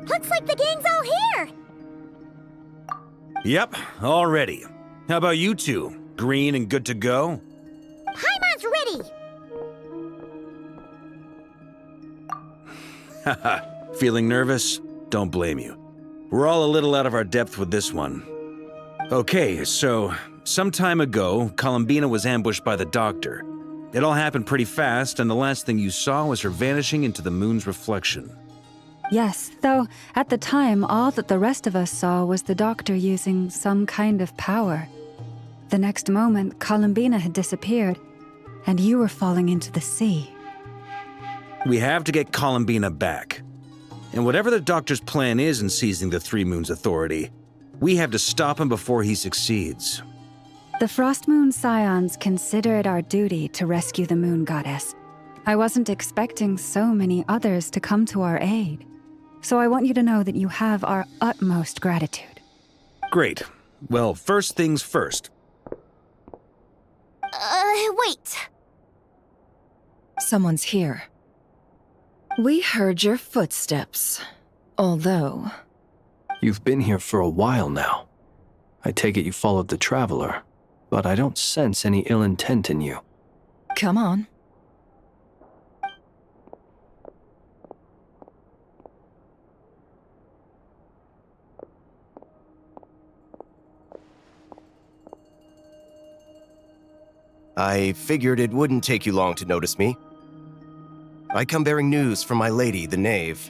Looks like the gang's all here! Yep, all ready. How about you two? Green and good to go? Paimon's ready! Haha, feeling nervous? Don't blame you. We're all a little out of our depth with this one. Okay, so, some time ago, Columbina was ambushed by the Doctor. It all happened pretty fast, and the last thing you saw was her vanishing into the moon's reflection. Yes, though at the time, all that the rest of us saw was the Doctor using some kind of power. The next moment, Columbina had disappeared, and you were falling into the sea. We have to get Columbina back. And whatever the Doctor's plan is in seizing the Three Moons Authority, we have to stop him before he succeeds. The Frost Moon Scions consider it our duty to rescue the Moon Goddess. I wasn't expecting so many others to come to our aid. So I want you to know that you have our utmost gratitude. Great. Well, first things first. Wait. Someone's here. We heard your footsteps. Although... You've been here for a while now. I take it you followed the Traveler, but I don't sense any ill intent in you. Come on. I figured it wouldn't take you long to notice me. I come bearing news from my lady, the Knave.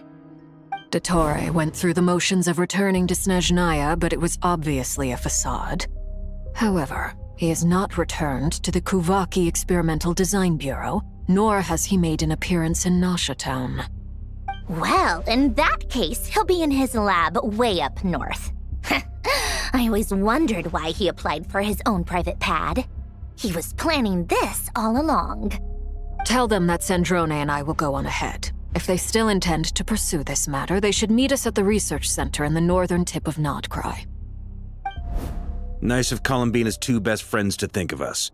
Dottore went through the motions of returning to Snezhnaya, but it was obviously a facade. However, he has not returned to the Kuvaki Experimental Design Bureau, nor has he made an appearance in Nasha Town. Well, in that case, he'll be in his lab way up north. I always wondered why he applied for his own private pad. He was planning this all along. Tell them that Sandrone and I will go on ahead. If they still intend to pursue this matter, they should meet us at the research center in the northern tip of Nodcry. Nice of Columbina's two best friends to think of us.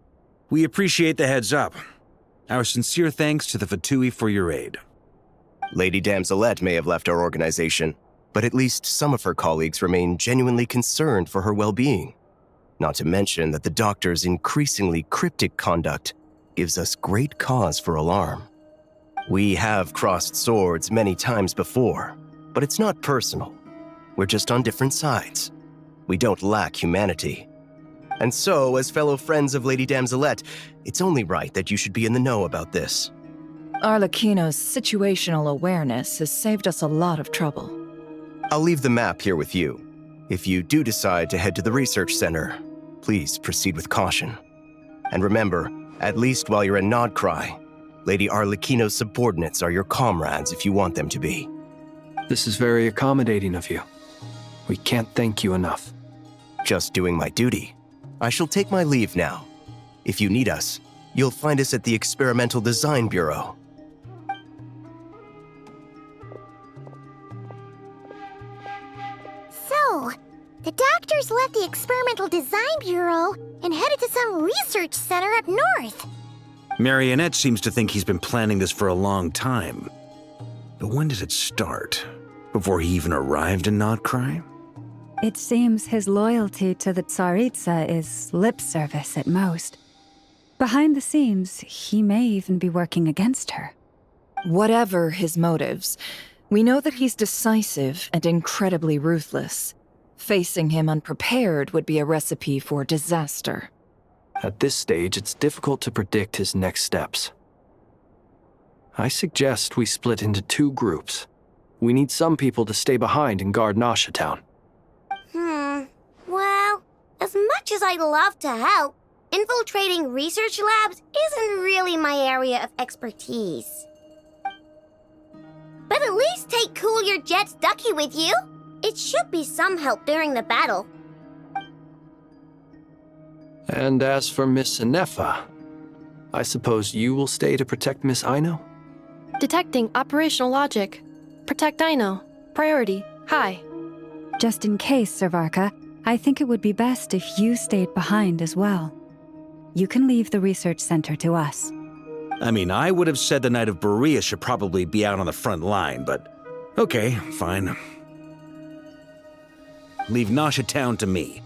We appreciate the heads up. Our sincere thanks to the Fatui for your aid. Lady Damselette may have left our organization, but at least some of her colleagues remain genuinely concerned for her well-being. Not to mention that the Doctor's increasingly cryptic conduct gives us great cause for alarm. We have crossed swords many times before, but it's not personal. We're just on different sides. We don't lack humanity. And so, as fellow friends of Lady Damselette, it's only right that you should be in the know about this. Arlecchino's situational awareness has saved us a lot of trouble. I'll leave the map here with you. If you do decide to head to the research center, please proceed with caution. And remember, at least while you're in Nodcry, Lady Arlecchino's subordinates are your comrades if you want them to be. This is very accommodating of you. We can't thank you enough. Just doing my duty. I shall take my leave now. If you need us, you'll find us at the Experimental Design Bureau. So, the Doctor's left the Experimental Design Bureau and headed to some research center up north. Marionette seems to think he's been planning this for a long time. But when did it start? Before he even arrived in Nodcry? It seems his loyalty to the Tsaritsa is lip service at most. Behind the scenes, he may even be working against her. Whatever his motives, we know that he's decisive and incredibly ruthless. Facing him unprepared would be a recipe for disaster. At this stage, it's difficult to predict his next steps. I suggest we split into 2 groups. We need some people to stay behind and guard Nasha Town. Well, as much as I'd love to help, infiltrating research labs isn't really my area of expertise. But at least take Cool Your Jet's Ducky with you. It should be some help during the battle. And as for Miss Inefa, I suppose you will stay to protect Miss Aino? Detecting operational logic. Protect Aino. Priority. High. Just in case, Servarka, I think it would be best if you stayed behind as well. You can leave the research center to us. I mean, I would have said the Knight of Berea should probably be out on the front line, but okay, fine. Leave Nasha Town to me.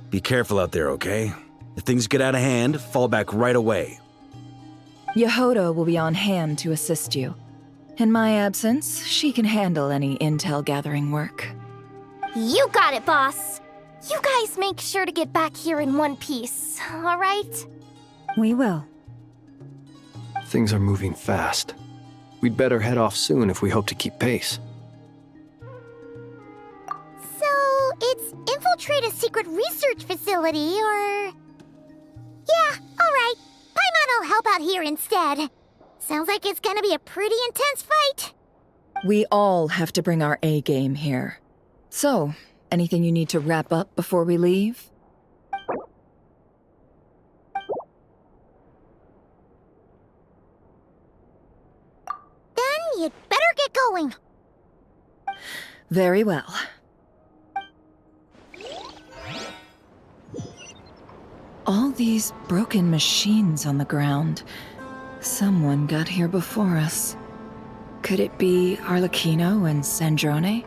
Be careful out there, okay? If things get out of hand, fall back right away. Yehoda will be on hand to assist you. In my absence, she can handle any intel gathering work. You got it, boss. You guys make sure to get back here in one piece, all right? We will. Things are moving fast. We'd better head off soon if we hope to keep pace. So, it's infiltrate a secret research facility, or... Yeah, alright. Paimon will help out here instead. Sounds like it's gonna be a pretty intense fight. We all have to bring our A game here. So, anything you need to wrap up before we leave? Then you'd better get going. Very well. All these broken machines on the ground. Someone got here before us. Could it be Arlecchino and Sandrone?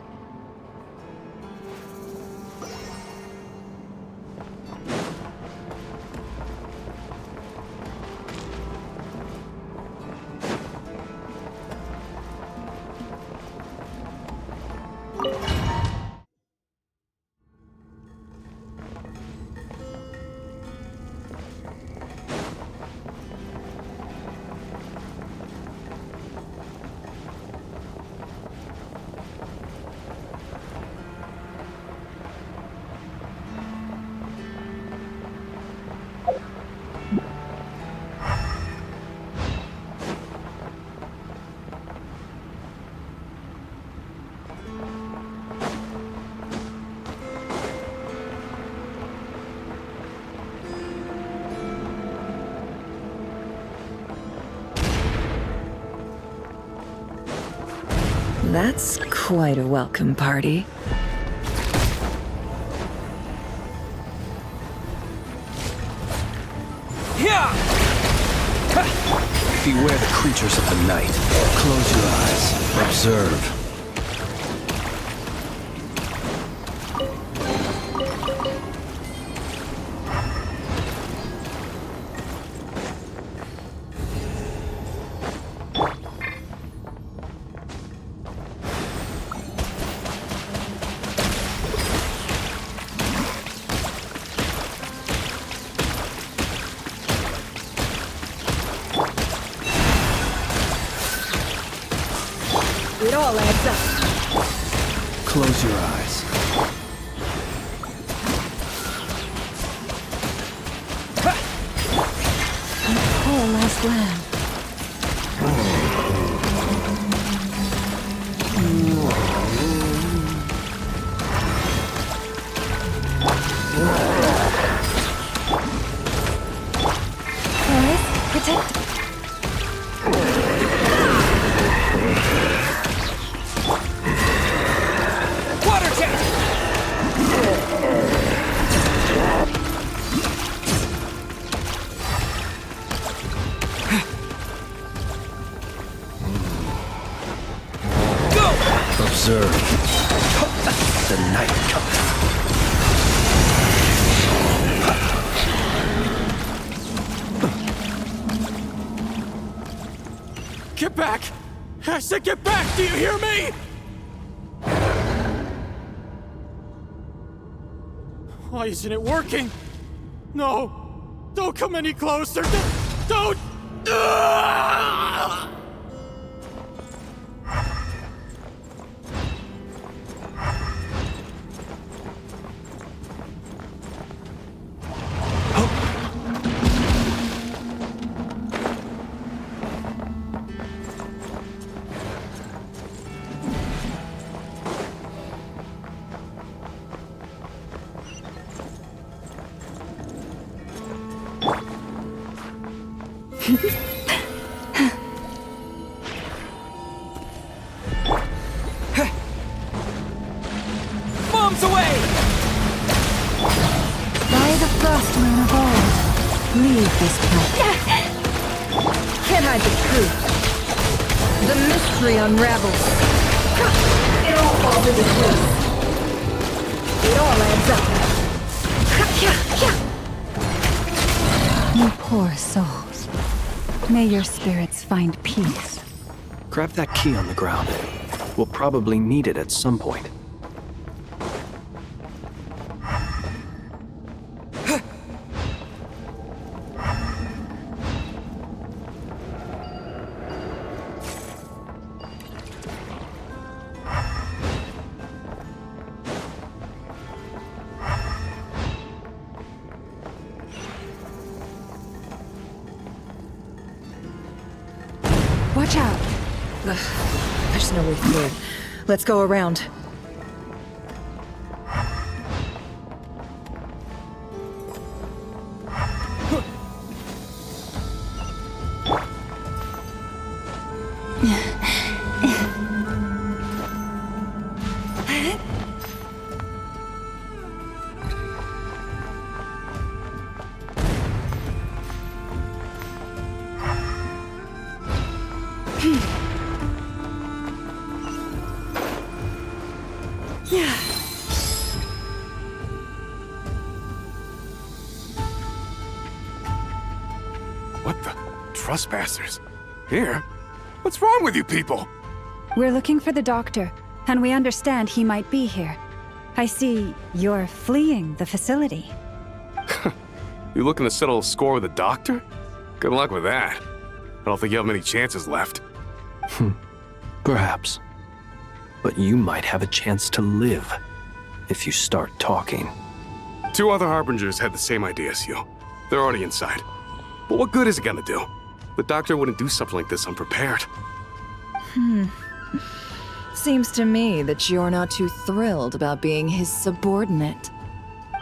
That's quite a welcome party. Beware the creatures of the night. Close your eyes. Observe. It all adds up. Close your eyes. Poor last lamb. Boys, protect. Observe. The night cometh. Get back! I said get back! Do you hear me? Why isn't it working? No! Don't come any closer! Don't! Bombs away! By the frost moon of old, leave this place. Can't hide the truth. The mystery unravels. It all falls into place. It all adds up. You poor souls. May your spirits find peace. Grab that key on the ground. We'll probably need it at some point. Watch out. There's no way through. Let's go around. What the? Trespassers? Here? What's wrong with you people? We're looking for the doctor, and we understand he might be here. I see you're fleeing the facility. You looking to settle a score with the doctor? Good luck with that. I don't think you have many chances left. Perhaps. But you might have a chance to live if you start talking. 2 other Harbingers had the same idea as you. They're already inside. But what good is it gonna do? The doctor wouldn't do something like this unprepared. Seems to me that you're not too thrilled about being his subordinate.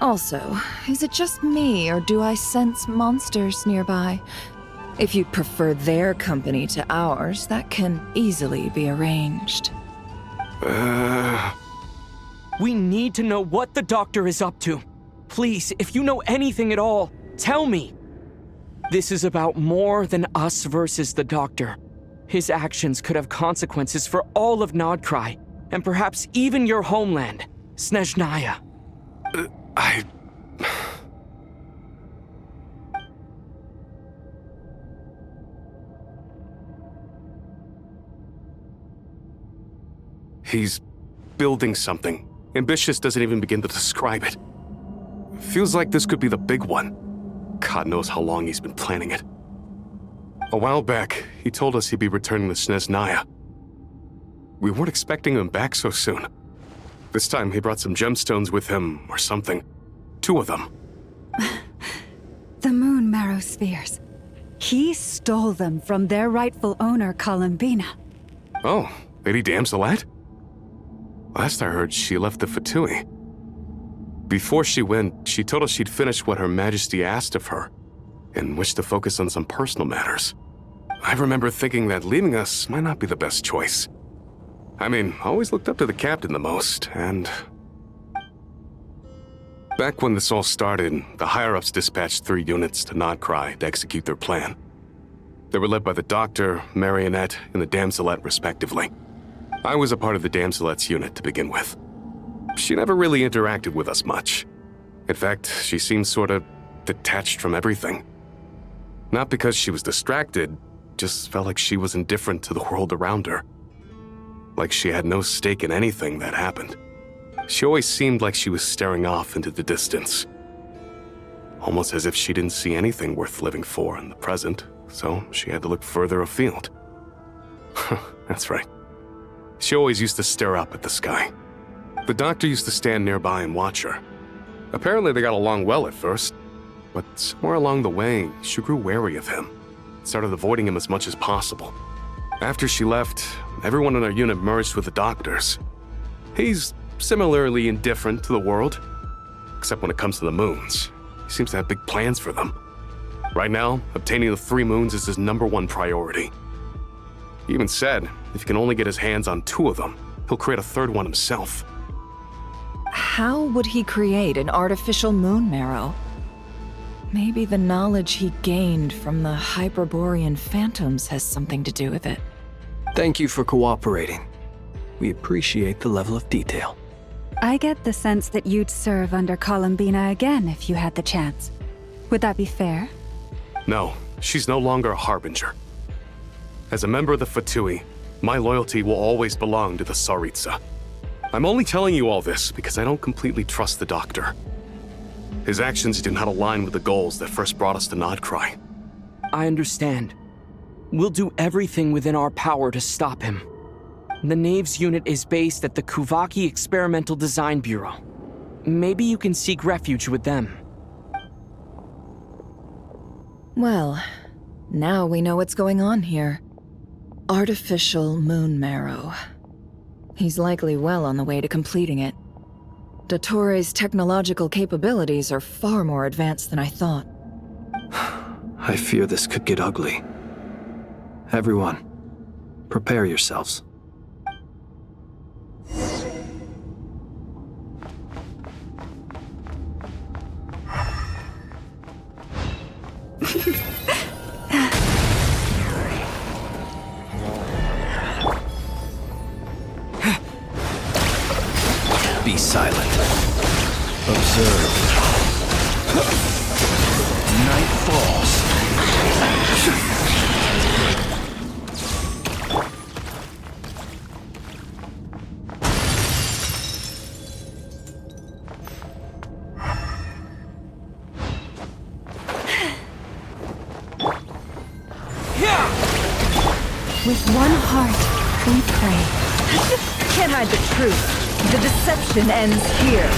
Also, is it just me, or do I sense monsters nearby? If you'd prefer their company to ours, that can easily be arranged. We need to know what the doctor is up to. Please, if you know anything at all, tell me. This is about more than us versus the doctor. His actions could have consequences for all of Nodcry, and perhaps even your homeland, Snezhnaya. He's building something. Ambitious doesn't even begin to describe it. Feels like this could be the big one. God knows how long he's been planning it. A while back, he told us he'd be returning to Snezhnaya. We weren't expecting him back so soon. This time he brought some gemstones with him, or something. 2 of them. The moon marrow spheres. He stole them from their rightful owner, Columbina. Oh, Lady Damselette? Last I heard, she left the Fatui. Before she went, she told us she'd finished what Her Majesty asked of her, and wished to focus on some personal matters. I remember thinking that leaving us might not be the best choice. I mean, I always looked up to the captain the most, and... Back when this all started, the higher-ups dispatched 3 units to Nodcry to execute their plan. They were led by the Doctor, Marionette, and the Damselette, respectively. I was a part of the Damselette's unit to begin with. She never really interacted with us much. In fact, she seemed sort of detached from everything. Not because she was distracted, just felt like she was indifferent to the world around her. Like she had no stake in anything that happened. She always seemed like she was staring off into the distance. Almost as if she didn't see anything worth living for in the present, so she had to look further afield. That's right. She always used to stare up at the sky. The Doctor used to stand nearby and watch her. Apparently they got along well at first, but somewhere along the way, she grew wary of him, started avoiding him as much as possible. After she left, everyone in our unit merged with the Doctor's. He's similarly indifferent to the world, except when it comes to the moons. He seems to have big plans for them. Right now, obtaining the 3 moons is his #1 priority. He even said if he can only get his hands on 2 of them, he'll create a 3rd one himself. How would he create an artificial moon marrow? Maybe the knowledge he gained from the Hyperborean phantoms has something to do with it. Thank you for cooperating. We appreciate the level of detail. I get the sense that you'd serve under Columbina again if you had the chance. Would that be fair? No, she's no longer a harbinger. As a member of the Fatui, my loyalty will always belong to the Tsaritsa. I'm only telling you all this because I don't completely trust the Doctor. His actions do not align with the goals that first brought us to Nodcry. I understand. We'll do everything within our power to stop him. The Knaves unit is based at the Kuvaki Experimental Design Bureau. Maybe you can seek refuge with them. Well, now we know what's going on here. Artificial moon marrow. He's likely well on the way to completing it. Dottore's technological capabilities are far more advanced than I thought. I fear this could get ugly. Everyone, prepare yourselves. Be silent. Observe. Night falls. With one heart, we pray. Can't hide the truth. The deception ends here.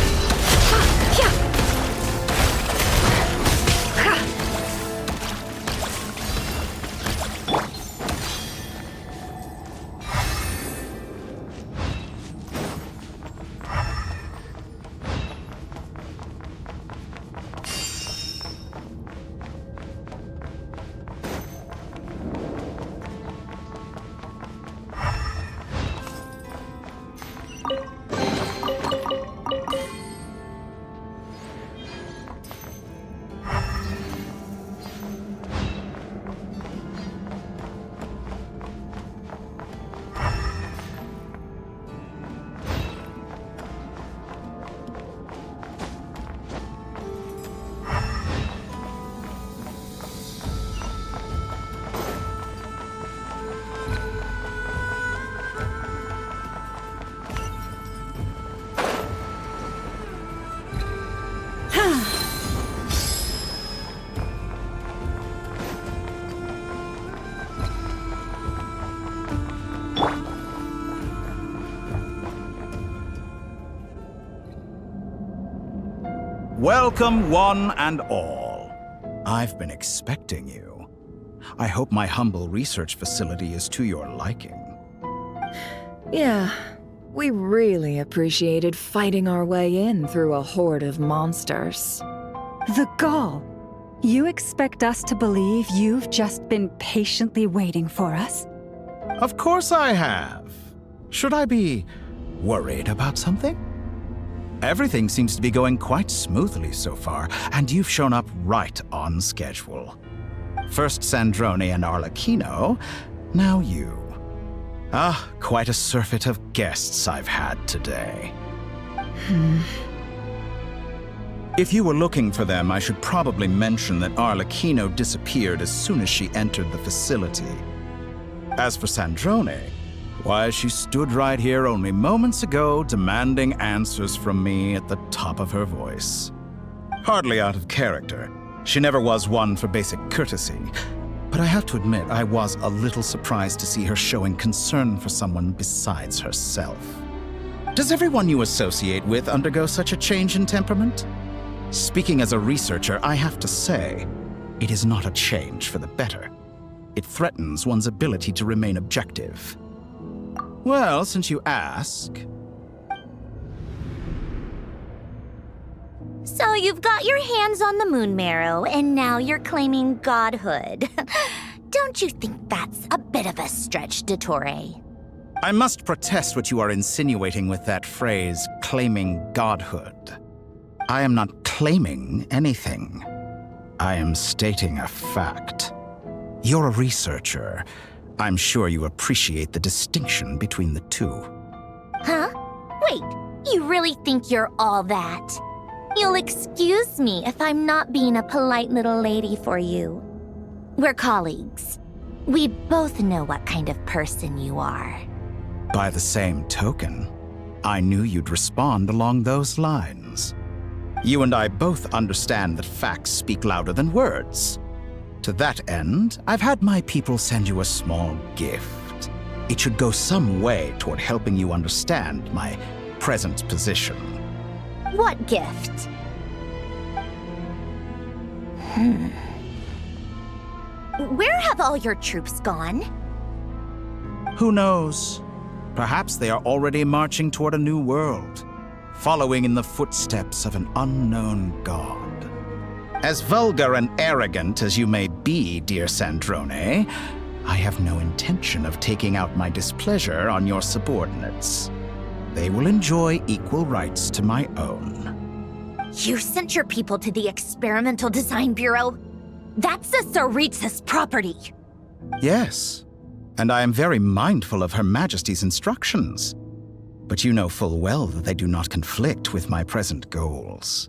Welcome, one and all. I've been expecting you. I hope my humble research facility is to your liking. Yeah, we really appreciated fighting our way in through a horde of monsters. The gall. You expect us to believe you've just been patiently waiting for us? Of course I have. Should I be worried about something? Everything seems to be going quite smoothly so far, and you've shown up right on schedule. First Sandrone and Arlecchino, now you. Ah, quite a surfeit of guests I've had today. If you were looking for them, I should probably mention that Arlecchino disappeared as soon as she entered the facility. As for Sandrone, why, she stood right here only moments ago demanding answers from me at the top of her voice. Hardly out of character. She never was one for basic courtesy. But I have to admit, I was a little surprised to see her showing concern for someone besides herself. Does everyone you associate with undergo such a change in temperament? Speaking as a researcher, I have to say, it is not a change for the better. It threatens one's ability to remain objective. Well, since you ask... So you've got your hands on the moon marrow, and now you're claiming godhood. Don't you think that's a bit of a stretch, dottore? I must protest what you are insinuating with that phrase, claiming godhood. I am not claiming anything. I am stating a fact. You're a researcher. I'm sure you appreciate the distinction between the two. Huh? Wait, you really think you're all that? You'll excuse me if I'm not being a polite little lady for you. We're colleagues. We both know what kind of person you are. By the same token, I knew you'd respond along those lines. You and I both understand that facts speak louder than words. To that end, I've had my people send you a small gift. It should go some way toward helping you understand my present position. What gift? Where have all your troops gone? Who knows? Perhaps they are already marching toward a new world, following in the footsteps of an unknown god. As vulgar and arrogant as you may be, dear Sandrone, I have no intention of taking out my displeasure on your subordinates. They will enjoy equal rights to my own. You sent your people to the Experimental Design Bureau? That's the Tsaritsa's property. Yes, and I am very mindful of Her Majesty's instructions. But you know full well that they do not conflict with my present goals.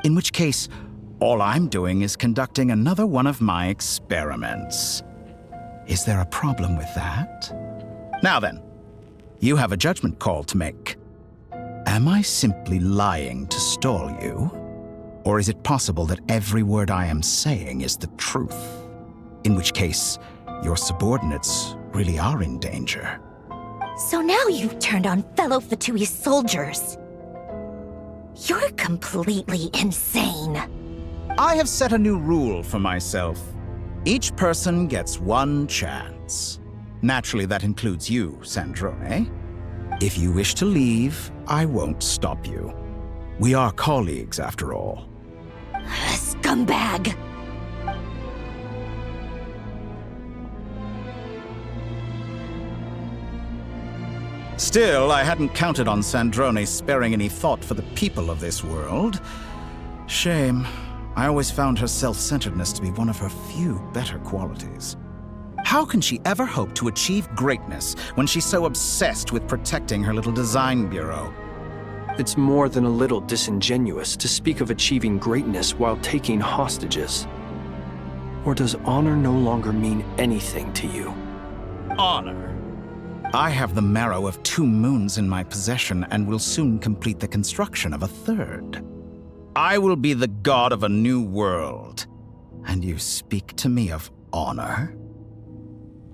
In which case, all I'm doing is conducting another one of my experiments. Is there a problem with that? Now then, you have a judgment call to make. Am I simply lying to stall you? Or is it possible that every word I am saying is the truth? In which case, your subordinates really are in danger. So now you've turned on fellow Fatui soldiers. You're completely insane. I have set a new rule for myself. Each person gets one chance. Naturally, that includes you, Sandrone. If you wish to leave, I won't stop you. We are colleagues, after all. Scumbag! Still, I hadn't counted on Sandrone sparing any thought for the people of this world. Shame. I always found her self-centeredness to be one of her few better qualities. How can she ever hope to achieve greatness when she's so obsessed with protecting her little design bureau? It's more than a little disingenuous to speak of achieving greatness while taking hostages. Or does honor no longer mean anything to you? Honor? I have the marrow of 2 moons in my possession and will soon complete the construction of a 3rd. I will be the god of a new world. And you speak to me of honor?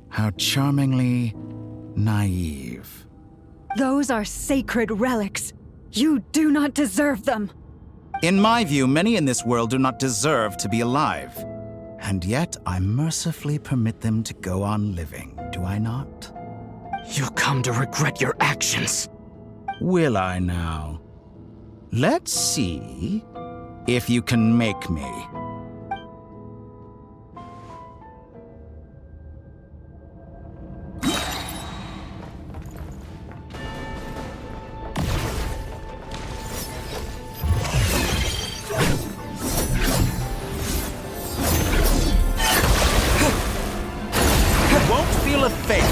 How charmingly naive. Those are sacred relics. You do not deserve them. In my view, many in this world do not deserve to be alive. And yet, I mercifully permit them to go on living, do I not? You'll come to regret your actions. Will I now? Let's see if you can make me. Won't feel a thing.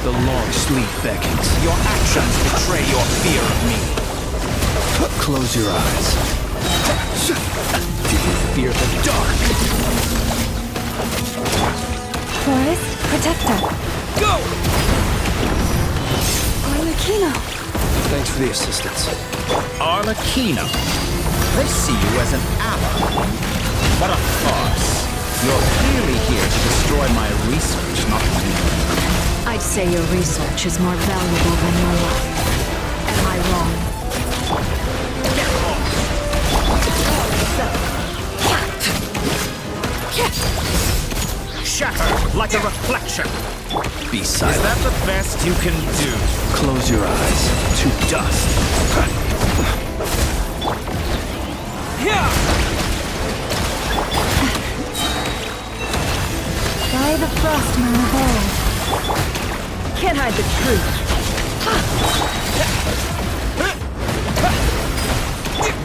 The long sleep beckons. Your actions betray your fear of me. Close your eyes. Do you fear the dark? Forest, Protector. Go! Arlecchino. Thanks for the assistance. Arlecchino. They see you as an ally. What a farce. You're clearly here to destroy my research, not me. I I'd say your research is more valuable than your life. Am I wrong? Shatter like a reflection. Be silent. Is that the best you can do? Close your eyes to dust. By the frost moon of old. Can't hide the truth.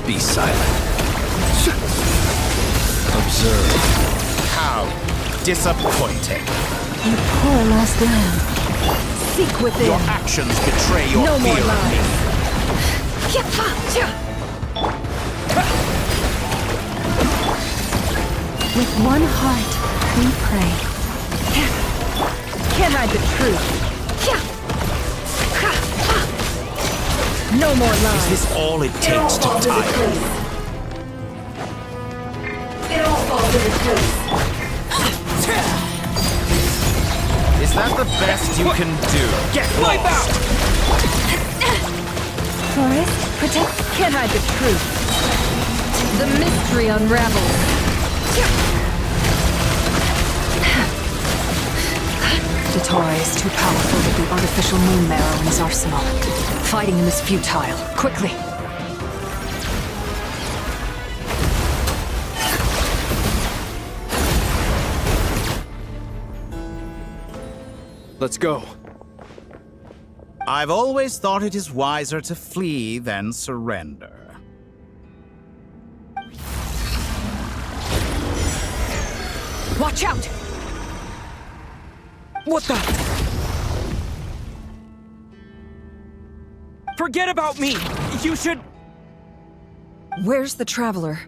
Be silent. Observe. How disappointing. You poor lost lamb. Seek within. Your actions betray your No more fear of me. With one heart, we pray. Can't hide the truth. No more lies. Is this all it takes to tie you? It all falls into place. Is that the best you can do? Get lost! Forest, protect. Can't hide the truth. The mystery unravels. Dottore is too powerful with the artificial moon marrow in his arsenal. Fighting him is futile. Quickly! Let's go. I've always thought it is wiser to flee than surrender. Watch out! What the? Forget about me! You should... Where's the Traveler?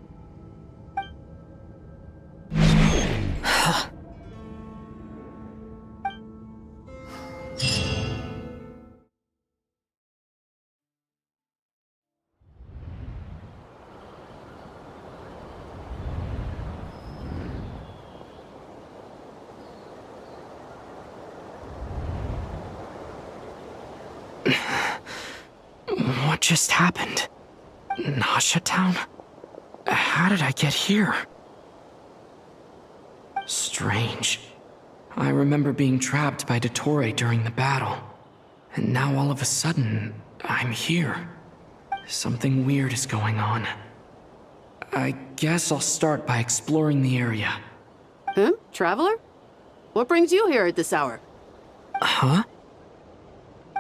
What just happened? Nasha Town? How did I get here? Strange. I remember being trapped by dottore during the battle. And now all of a sudden, I'm here. Something weird is going on. I guess I'll start by exploring the area. Huh? Traveler? What brings you here at this hour? Huh?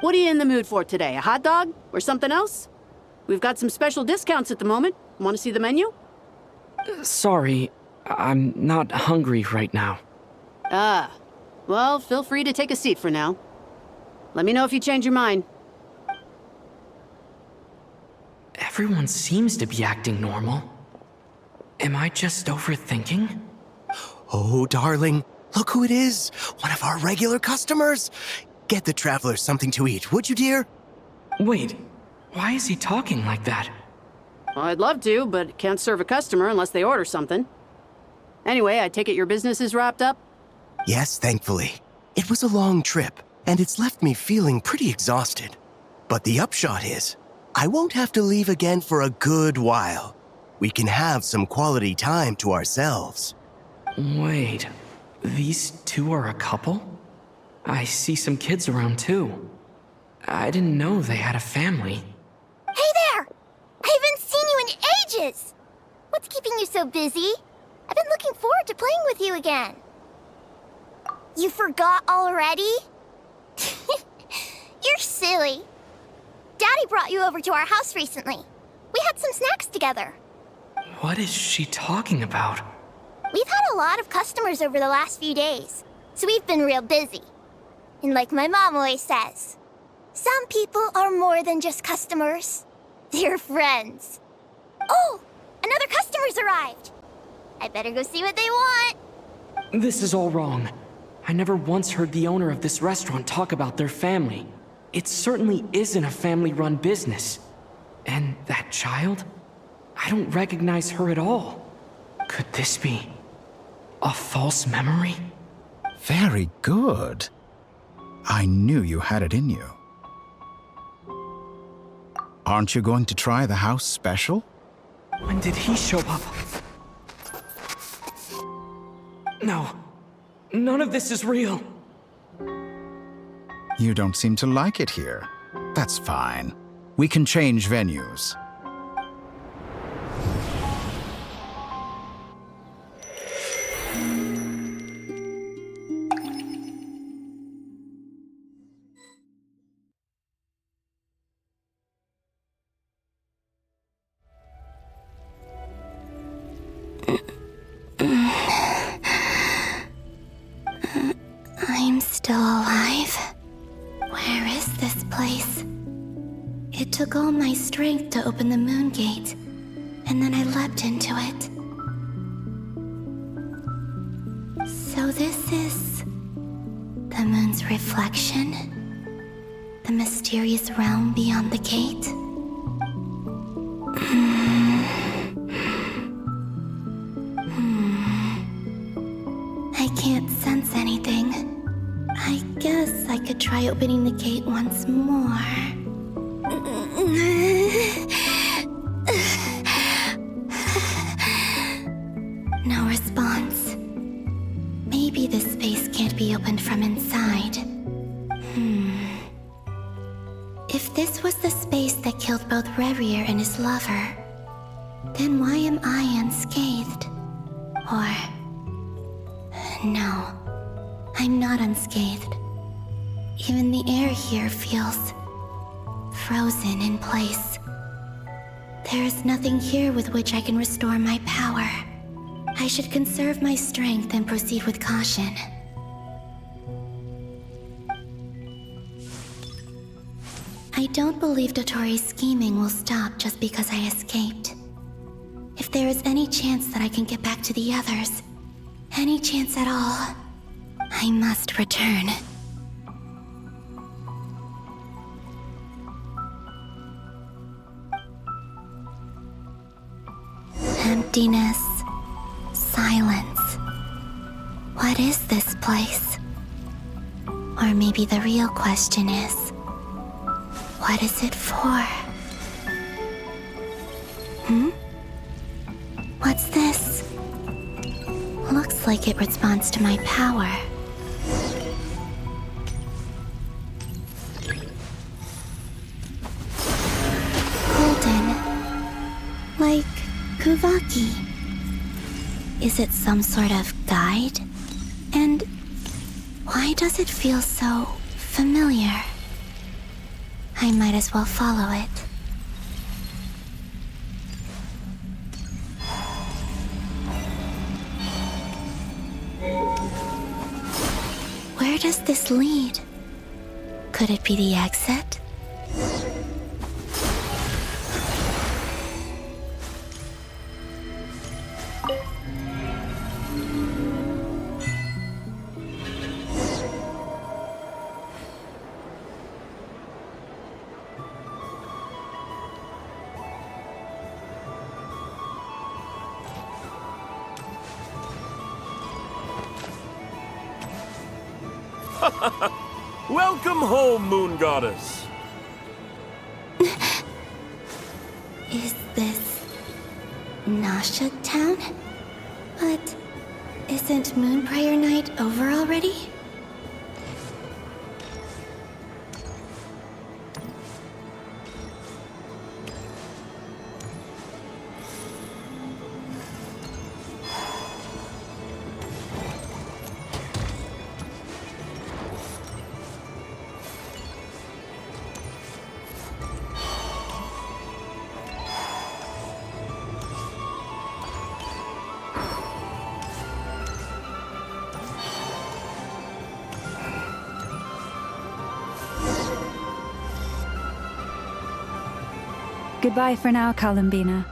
What are you in the mood for today? A hot dog? Or something else? We've got some special discounts at the moment. Want to see the menu? Sorry, I'm not hungry right now. Ah. Well, feel free to take a seat for now. Let me know if you change your mind. Everyone seems to be acting normal. Am I just overthinking? Oh, darling, look who it is. One of our regular customers. Get the Traveler something to eat, would you, dear? Wait, why is he talking like that? Well, I'd love to, but can't serve a customer unless they order something. Anyway, I take it your business is wrapped up? Yes, thankfully. It was a long trip, and it's left me feeling pretty exhausted. But the upshot is, I won't have to leave again for a good while. We can have some quality time to ourselves. Wait, these two are a couple? I see some kids around too. I didn't know they had a family. Hey there! I haven't seen you in ages! What's keeping you so busy? I've been looking forward to playing with you again. You forgot already? You're silly. Daddy brought you over to our house recently. We had some snacks together. What is she talking about? We've had a lot of customers over the last few days, so we've been real busy. And like my mom always says, some people are more than just customers. They're friends. Oh, another customer's arrived. I better go see what they want. This is all wrong. I never once heard the owner of this restaurant talk about their family. It certainly isn't a family-run business. And that child? I don't recognize her at all. Could this be a false memory? Very good. I knew you had it in you. Aren't you going to try the house special? When did he show up? No. None of this is real. You don't seem to like it here. That's fine. We can change venues. I'm still alive. Where is this place? It took all my strength to open the moon gate, and then I leapt into it. So this is the moon's reflection? The mysterious realm beyond the gate? I can't sense anything. I guess I could try opening the gate once more. No response. Maybe this space can't be opened from inside. If this was the space that killed both Revier and his lover, then why am I unscathed? Or... no, I'm not unscathed. Even the air here feels frozen in place. There is nothing here with which I can restore my power. I should conserve my strength and proceed with caution. I don't believe Dottore's scheming will stop just because I escaped. If there is any chance that I can get back to the others, any chance at all, I must return. Emptiness, silence. What is this place? Or maybe the real question is, what is it for? What's this? Looks like it responds to my power. Golden. Like Kuvaki. Is it some sort of guide? And why does it feel so familiar? I might as well follow it. Where does this lead? Could it be the exit? Welcome home, Moon Goddess. Is this Nasha Town? But isn't Moonbriar Night over already? Goodbye for now, Columbina.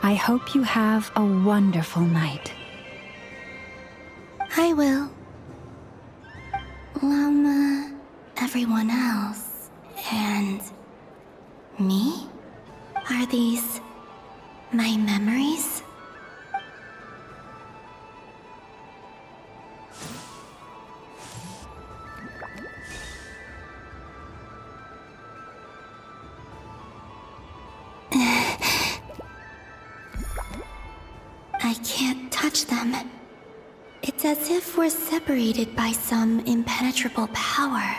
I hope you have a wonderful night. I will. Lama, everyone else, and me? Are these my memories? I can't touch them. It's as if we're separated by some impenetrable power.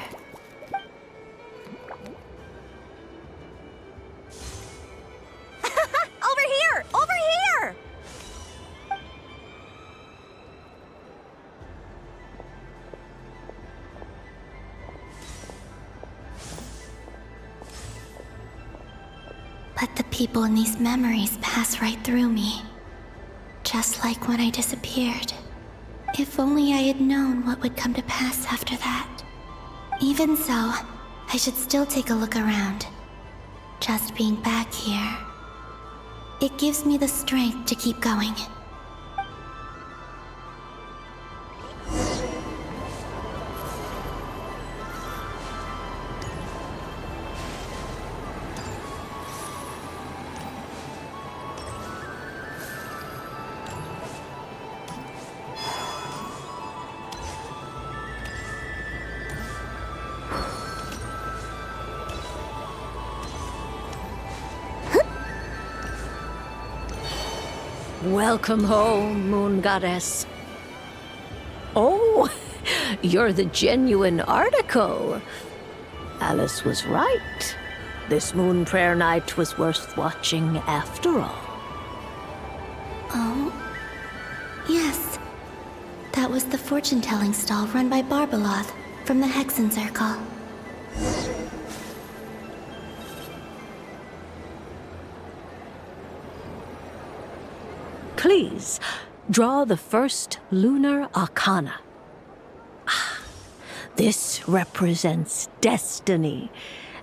Over here! Over here! But the people in these memories pass right through me. Just like when I disappeared. If only I had known what would come to pass after that. Even so, I should still take a look around. Just being back here, it gives me the strength to keep going. Welcome home, Moon Goddess. Oh, you're the genuine article. Alice was right. This moon prayer night was worth watching after all. Oh, yes. That was the fortune-telling stall run by Barbeloth from the Hexen Circle. Please, draw the first lunar arcana. This represents destiny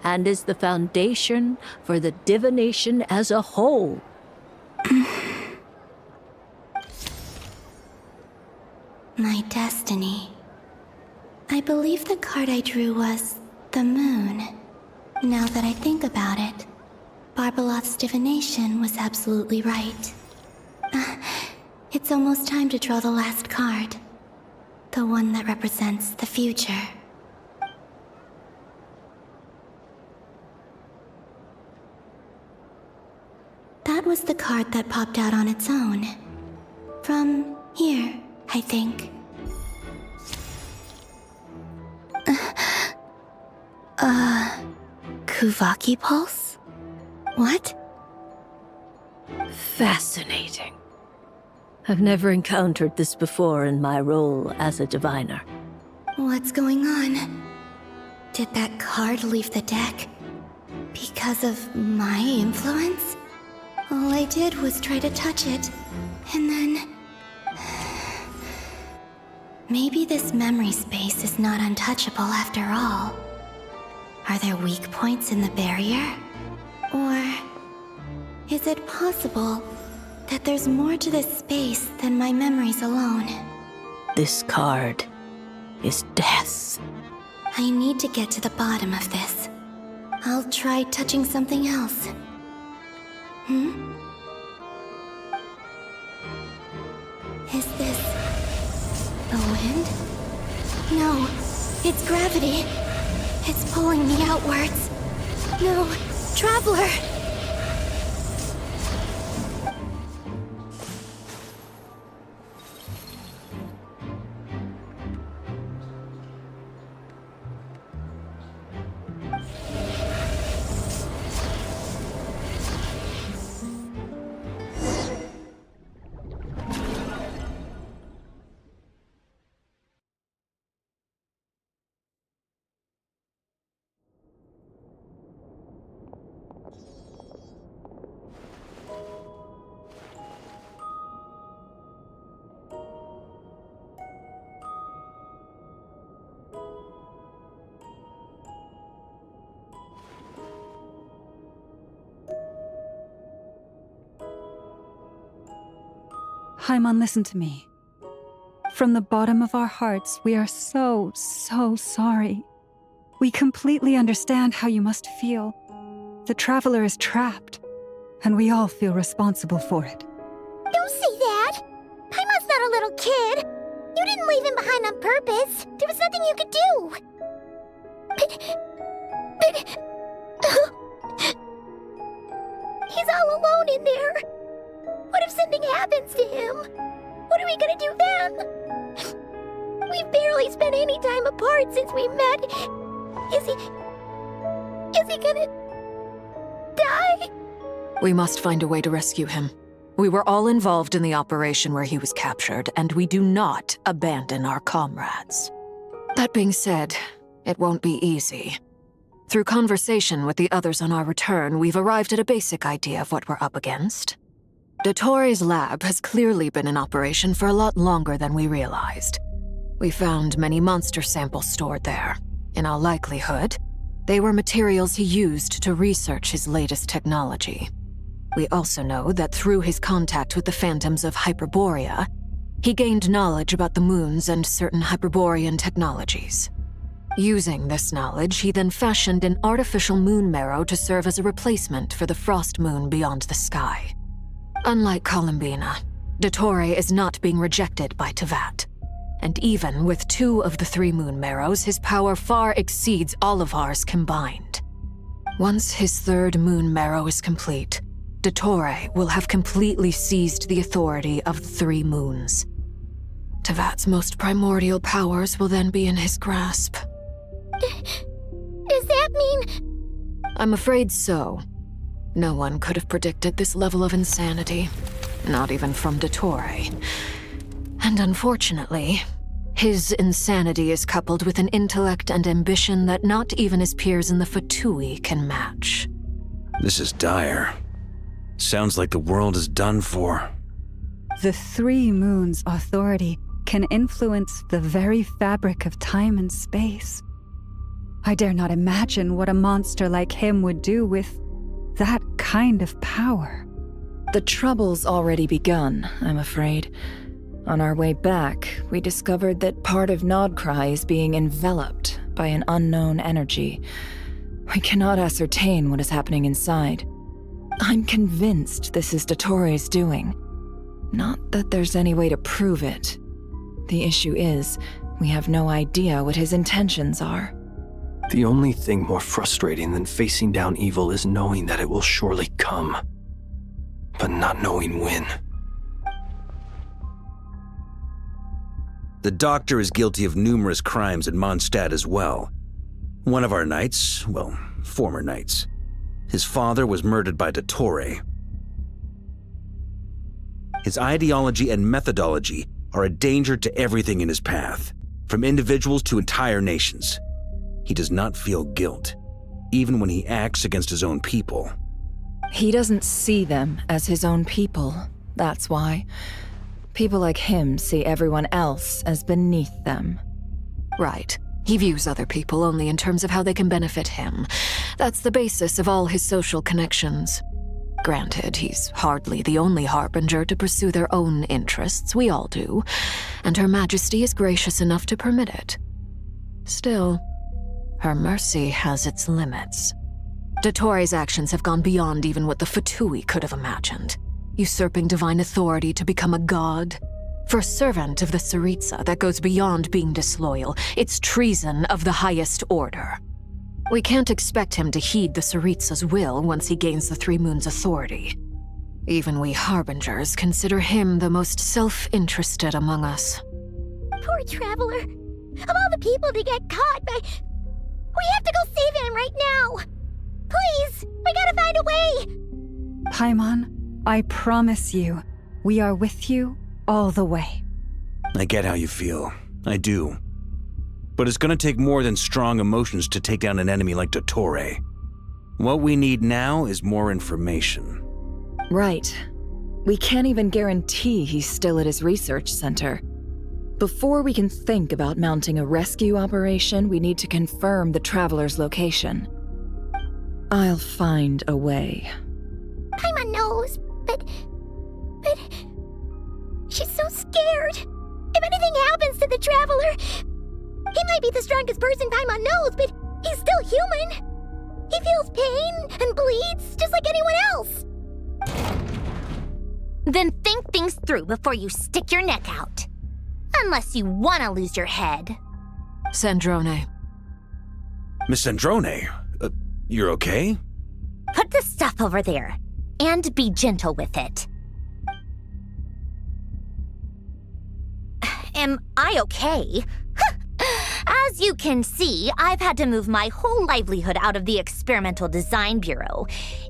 and is the foundation for the divination as a whole. My destiny. I believe the card I drew was the moon. Now that I think about it, Barbeloth's divination was absolutely right. It's almost time to draw the last card. The one that represents the future. That was the card that popped out on its own. From here, I think. Kuvaki Pulse? What? Fascinating. I've never encountered this before in my role as a diviner. What's going on? Did that card leave the deck? Because of my influence? All I did was try to touch it, and then... Maybe this memory space is not untouchable after all. Are there weak points in the barrier? Or... is it possible that there's more to this space than my memories alone? This card is death. I need to get to the bottom of this. I'll try touching something else. Is this... the wind? No, it's gravity. It's pulling me outwards. No, Traveler! Haimon, listen to me. From the bottom of our hearts, we are so sorry. We completely understand how you must feel. The Traveler is trapped, and we all feel responsible for it. Don't say that! Paimon's not a little kid! You didn't leave him behind on purpose! There was nothing you could do! He's all alone in there! What if if something happens to him? What are we gonna do then? We've barely spent any time apart since we met. Is he gonna die? We must find a way to rescue him. We were all involved in the operation where he was captured, and we do not abandon our comrades. That being said, it won't be easy. Through conversation with the others on our return, we've arrived at a basic idea of what we're up against. Dottore's lab has clearly been in operation for a lot longer than we realized. We found many monster samples stored there. In all likelihood, they were materials he used to research his latest technology. We also know that through his contact with the phantoms of Hyperborea, he gained knowledge about the moons and certain Hyperborean technologies. Using this knowledge, he then fashioned an artificial moon marrow to serve as a replacement for the frost moon beyond the sky. Unlike Columbina, Dottore is not being rejected by Teyvat. And even with 2 of the 3 moon marrows, his power far exceeds all of ours combined. Once his 3rd moon marrow is complete, Dottore will have completely seized the authority of the 3 moons. Teyvat's most primordial powers will then be in his grasp. Does that mean... I'm afraid so. No one could have predicted this level of insanity. Not even from Dottore. And unfortunately, his insanity is coupled with an intellect and ambition that not even his peers in the Fatui can match. This is dire. Sounds like the world is done for. The 3 moons' authority can influence the very fabric of time and space. I dare not imagine what a monster like him would do with that kind of power. The trouble's already begun, I'm afraid. On our way back, we discovered that part of Nodcry is being enveloped by an unknown energy. We cannot ascertain what is happening inside. I'm convinced this is Dottore's doing. Not that there's any way to prove it. The issue is, we have no idea what his intentions are. The only thing more frustrating than facing down evil is knowing that it will surely come, but not knowing when. The Doctor is guilty of numerous crimes in Mondstadt as well. One of our knights, well, former knights, his father was murdered by Dottore. His ideology and methodology are a danger to everything in his path, from individuals to entire nations. He does not feel guilt, even when he acts against his own people. He doesn't see them as his own people, that's why. People like him see everyone else as beneath them. Right. He views other people only in terms of how they can benefit him. That's the basis of all his social connections. Granted, he's hardly the only harbinger to pursue their own interests. We all do. And Her Majesty is gracious enough to permit it. Still, her mercy has its limits. Dottore's actions have gone beyond even what the Fatui could have imagined. Usurping divine authority to become a god. For a servant of the Tsaritsa, that goes beyond being disloyal. It's treason of the highest order. We can't expect him to heed the Tsaritsa's will once he gains the 3 moons' authority. Even we harbingers consider him the most self-interested among us. Poor Traveler. Of all the people to get caught by... We have to go save him right now! Please! We gotta find a way! Paimon, I promise you, we are with you all the way. I get how you feel. I do. But it's gonna take more than strong emotions to take down an enemy like Dottore. What we need now is more information. Right. We can't even guarantee he's still at his research center. Before we can think about mounting a rescue operation, we need to confirm the Traveler's location. I'll find a way. Paimon knows, but... She's so scared. If anything happens to the Traveler... He might be the strongest person Paimon knows, but he's still human. He feels pain and bleeds just like anyone else. Then think things through before you stick your neck out. Unless you want to lose your head. Sandrone. Miss Sandrone, you're okay? Put the stuff over there, and be gentle with it. Am I okay? As you can see, I've had to move my whole livelihood out of the Experimental Design Bureau.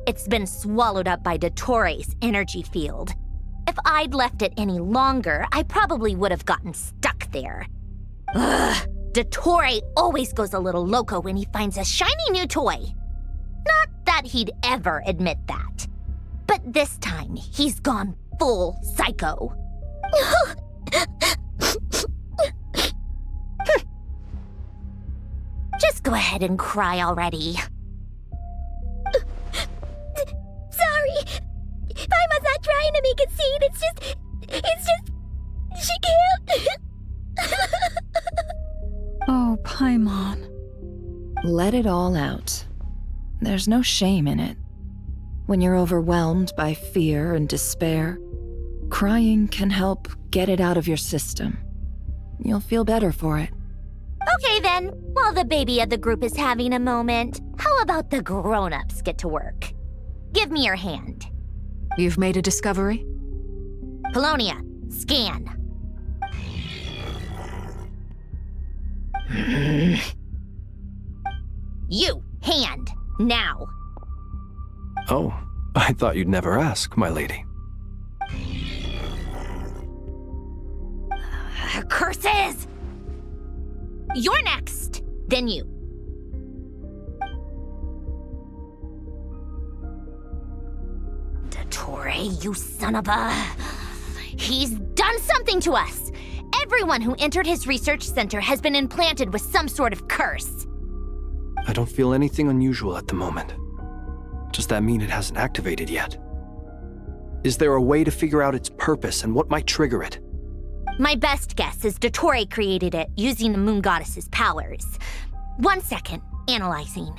It's been swallowed up by Dottore's energy field. If I'd left it any longer, I probably would have gotten stuck there. Ugh, Dottore always goes a little loco when he finds a shiny new toy. Not that he'd ever admit that. But this time, he's gone full psycho. Just go ahead and cry already. Sorry. Paimon's not trying to make a scene. It's just, she can't. Oh, Paimon. Let it all out. There's no shame in it. When you're overwhelmed by fear and despair, crying can help get it out of your system. You'll feel better for it. Okay then, while the baby of the group is having a moment, how about the grown-ups get to work? Give me your hand. You've made a discovery? Polonia, scan. You, hand, now. Oh, I thought you'd never ask, my lady. Curses! You're next, then you. Dottore, you son of a... He's done something to us! Everyone who entered his research center has been implanted with some sort of curse. I don't feel anything unusual at the moment. Does that mean it hasn't activated yet? Is there a way to figure out its purpose and what might trigger it? My best guess is Dottore created it using the Moon Goddess's powers. 1 second, analyzing.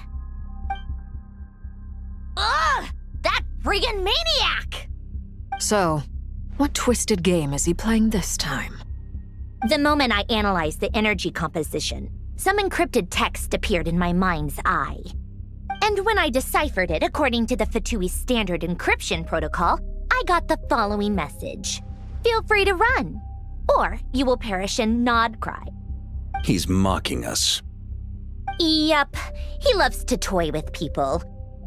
Ugh! That friggin' maniac! So, what twisted game is he playing this time? The moment I analyzed the energy composition, some encrypted text appeared in my mind's eye. And when I deciphered it according to the Fatui standard encryption protocol, I got the following message. Feel free to run, or you will perish in nod cry. He's mocking us. Yup, he loves to toy with people.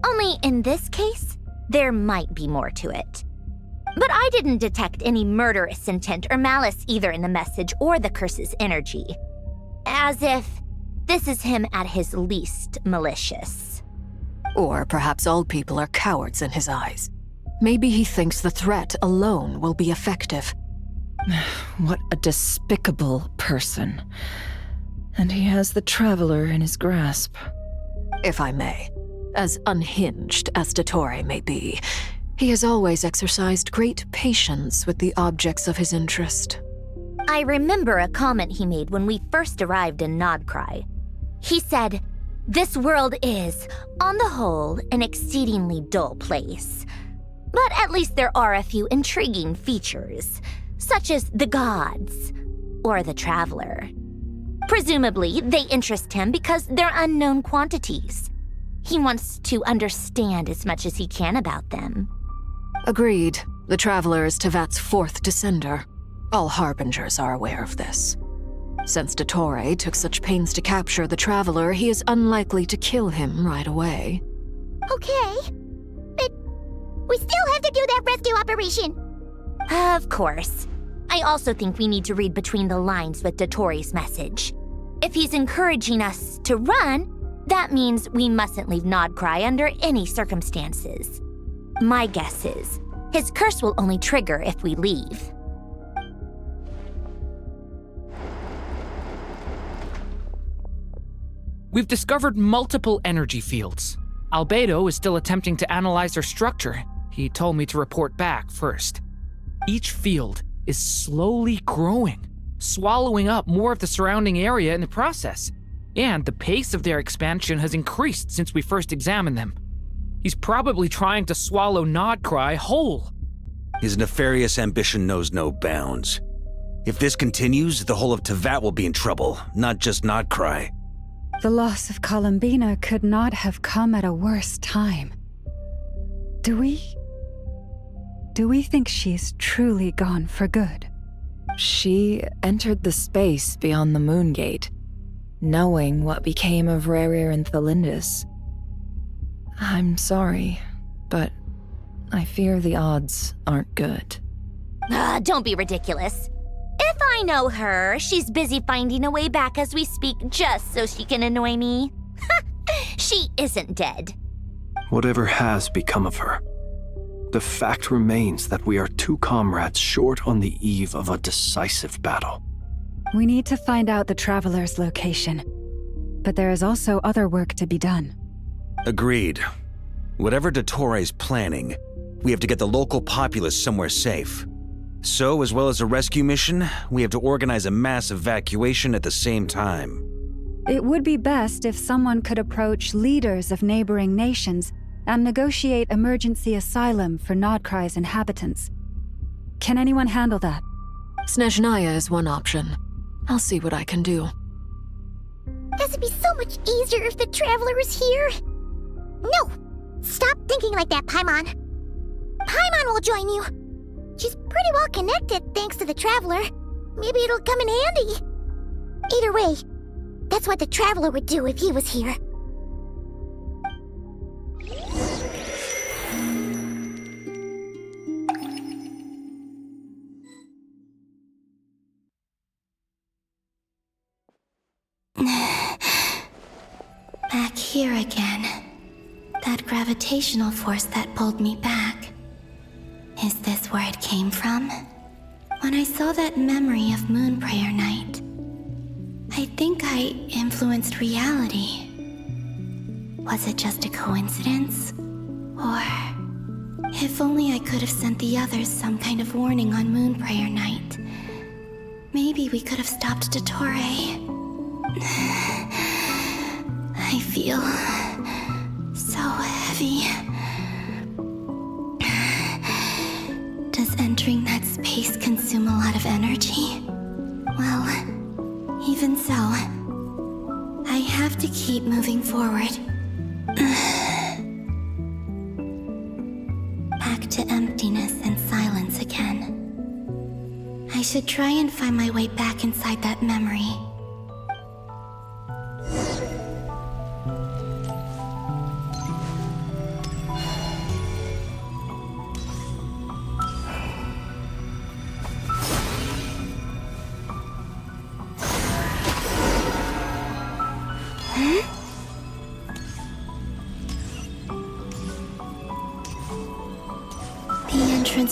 Only in this case, there might be more to it. But I didn't detect any murderous intent or malice either in the message or the curse's energy. As if this is him at his least malicious. Or perhaps all people are cowards in his eyes. Maybe he thinks the threat alone will be effective. What a despicable person. And he has the Traveler in his grasp. If I may, as unhinged as Dottore may be, he has always exercised great patience with the objects of his interest. I remember a comment he made when we first arrived in Nodcry. He said, "This world is, on the whole, an exceedingly dull place. But at least there are a few intriguing features, such as the gods, or the Traveler. Presumably, they interest him because they're unknown quantities. He wants to understand as much as he can about them." Agreed. The Traveler is Tevat's fourth descender. All Harbingers are aware of this. Since Dottore took such pains to capture the Traveler, he is unlikely to kill him right away. Okay, but we still have to do that rescue operation. Of course. I also think we need to read between the lines with Dottore's message. If he's encouraging us to run, that means we mustn't leave Nodcry under any circumstances. My guess is, his curse will only trigger if we leave. We've discovered multiple energy fields. Albedo is still attempting to analyze their structure. He told me to report back first. Each field is slowly growing, swallowing up more of the surrounding area in the process. And the pace of their expansion has increased since we first examined them. He's probably trying to swallow Nodcry whole. His nefarious ambition knows no bounds. If this continues, the whole of Tevat will be in trouble, not just Nodcry. The loss of Columbina could not have come at a worse time. Do we think she's truly gone for good? She entered the space beyond the Moon Gate, knowing what became of Rerir and Thalindus. I'm sorry, but I fear the odds aren't good. Don't be ridiculous. If I know her, she's busy finding a way back as we speak just so she can annoy me. She isn't dead. Whatever has become of her, the fact remains that we are two comrades short on the eve of a decisive battle. We need to find out the Traveler's location. But there is also other work to be done. Agreed. Whatever Dottore's planning, we have to get the local populace somewhere safe. So, as well as a rescue mission, we have to organize a mass evacuation at the same time. It would be best if someone could approach leaders of neighboring nations and negotiate emergency asylum for Nodcry's inhabitants. Can anyone handle that? Snezhnaya is one option. I'll see what I can do. This would be so much easier if the Traveler was here. No! Stop thinking like that, Paimon. Paimon will join you. She's pretty well connected thanks to the Traveler. Maybe it'll come in handy. Either way, that's what the Traveler would do if he was here. Back here again. That gravitational force that pulled me back. Is this where it came from? When I saw that memory of Moon Prayer Night, I think I influenced reality. Was it just a coincidence? Or if only I could have sent the others some kind of warning on Moon Prayer Night. Maybe we could have stopped Dottore. I feel so heavy. Does entering that space consume a lot of energy? Well, even so, I have to keep moving forward. Back to emptiness and silence again. I should try and find my way back inside that memory.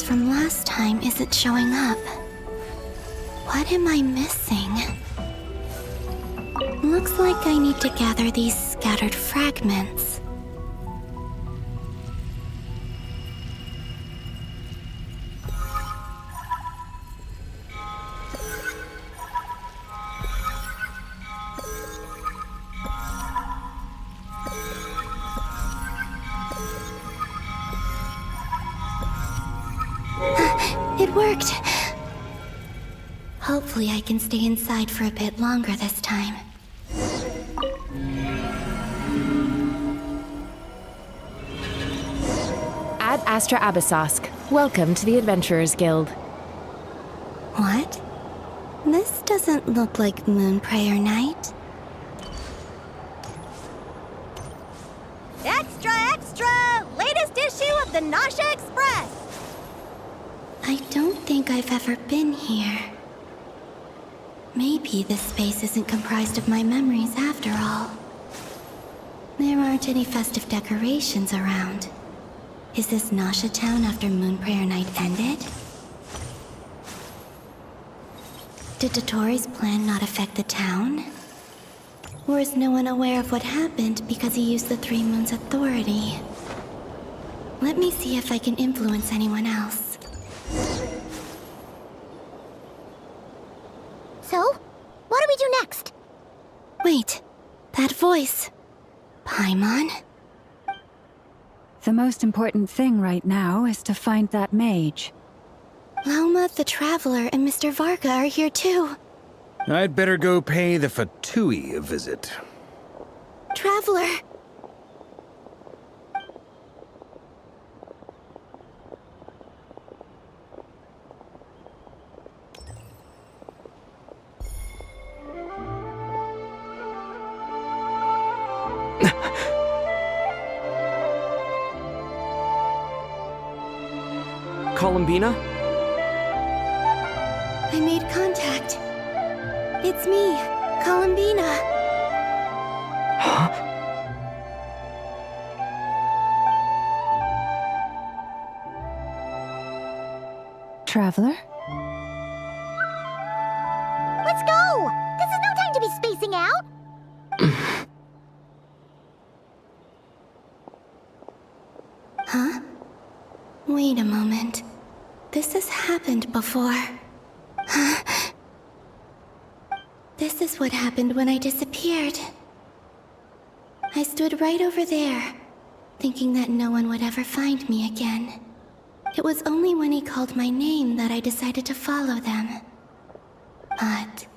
From last time isn't showing up. What am I missing? Looks like I need to gather these scattered fragments. It worked! Hopefully I can stay inside for a bit longer this time. Ad Astra Abyssosque. Welcome to the Adventurers Guild. What? This doesn't look like Moon Prayer Night. Extra, extra! Latest issue of the Nasha Express! I don't think I've ever been here. Maybe this space isn't comprised of my memories after all. There aren't any festive decorations around. Is this Nasha town after Moon Prayer Night ended? Did Dottore's plan not affect the town? Or is no one aware of what happened because he used the Three Moons' authority? Let me see if I can influence anyone else. So, what do we do next? Wait, that voice. Paimon? The most important thing right now is to find that mage. Lauma the Traveler and Mr. Varga are here too. I'd better go pay the Fatui a visit. Traveler! Columbina? I made contact. It's me, Columbina. Huh? Traveler? Let's go! This is no time to be spacing out! Huh? Wait a moment. This has happened before. This is what happened when I disappeared. I stood right over there, thinking that no one would ever find me again. It was only when he called my name that I decided to follow them. But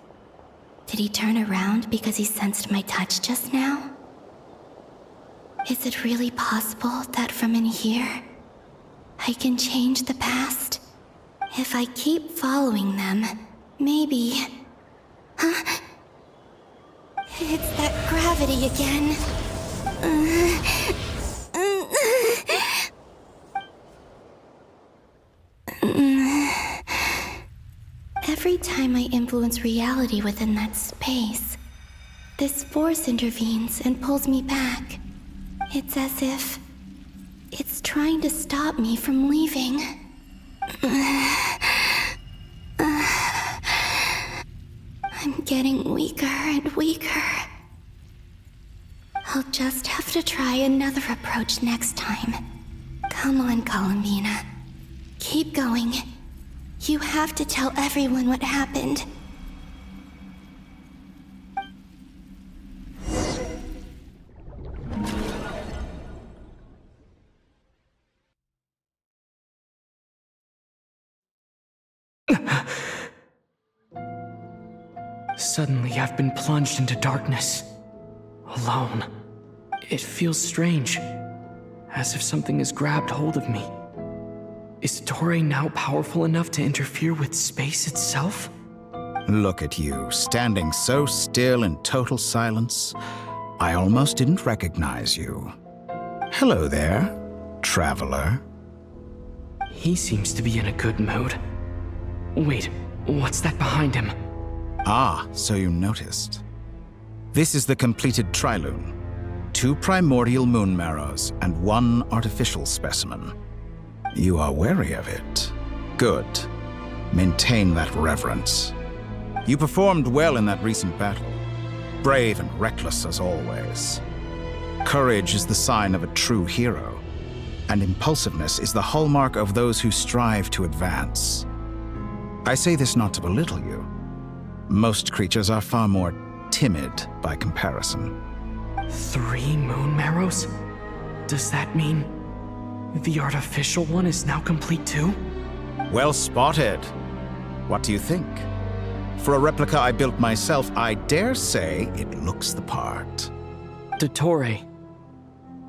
did he turn around because he sensed my touch just now? Is it really possible that from in here, I can change the past? If I keep following them, maybe... Huh? It's that gravity again. Every time I influence reality within that space, this force intervenes and pulls me back. It's as if it's trying to stop me from leaving. I'm getting weaker and weaker. I'll just have to try another approach next time. Come on, Columbina. Keep going. You have to tell everyone what happened. Suddenly, I've been plunged into darkness. Alone. It feels strange. As if something has grabbed hold of me. Is dottore now powerful enough to interfere with space itself? Look at you, standing so still in total silence. I almost didn't recognize you. Hello there, traveler. He seems to be in a good mood. Wait, what's that behind him? Ah, so you noticed. This is the completed trilune. 2 primordial moon marrows and 1 artificial specimen. You are wary of it. Good. Maintain that reverence. You performed well in that recent battle. Brave and reckless as always. Courage is the sign of a true hero, and impulsiveness is the hallmark of those who strive to advance. I say this not to belittle you. Most creatures are far more timid by comparison. 3 moon marrows? Does that mean the artificial one is now complete too? Well spotted. What do you think? For a replica I built myself, I dare say it looks the part. Dottore,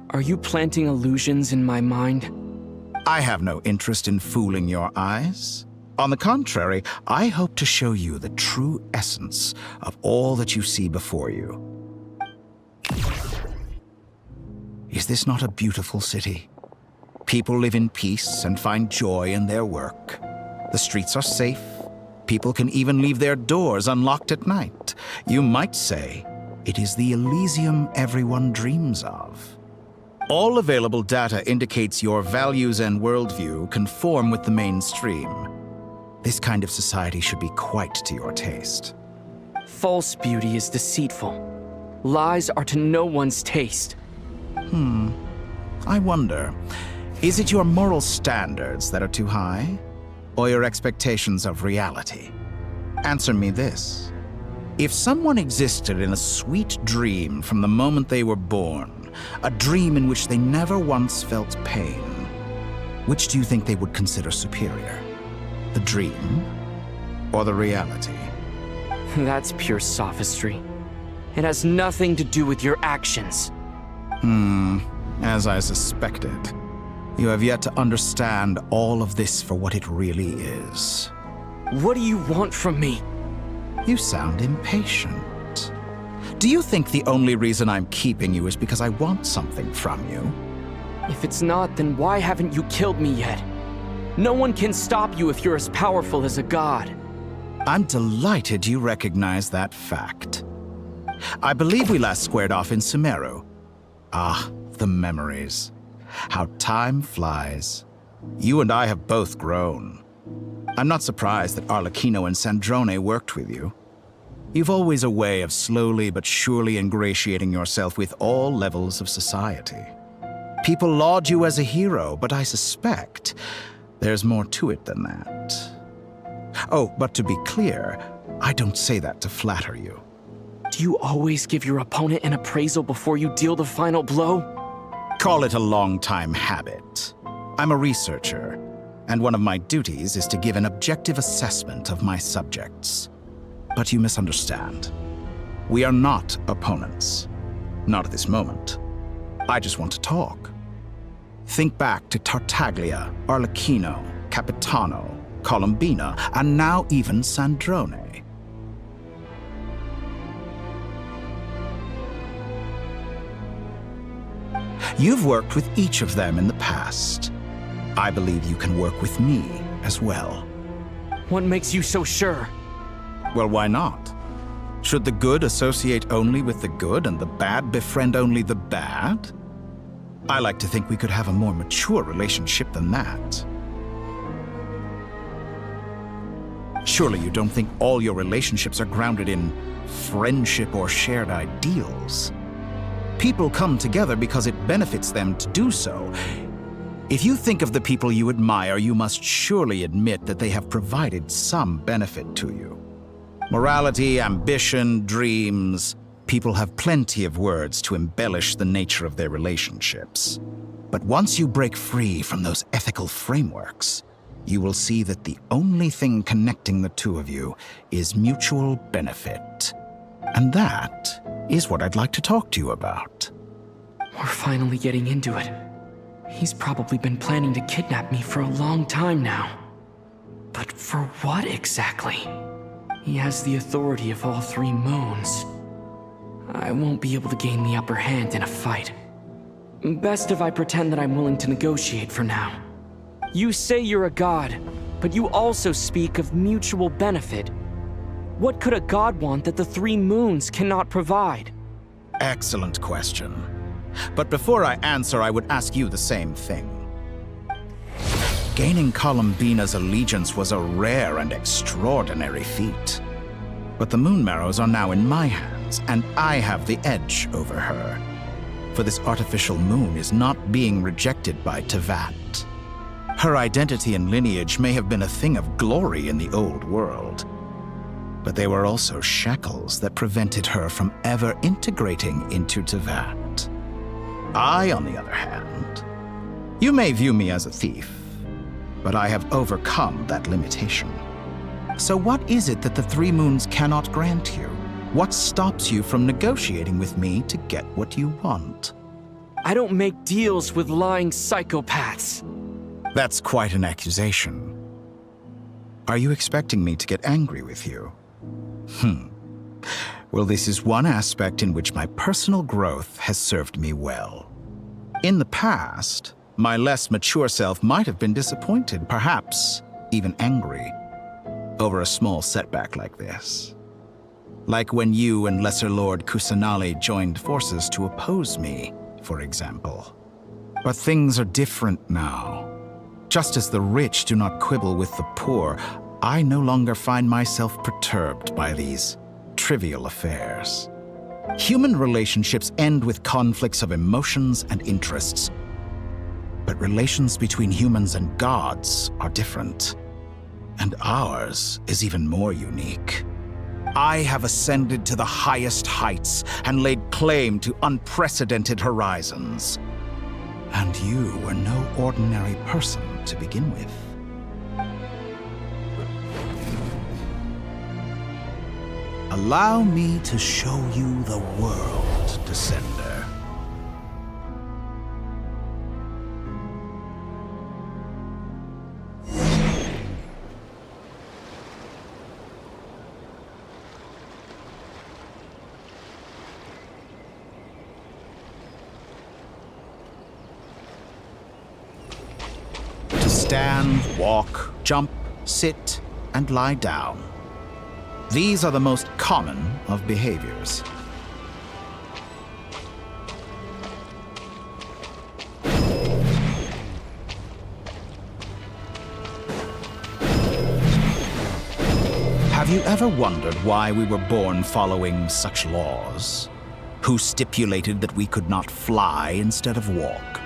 are you planting illusions in my mind? I have no interest in fooling your eyes. On the contrary, I hope to show you the true essence of all that you see before you. Is this not a beautiful city? People live in peace and find joy in their work. The streets are safe. People can even leave their doors unlocked at night. You might say it is the Elysium everyone dreams of. All available data indicates your values and worldview conform with the mainstream. This kind of society should be quite to your taste. False beauty is deceitful. Lies are to no one's taste. I wonder, is it your moral standards that are too high? Or your expectations of reality? Answer me this. If someone existed in a sweet dream from the moment they were born, a dream in which they never once felt pain, which do you think they would consider superior? The dream or the reality? That's pure sophistry. It has nothing to do with your actions. As I suspected. You have yet to understand all of this for what it really is. What do you want from me? You sound impatient. Do you think the only reason I'm keeping you is because I want something from you? If it's not, then why haven't you killed me yet? No one can stop you if you're as powerful as a god. I'm delighted you recognize that fact. I believe we last squared off in Sumeru. Ah, the memories. How time flies. You and I have both grown. I'm not surprised that Arlecchino and Sandrone worked with you. You've always a way of slowly but surely ingratiating yourself with all levels of society. People laud you as a hero, but I suspect there's more to it than that. Oh, but to be clear, I don't say that to flatter you. Do you always give your opponent an appraisal before you deal the final blow? Call it a long-time habit. I'm a researcher, and one of my duties is to give an objective assessment of my subjects. But you misunderstand. We are not opponents. Not at this moment. I just want to talk. Think back to Tartaglia, Arlecchino, Capitano, Columbina, and now even Sandrone. You've worked with each of them in the past. I believe you can work with me as well. What makes you so sure? Well, why not? Should the good associate only with the good and the bad befriend only the bad? I like to think we could have a more mature relationship than that. Surely you don't think all your relationships are grounded in friendship or shared ideals? People come together because it benefits them to do so. If you think of the people you admire, you must surely admit that they have provided some benefit to you. Morality, ambition, dreams. People have plenty of words to embellish the nature of their relationships. But once you break free from those ethical frameworks, you will see that the only thing connecting the two of you is mutual benefit. And that is what I'd like to talk to you about. We're finally getting into it. He's probably been planning to kidnap me for a long time now. But for what exactly? He has the authority of all three moons. I won't be able to gain the upper hand in a fight. Best if I pretend that I'm willing to negotiate for now. You say you're a god, but you also speak of mutual benefit. What could a god want that the three moons cannot provide? Excellent question. But before I answer, I would ask you the same thing. Gaining Columbina's allegiance was a rare and extraordinary feat. But the Moon Marrows are now in my hands, and I have the edge over her. For this artificial moon is not being rejected by Tevat. Her identity and lineage may have been a thing of glory in the old world, but they were also shackles that prevented her from ever integrating into Tevat. I, on the other hand, you may view me as a thief, but I have overcome that limitation. So what is it that the three moons cannot grant you? What stops you from negotiating with me to get what you want? I don't make deals with lying psychopaths. That's quite an accusation. Are you expecting me to get angry with you? Well, this is one aspect in which my personal growth has served me well. In the past, my less mature self might have been disappointed, perhaps even angry, over a small setback like this. Like when you and Lesser Lord Kusanali joined forces to oppose me, for example. But things are different now. Just as the rich do not quibble with the poor, I no longer find myself perturbed by these trivial affairs. Human relationships end with conflicts of emotions and interests. But relations between humans and gods are different. And ours is even more unique. I have ascended to the highest heights and laid claim to unprecedented horizons. And you were no ordinary person to begin with. Allow me to show you the world, Descender. stand, walk, jump, sit, and lie down. These are the most common of behaviors. Have you ever wondered why we were born following such laws? Who stipulated that we could not fly instead of walk?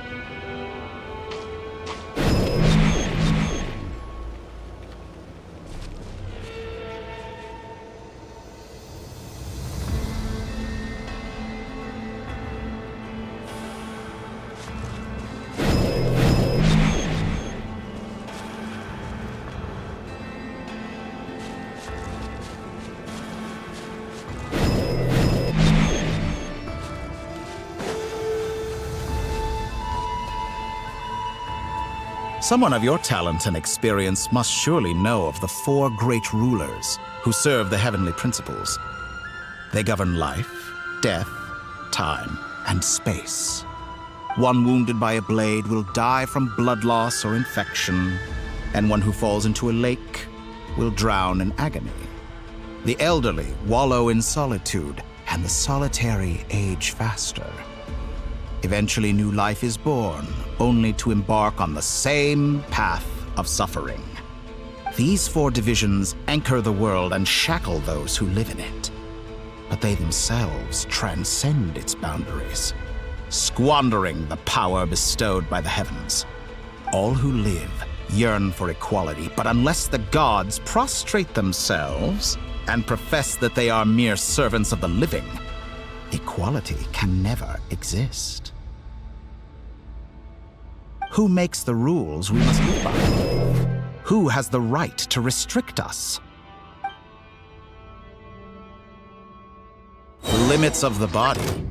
Someone of your talent and experience must surely know of the 4 great rulers who serve the heavenly principles. They govern life, death, time, and space. One wounded by a blade will die from blood loss or infection, and one who falls into a lake will drown in agony. The elderly wallow in solitude, and the solitary age faster. Eventually, new life is born, only to embark on the same path of suffering. These 4 divisions anchor the world and shackle those who live in it. But they themselves transcend its boundaries, squandering the power bestowed by the heavens. All who live yearn for equality, but unless the gods prostrate themselves and profess that they are mere servants of the living, equality can never exist. Who makes the rules we must live by? Who has the right to restrict us? The limits of the body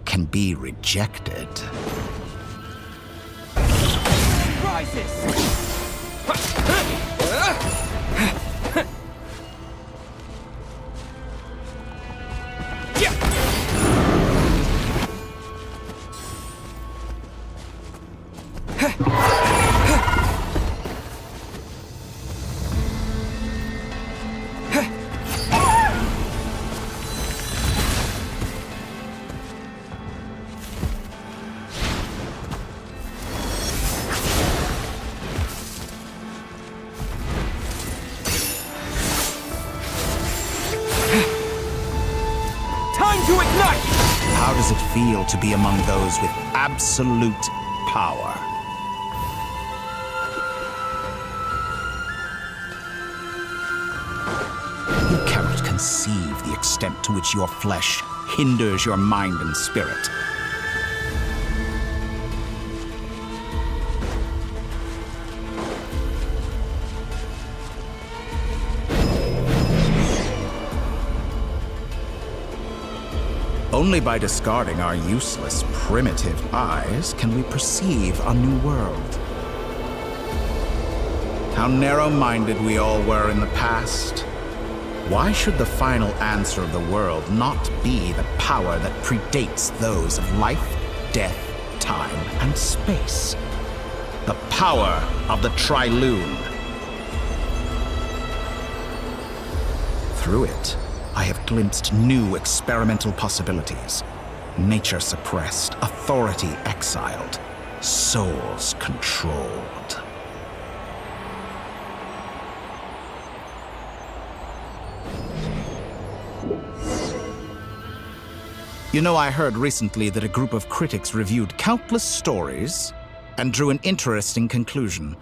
can be rejected. How does it feel to be among those with absolute power? You cannot conceive the extent to which your flesh hinders your mind and spirit. Only by discarding our useless, primitive eyes can we perceive a new world. How narrow-minded we all were in the past. Why should the final answer of the world not be the power that predates those of life, death, time, and space? The power of the Trilune. Through it, I have glimpsed new experimental possibilities. Nature suppressed, authority exiled, souls controlled. You know, I heard recently that a group of critics reviewed countless stories and drew an interesting conclusion.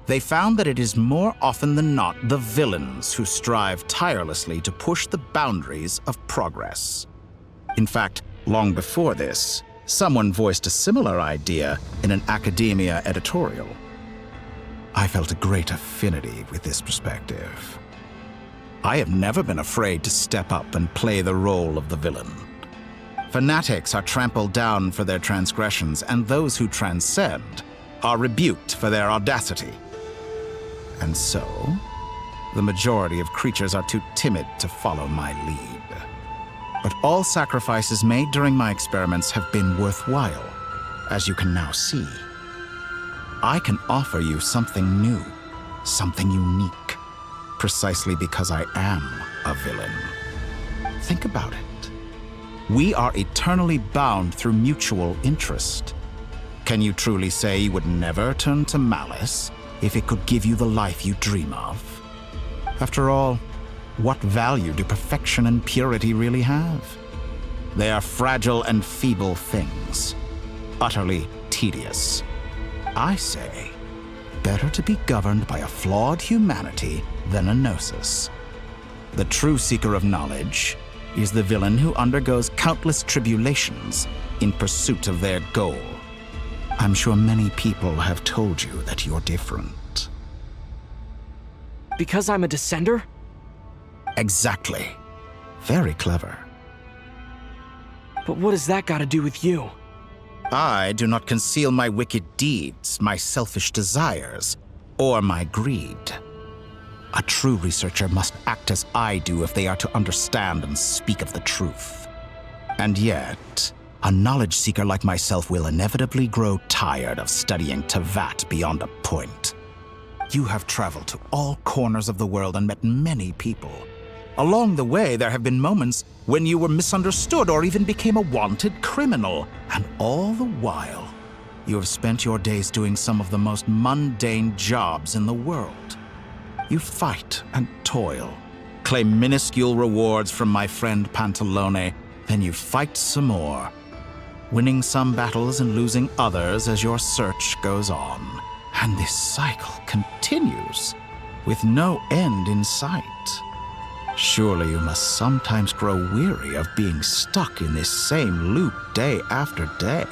They found that it is more often than not the villains who strive tirelessly to push the boundaries of progress. In fact, long before this, someone voiced a similar idea in an academia editorial. I felt a great affinity with this perspective. I have never been afraid to step up and play the role of the villain. Fanatics are trampled down for their transgressions, and those who transcend are rebuked for their audacity. And so, the majority of creatures are too timid to follow my lead. But all sacrifices made during my experiments have been worthwhile, as you can now see. I can offer you something new, something unique, precisely because I am a villain. Think about it. We are eternally bound through mutual interest. Can you truly say you would never turn to malice if it could give you the life you dream of? After all, what value do perfection and purity really have? They are fragile and feeble things, utterly tedious. I say, better to be governed by a flawed humanity than a gnosis. The true seeker of knowledge is the villain who undergoes countless tribulations in pursuit of their goal. I'm sure many people have told you that you're different. Because I'm a descender? Exactly. Very clever. But what has that got to do with you? I do not conceal my wicked deeds, my selfish desires, or my greed. A true researcher must act as I do if they are to understand and speak of the truth. And yet, a knowledge seeker like myself will inevitably grow tired of studying Tevat beyond a point. You have traveled to all corners of the world and met many people. Along the way, there have been moments when you were misunderstood or even became a wanted criminal. And all the while, you have spent your days doing some of the most mundane jobs in the world. You fight and toil, claim minuscule rewards from my friend Pantalone, then you fight some more, winning some battles and losing others as your search goes on. And this cycle continues, with no end in sight. Surely you must sometimes grow weary of being stuck in this same loop day after day.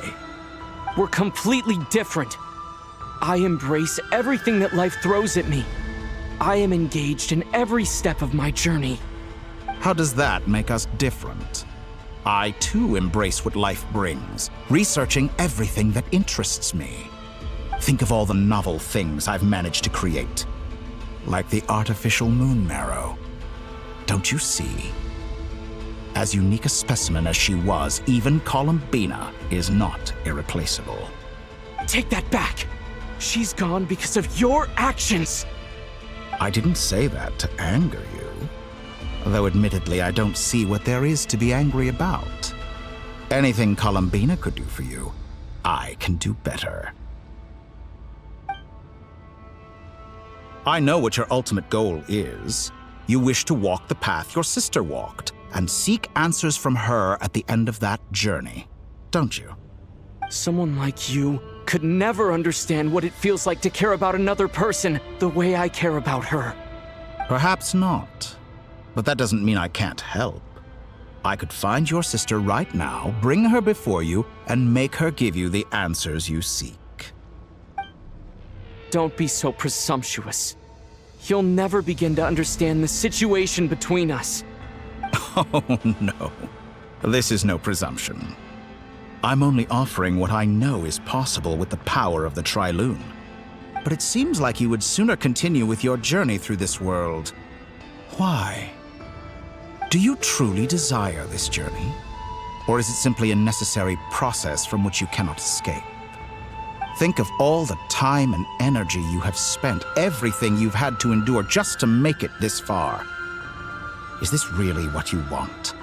We're completely different. I embrace everything that life throws at me. I am engaged in every step of my journey. How does that make us different? I too embrace what life brings, researching everything that interests me. Think of all the novel things I've managed to create, like the artificial moon marrow. Don't you see? As unique a specimen as she was, even Columbina is not irreplaceable. Take that back! She's gone because of your actions! I didn't say that to anger you. Though admittedly, I don't see what there is to be angry about. Anything Columbina could do for you, I can do better. I know what your ultimate goal is. You wish to walk the path your sister walked, and seek answers from her at the end of that journey, don't you? Someone like you could never understand what it feels like to care about another person the way I care about her. Perhaps not, but that doesn't mean I can't help. I could find your sister right now, bring her before you, and make her give you the answers you seek. Don't be so presumptuous. You'll never begin to understand the situation between us. Oh, no. This is no presumption. I'm only offering what I know is possible with the power of the Trilune. But it seems like you would sooner continue with your journey through this world. Why? Do you truly desire this journey? Or is it simply a necessary process from which you cannot escape? Think of all the time and energy you have spent, everything you've had to endure just to make it this far. Is this really what you want?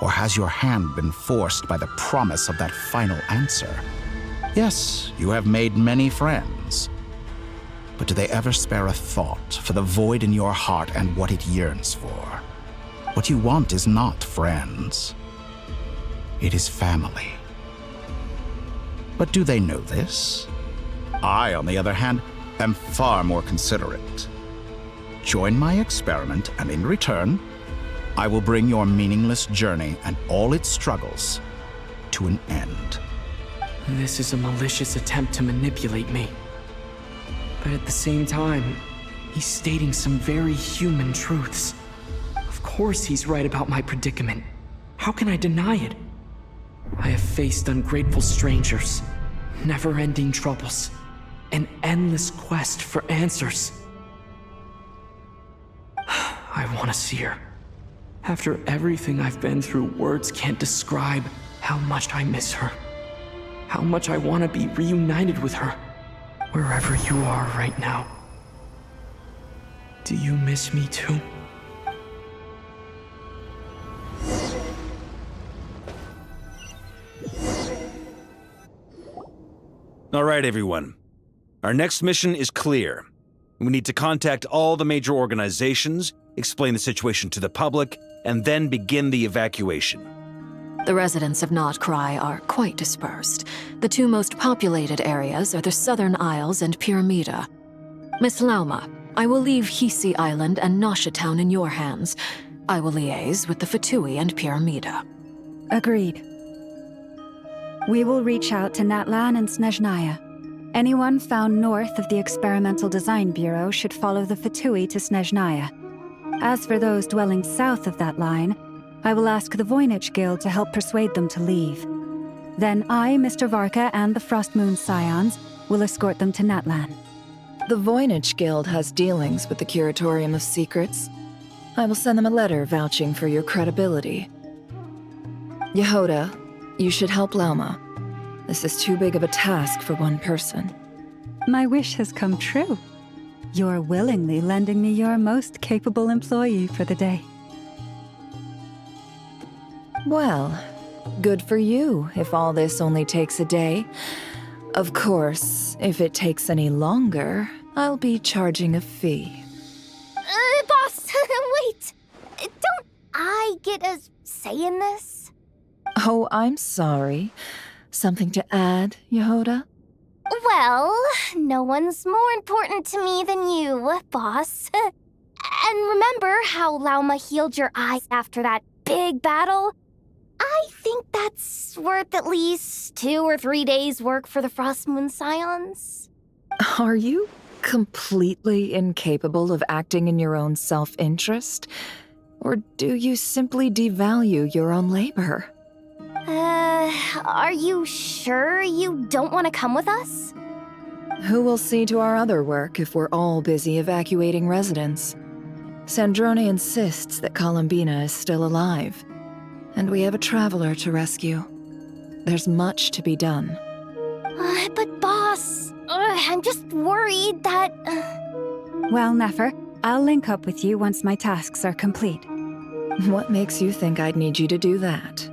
Or has your hand been forced by the promise of that final answer? Yes, you have made many friends. But do they ever spare a thought for the void in your heart and what it yearns for? What you want is not friends. It is family. But do they know this? I, on the other hand, am far more considerate. Join my experiment, and in return, I will bring your meaningless journey and all its struggles to an end. This is a malicious attempt to manipulate me. But at the same time, he's stating some very human truths. Of course he's right about my predicament. How can I deny it? I have faced ungrateful strangers, never-ending troubles, an endless quest for answers. I want to see her. After everything I've been through, words can't describe how much I miss her. How much I want to be reunited with her. Wherever you are right now, do you miss me too? All right, everyone. Our next mission is clear. We need to contact all the major organizations, explain the situation to the public, and then begin the evacuation. The residents of Not Cry are quite dispersed. The two most populated areas are the Southern Isles and Pyramida. Miss Lauma, I will leave Hisi Island and Nasha Town in your hands. I will liaise with the Fatui and Pyramida. Agreed. We will reach out to Natlan and Snezhnaya. Anyone found north of the Experimental Design Bureau should follow the Fatui to Snezhnaya. As for those dwelling south of that line, I will ask the Voynich Guild to help persuade them to leave. Then I, Mr. Varka, and the Frost Moon Scions will escort them to Natlan. The Voynich Guild has dealings with the Curatorium of Secrets. I will send them a letter vouching for your credibility. Yehoda, you should help Lauma. This is too big of a task for one person. My wish has come true. You're willingly lending me your most capable employee for the day. Well, good for you if all this only takes a day. Of course, if it takes any longer, I'll be charging a fee. Boss, wait! Don't I get a say in this? Oh, I'm sorry. Something to add, Yehoda? Well, no one's more important to me than you, boss. And remember how Lauma healed your eyes after that big battle? I think that's worth at least 2 or 3 days' work for the Frost Moon Scions. Are you completely incapable of acting in your own self-interest? Or do you simply devalue your own labor? Are you sure you don't want to come with us? Who will see to our other work if we're all busy evacuating residents? Sandrone insists that Columbina is still alive, and we have a traveler to rescue. There's much to be done. But boss, I'm just worried that... Well, Nefer, I'll link up with you once my tasks are complete. What makes you think I'd need you to do that?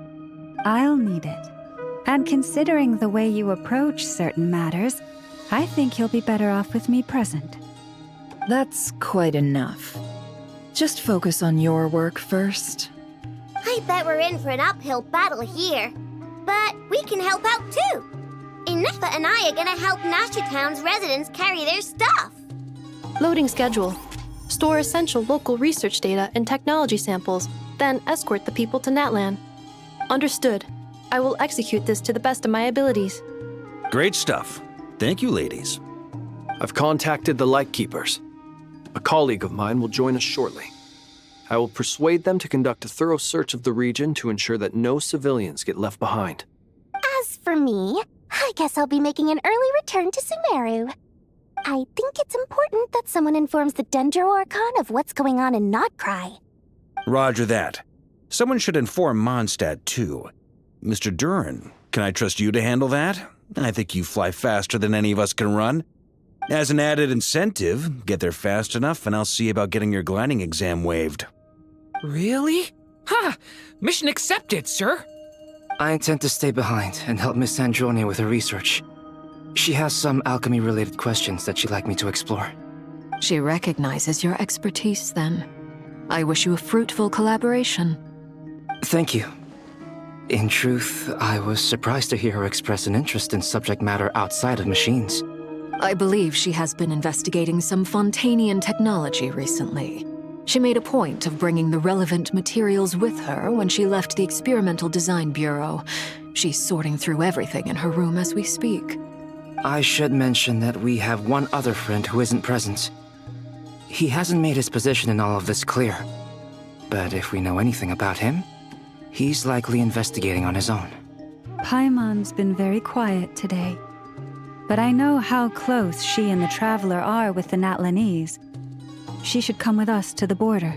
I'll need it. And considering the way you approach certain matters, I think you'll be better off with me present. That's quite enough. Just focus on your work first. I bet we're in for an uphill battle here. But we can help out too. Inefa and I are gonna help Nasha Town's residents carry their stuff. Loading schedule. Store essential local research data and technology samples, then escort the people to Natlan. Understood. I will execute this to the best of my abilities. Great stuff. Thank you, ladies. I've contacted the Lightkeepers. A colleague of mine will join us shortly. I will persuade them to conduct a thorough search of the region to ensure that no civilians get left behind. As for me, I guess I'll be making an early return to Sumeru. I think it's important that someone informs the Dendro Archon of what's going on in Notcry. Roger that. Someone should inform Mondstadt, too. Mr. Duran, can I trust you to handle that? I think you fly faster than any of us can run. As an added incentive, get there fast enough and I'll see about getting your gliding exam waived. Really? Ha! Mission accepted, sir. I intend to stay behind and help Miss Sandrone with her research. She has some alchemy-related questions that she'd like me to explore. She recognizes your expertise, then. I wish you a fruitful collaboration. Thank you. In truth, I was surprised to hear her express an interest in subject matter outside of machines. I believe she has been investigating some Fontanian technology recently. She made a point of bringing the relevant materials with her when she left the Experimental Design Bureau. She's sorting through everything in her room as we speak. I should mention that we have one other friend who isn't present. He hasn't made his position in all of this clear. But if we know anything about him, he's likely investigating on his own. Paimon's been very quiet today. But I know how close she and the Traveler are with the Natlanese. She should come with us to the border.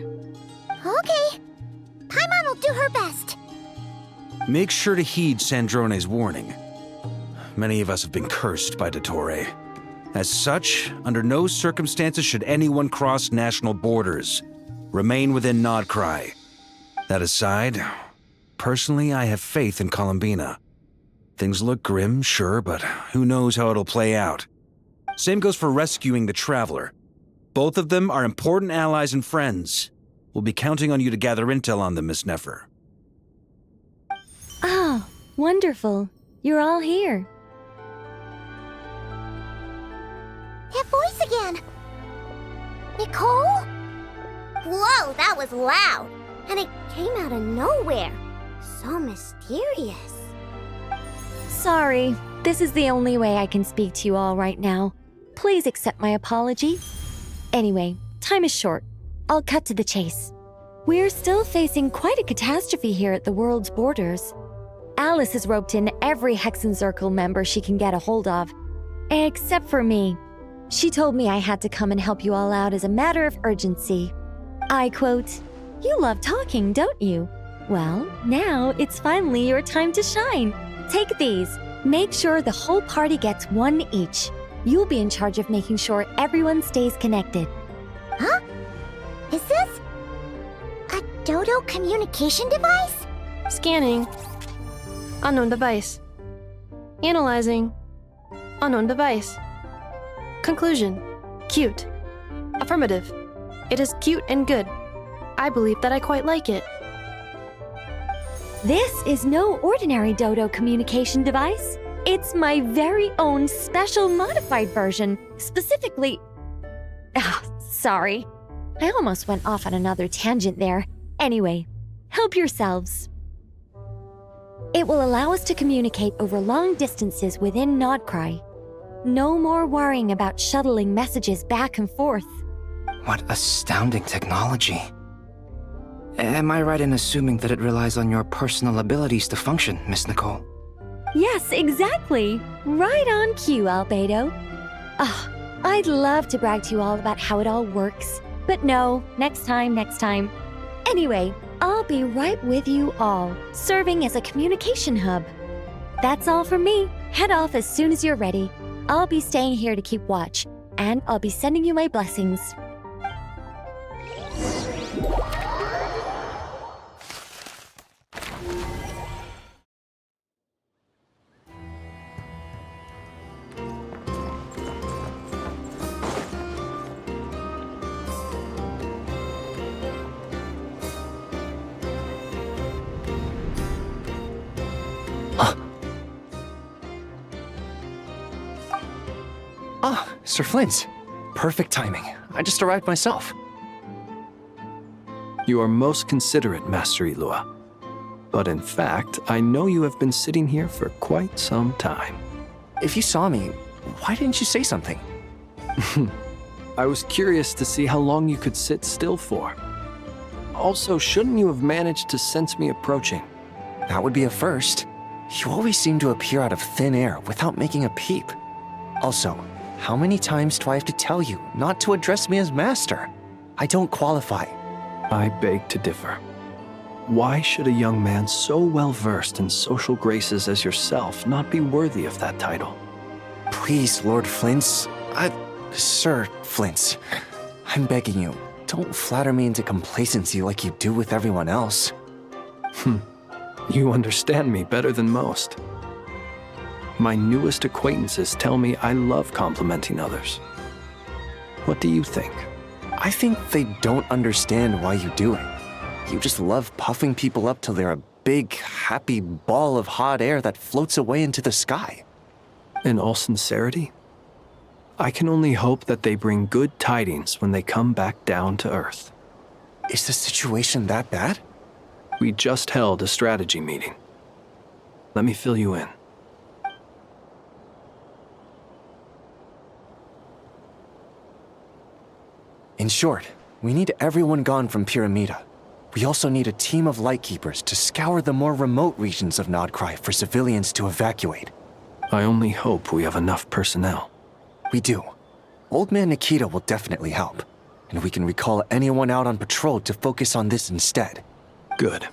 Okay. Paimon will do her best. Make sure to heed Sandrone's warning. Many of us have been cursed by dottore. As such, under no circumstances should anyone cross national borders. Remain within Nodcry. That aside, personally, I have faith in Columbina. Things look grim, sure, but who knows how it'll play out. Same goes for rescuing the Traveler. Both of them are important allies and friends. We'll be counting on you to gather intel on them, Miss Nefer. Oh, wonderful. You're all here. That voice again! Nicole? Whoa, that was loud! And it came out of nowhere. So mysterious. Sorry, this is the only way I can speak to you all right now. Please accept my apology. Anyway, time is short. I'll cut to the chase. We're still facing quite a catastrophe here at the world's borders. Alice has roped in every Hexen Circle member she can get a hold of, except for me. She told me I had to come and help you all out as a matter of urgency. I quote, "You love talking, don't you? Well, now it's finally your time to shine. Take these. Make sure the whole party gets one each. You'll be in charge of making sure everyone stays connected." Huh? Is this a Dodo communication device? Scanning. Unknown device. Analyzing. Unknown device. Conclusion. Cute. Affirmative. It is cute and good. I believe that I quite like it. This is no ordinary Dodo communication device. It's my very own special modified version, specifically... sorry. I almost went off on another tangent there. Anyway, help yourselves. It will allow us to communicate over long distances within Nodcry. No more worrying about shuttling messages back and forth. What astounding technology. Am I right in assuming that it relies on your personal abilities to function, Miss Nicole? Yes, exactly. Right on cue, Albedo. I'd love to brag to you all about how it all works. But no, next time. Anyway, I'll be right with you all, serving as a communication hub. That's all from me. Head off as soon as you're ready. I'll be staying here to keep watch, and I'll be sending you my blessings. Sir Flint. Perfect timing. I just arrived myself. You are most considerate, Master Ilua. But in fact, I know you have been sitting here for quite some time. If you saw me, why didn't you say something? I was curious to see how long you could sit still for. Also, shouldn't you have managed to sense me approaching? That would be a first. You always seem to appear out of thin air without making a peep. Also, how many times do I have to tell you not to address me as master? I don't qualify. I beg to differ. Why should a young man so well versed in social graces as yourself not be worthy of that title? Please, Lord Flint's... Sir Flint's. I'm begging you, don't flatter me into complacency like you do with everyone else. You understand me better than most. My newest acquaintances tell me I love complimenting others. What do you think? I think they don't understand why you do it. You just love puffing people up till they're a big, happy ball of hot air that floats away into the sky. In all sincerity, I can only hope that they bring good tidings when they come back down to Earth. Is the situation that bad? We just held a strategy meeting. Let me fill you in. In short, we need everyone gone from Pyramida. We also need a team of Lightkeepers to scour the more remote regions of Nodcry for civilians to evacuate. I only hope we have enough personnel. We do. Old Man Nikita will definitely help, and we can recall anyone out on patrol to focus on this instead. Good.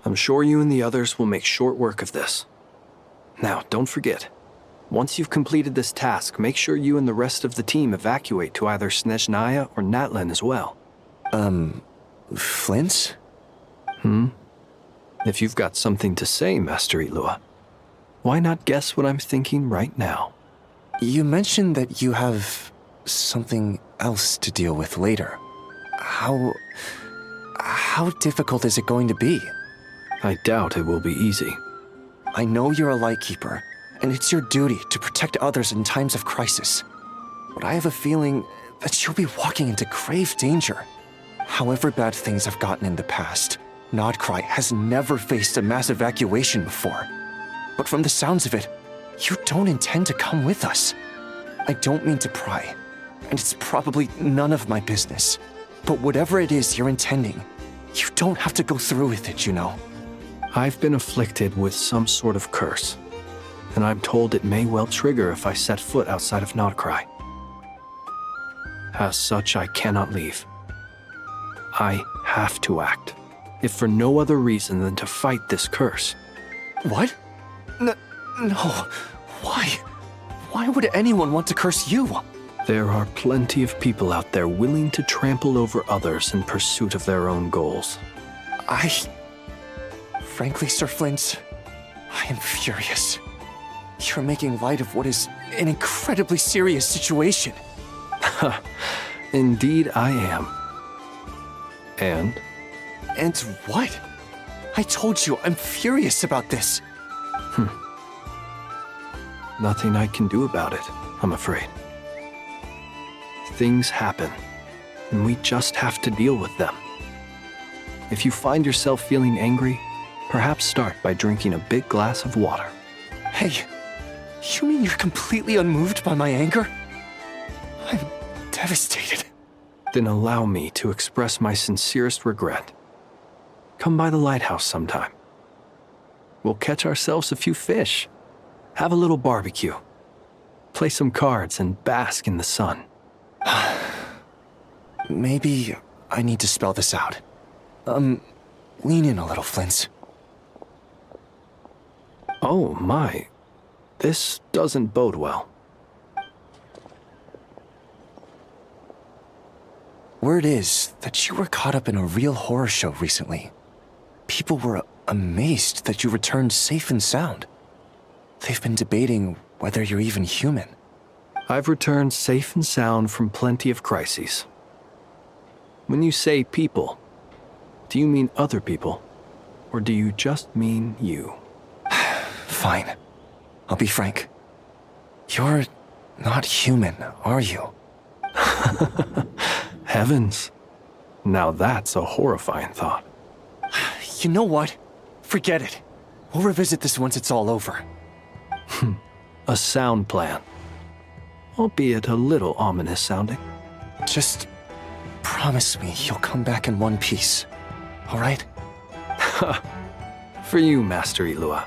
I'm sure you and the others will make short work of this. Now, don't forget, Once you've completed this task, make sure you and the rest of the team evacuate to either Snezhnaya or Natlan as well. Flint? If you've got something to say, Master Ilua, why not guess what I'm thinking right now? You mentioned that you have something else to deal with later. How difficult is it going to be? I doubt it will be easy. I know you're a Lightkeeper, and it's your duty to protect others in times of crisis. But I have a feeling that you'll be walking into grave danger. However bad things have gotten in the past, Nodcry has never faced a mass evacuation before. But from the sounds of it, you don't intend to come with us. I don't mean to pry, and it's probably none of my business. But whatever it is you're intending, you don't have to go through with it, you know. I've been afflicted with some sort of curse, and I'm told it may well trigger if I set foot outside of Nodcry. As such, I cannot leave. I have to act, if for no other reason than to fight this curse. What? No. Why? Why would anyone want to curse you? There are plenty of people out there willing to trample over others in pursuit of their own goals. Frankly, Sir Flint, I am furious. You're making light of what is an incredibly serious situation. Indeed I am. And? And what? I told you, I'm furious about this. Nothing I can do about it, I'm afraid. Things happen, and we just have to deal with them. If you find yourself feeling angry, perhaps start by drinking a big glass of water. Hey, you mean you're completely unmoved by my anger? I'm devastated. Then allow me to express my sincerest regret. Come by the lighthouse sometime. We'll catch ourselves a few fish, have a little barbecue, play some cards, and bask in the sun. Maybe I need to spell this out. Lean in a little, Flint. Oh my, this doesn't bode well. Word is that you were caught up in a real horror show recently. People were amazed that you returned safe and sound. They've been debating whether you're even human. I've returned safe and sound from plenty of crises. When you say people, do you mean other people? Or do you just mean you? Fine. I'll be frank. You're not human, are you? Heavens. Now that's a horrifying thought. You know what? Forget it. We'll revisit this once it's all over. A sound plan. Albeit a little ominous sounding. Just promise me you'll come back in one piece, all right? For you, Master Ilua.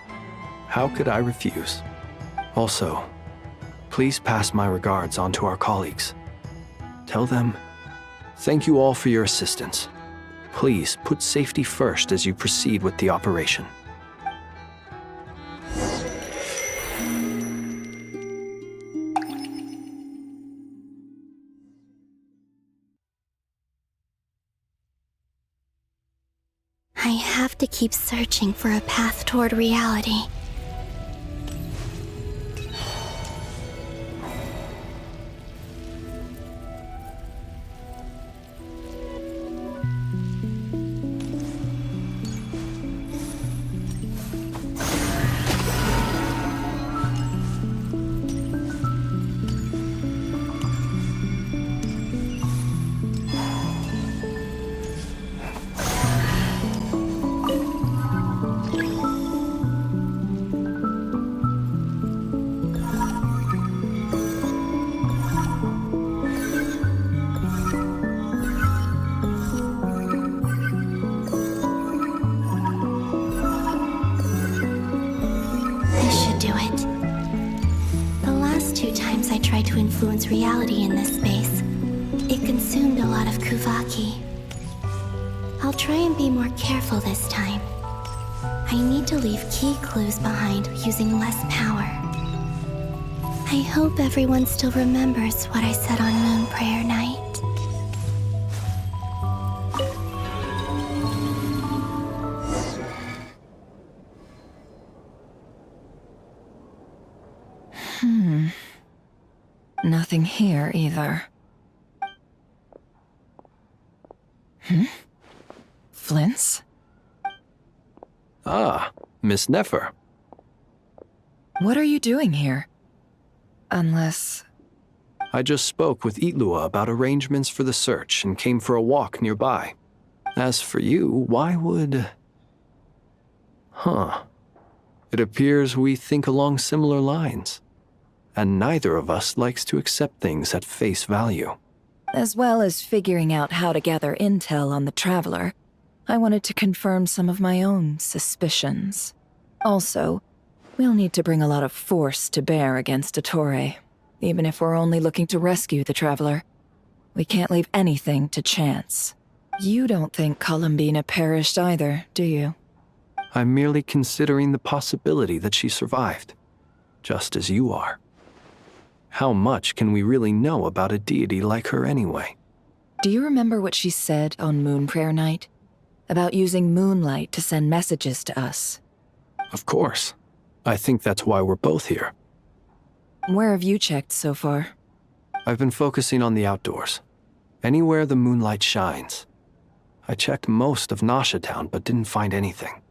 How could I refuse? Also, please pass my regards on to our colleagues. Tell them, thank you all for your assistance. Please put safety first as you proceed with the operation. I have to keep searching for a path toward reality. Influence reality in this space. It consumed a lot of Kuvaki. I'll try and be more careful this time. I need to leave key clues behind using less power. I hope everyone still remembers what I said on Moon Prayer Night. Nothing here either. Flints? Ah, Miss Nefer. What are you doing here? Unless... I just spoke with Itlua about arrangements for the search and came for a walk nearby. As for you, why would... It appears we think along similar lines. And neither of us likes to accept things at face value. As well as figuring out how to gather intel on the Traveler, I wanted to confirm some of my own suspicions. Also, we'll need to bring a lot of force to bear against dottore, even if we're only looking to rescue the Traveler. We can't leave anything to chance. You don't think Columbina perished either, do you? I'm merely considering the possibility that she survived, just as you are. How much can we really know about a deity like her anyway? Do you remember what she said on Moon Prayer Night? About using moonlight to send messages to us? Of course. I think that's why we're both here. Where have you checked so far? I've been focusing on the outdoors. Anywhere the moonlight shines. I checked most of Nasha Town, but didn't find anything.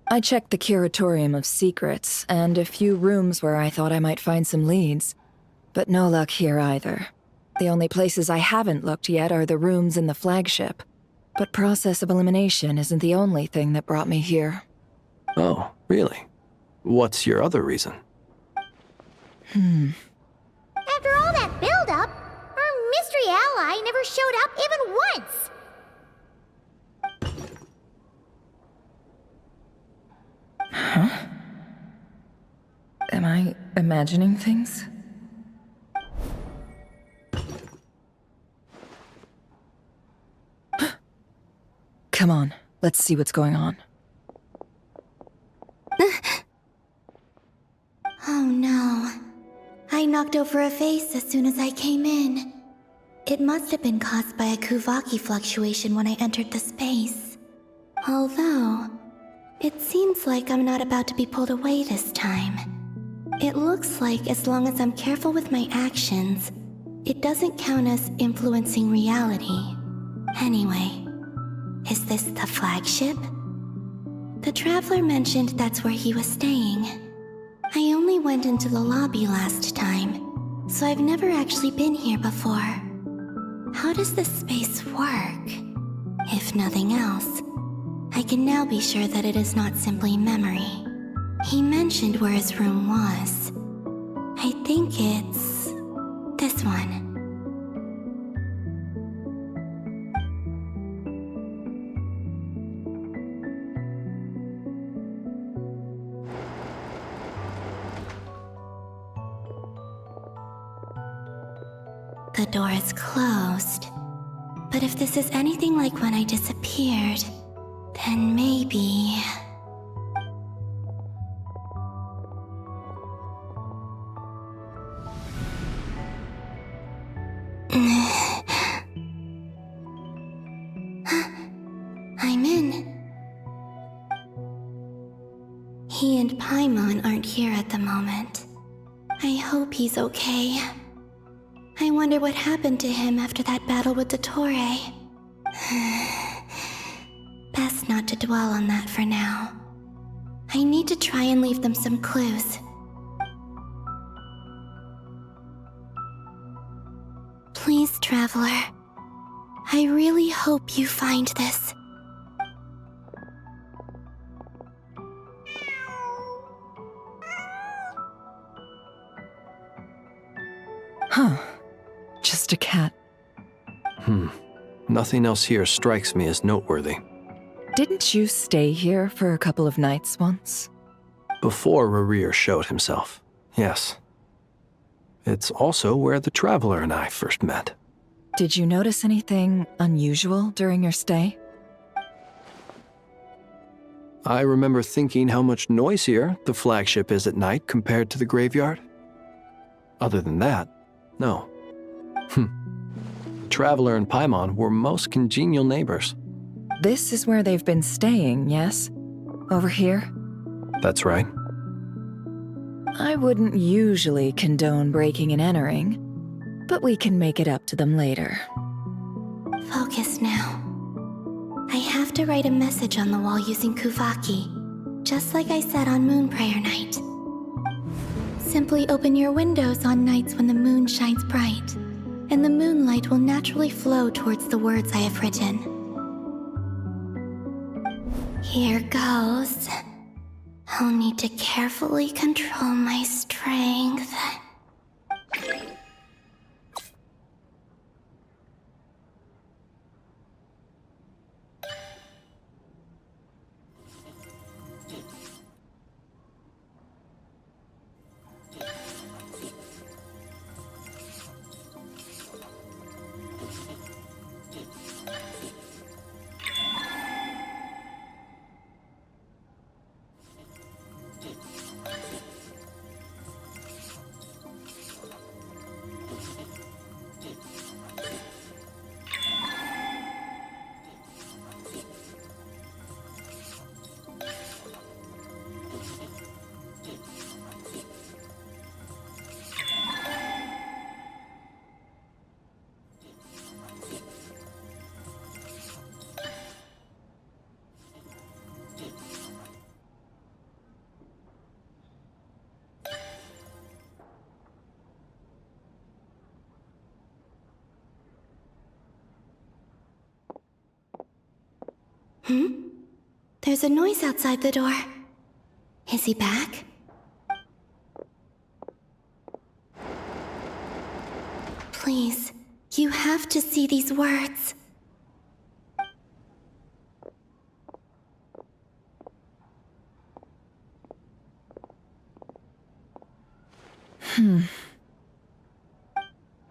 I checked the Curatorium of Secrets, and a few rooms where I thought I might find some leads. But no luck here either. The only places I haven't looked yet are the rooms in the flagship. But process of elimination isn't the only thing that brought me here. Oh, really? What's your other reason? After all that build-up, our mystery ally never showed up even once! Huh? Am I imagining things? Come on, let's see what's going on. Oh no. I knocked over a vase as soon as I came in. It must have been caused by a Kuvaki fluctuation when I entered the space. Although, it seems like I'm not about to be pulled away this time. It looks like as long as I'm careful with my actions, it doesn't count as influencing reality. Anyway, is this the flagship? The Traveler mentioned that's where he was staying. I only went into the lobby last time, so I've never actually been here before. How does this space work? If nothing else, I can now be sure that it is not simply memory. He mentioned where his room was. I think it's this one. The door is closed. But if this is anything like when I disappeared, then maybe... I'm in. He and Paimon aren't here at the moment. I hope he's okay. I wonder what happened to him after that battle with dottore. Best not to dwell on that for now. I need to try and leave them some clues. Please, Traveler. I really hope you find this. Huh. Just a cat. Nothing else here strikes me as noteworthy. Didn't you stay here for a couple of nights once? Before Rarir showed himself, yes. It's also where the Traveler and I first met. Did you notice anything unusual during your stay? I remember thinking how much noisier the flagship is at night compared to the graveyard. Other than that, no. Traveler and Paimon were most congenial neighbors. This is where they've been staying, yes? Over here? That's right. I wouldn't usually condone breaking and entering, but we can make it up to them later. Focus now. I have to write a message on the wall using Kuvaki, just like I said on Moon Prayer Night. Simply open your windows on nights when the moon shines bright, and the moonlight will naturally flow towards the words I have written. Here goes. I'll need to carefully control my strength. There's a noise outside the door. Is he back? Please, you have to see these words.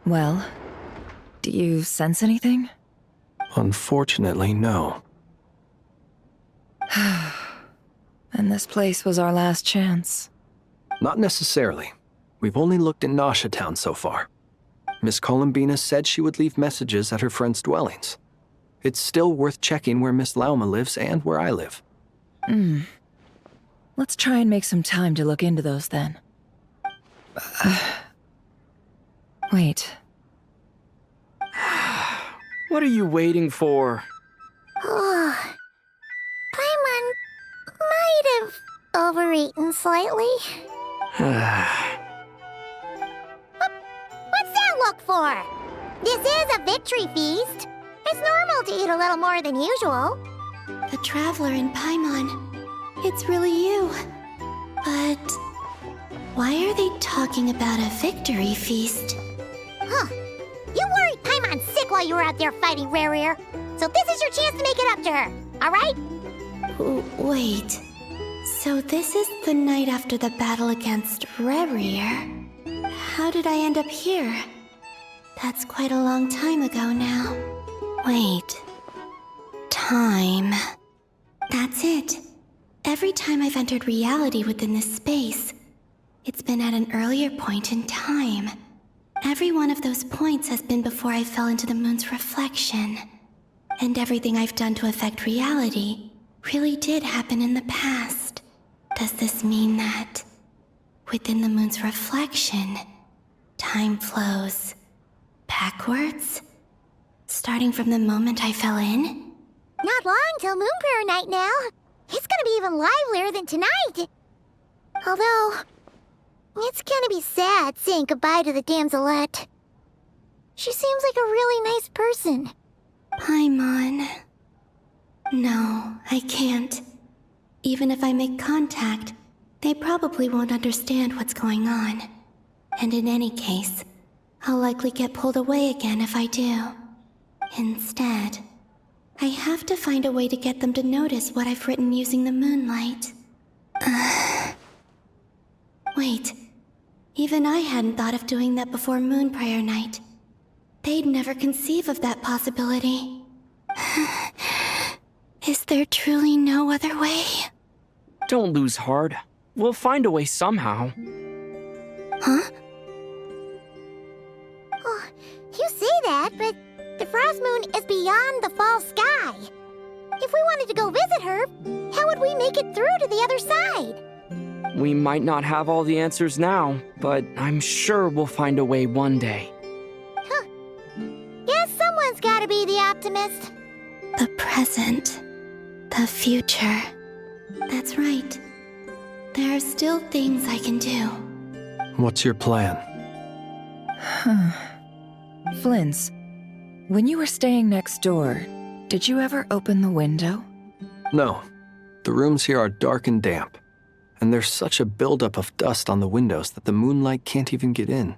Well, do you sense anything? Unfortunately, no. And this place was our last chance. Not necessarily. We've only looked in Nasha Town so far. Miss Columbina said she would leave messages at her friends' dwellings. It's still worth checking where Miss Lauma lives and where I live. Let's try and make some time to look into those then. Wait. What are you waiting for? Paimon might have overeaten slightly. What's that look for? This is a victory feast. It's normal to eat a little more than usual. The Traveler in Paimon. It's really you. But why are they talking about a victory feast? Huh. You worried Paimon's sick while you were out there fighting Rare. So this is your chance to make it up to her, alright? Wait. So this is the night after the battle against Rare. How did I end up here? That's quite a long time ago now. Wait. Time. That's it. Every time I've entered reality within this space, it's been at an earlier point in time. Every one of those points has been before I fell into the moon's reflection. And everything I've done to affect reality really did happen in the past. Does this mean that within the moon's reflection, time flows backwards? Starting from the moment I fell in? Not long till Moon Prayer Night now. It's gonna be even livelier than tonight. Although, it's gonna be sad saying goodbye to the damselette. She seems like a really nice person. Paimon. No, I can't. Even if I make contact, they probably won't understand what's going on. And in any case, I'll likely get pulled away again if I do. Instead, I have to find a way to get them to notice what I've written using the moonlight. Wait, even I hadn't thought of doing that before Moon Prayer Night. They'd never conceive of that possibility. Is there truly no other way? Don't lose heart. We'll find a way somehow. Huh? that, but the frost moon is beyond the fall sky. If we wanted to go visit her, how would we make it through to the other side? We might not have all the answers now, but I'm sure we'll find a way one day. Huh. Guess someone's gotta be the optimist. The present. The future. That's right. There are still things I can do. What's your plan? Flint's, when you were staying next door, did you ever open the window? No. The rooms here are dark and damp, and there's such a buildup of dust on the windows that the moonlight can't even get in.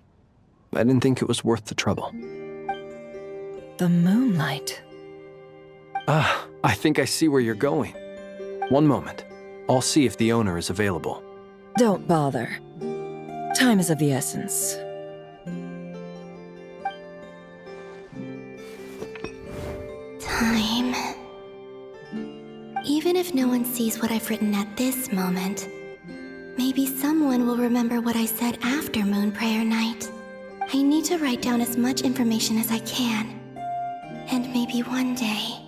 I didn't think it was worth the trouble. The moonlight. Ah, I think I see where you're going. One moment. I'll see if the owner is available. Don't bother. Time is of the essence. Time. Even if no one sees what I've written at this moment, maybe someone will remember what I said after Moon Prayer Night. I need to write down as much information as I can. And maybe one day...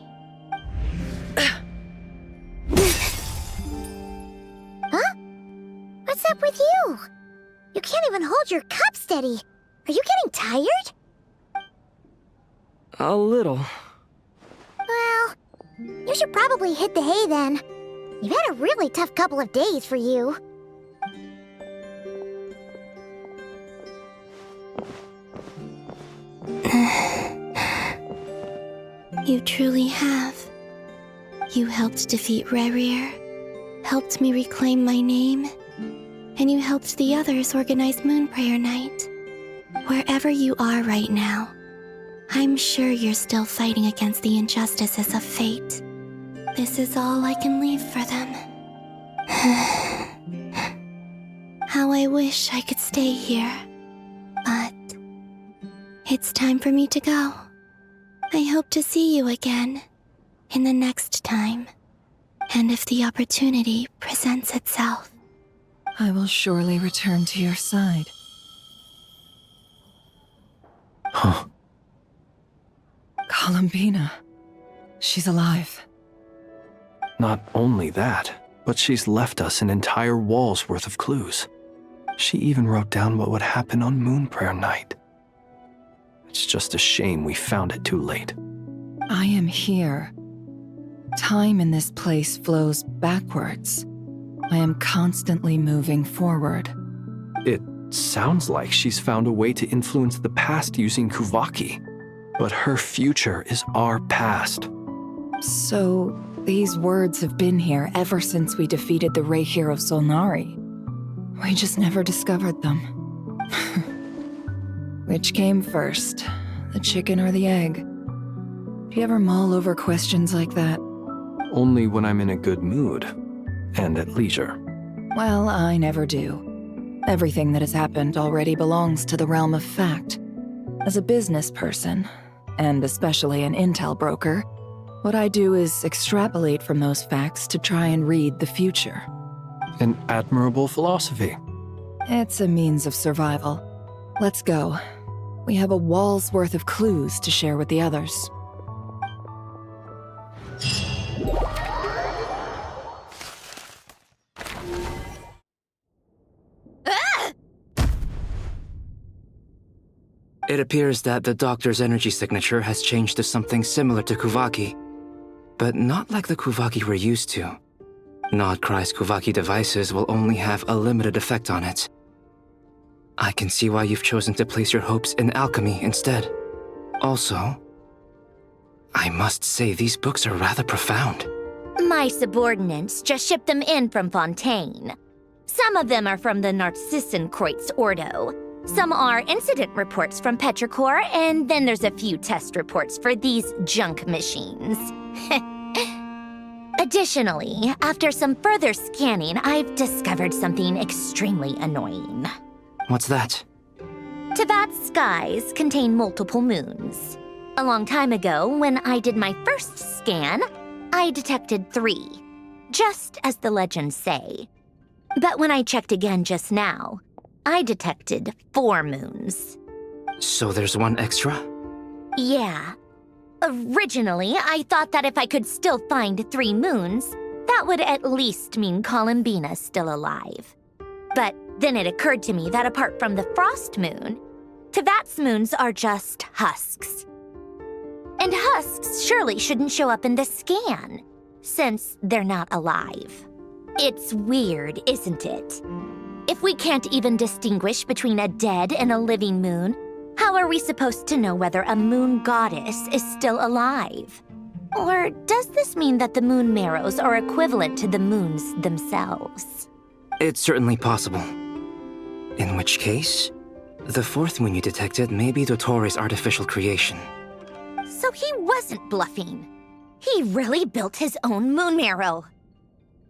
Huh? What's up with you? You can't even hold your cup steady. Are you getting tired? A little. Well, you should probably hit the hay then. You've had a really tough couple of days for you. You truly have. You helped defeat Rerir, helped me reclaim my name, and you helped the others organize Moon Prayer Night. Wherever you are right now, I'm sure you're still fighting against the injustices of fate. This is all I can leave for them. How I wish I could stay here. But it's time for me to go. I hope to see you again in the next time. And if the opportunity presents itself. I will surely return to your side. Huh. Columbina. She's alive. Not only that, but she's left us an entire wall's worth of clues. She even wrote down what would happen on Moon Prayer Night. It's just a shame we found it too late. I am here. Time in this place flows backwards. I am constantly moving forward. It sounds like she's found a way to influence the past using Kuvaki. But her future is our past. So, these words have been here ever since we defeated the Reihir of Solnari. We just never discovered them. Which came first, the chicken or the egg? Do you ever mull over questions like that? Only when I'm in a good mood, and at leisure. Well, I never do. Everything that has happened already belongs to the realm of fact. As a business person, and especially an intel broker, what I do is extrapolate from those facts to try and read the future. An admirable philosophy. It's a means of survival. Let's go. We have a wall's worth of clues to share with the others. It appears that the doctor's energy signature has changed to something similar to Kuvaki, but not like the Kuvaki we're used to. Nodcry's Kuvaki devices will only have a limited effect on it. I can see why you've chosen to place your hopes in alchemy instead. Also, I must say these books are rather profound. My subordinates just shipped them in from Fontaine. Some of them are from the Narcissenkreuz Ordo. Some are incident reports from Petrichor, and then there's a few test reports for these junk machines. Additionally, after some further scanning, I've discovered something extremely annoying. What's that? Teyvat's skies contain multiple moons. A long time ago, when I did my first scan, I detected 3, just as the legends say. But when I checked again just now, I detected 4 moons. So there's one extra? Yeah. Originally, I thought that if I could still find 3 moons, that would at least mean Columbina's still alive. But then it occurred to me that apart from the frost moon, Tevat's moons are just husks. And husks surely shouldn't show up in the scan, since they're not alive. It's weird, isn't it? If we can't even distinguish between a dead and a living moon, how are we supposed to know whether a moon goddess is still alive? Or does this mean that the moon marrows are equivalent to the moons themselves? It's certainly possible. In which case, the 4th moon you detected may be Dottore's artificial creation. So he wasn't bluffing. He really built his own moon marrow.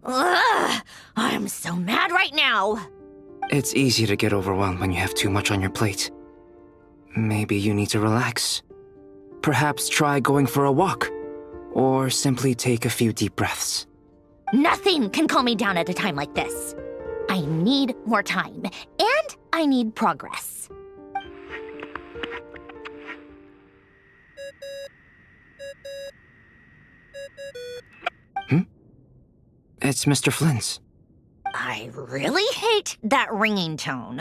Ugh! I'm so mad right now! It's easy to get overwhelmed when you have too much on your plate. Maybe you need to relax. Perhaps try going for a walk. Or simply take a few deep breaths. Nothing can calm me down at a time like this. I need more time, and I need progress. It's Mr. Flynn's. I really hate that ringing tone.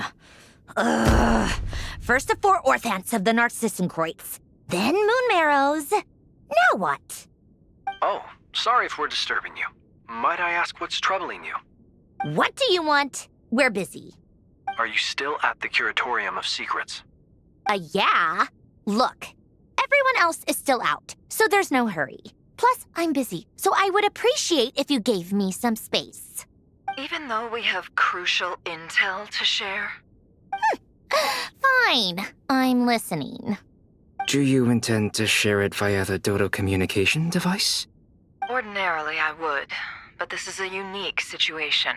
Ugh. First the 4 orthants of the Narcissenkreuz, then moon marrows. Now what? Oh, sorry if we're disturbing you. Might I ask what's troubling you? What do you want? We're busy. Are you still at the Curatorium of Secrets? Yeah. Look, everyone else is still out, so there's no hurry. Plus, I'm busy, so I would appreciate if you gave me some space. Even though we have crucial intel to share? Fine. I'm listening. Do you intend to share it via the Dodo communication device? Ordinarily, I would, but this is a unique situation.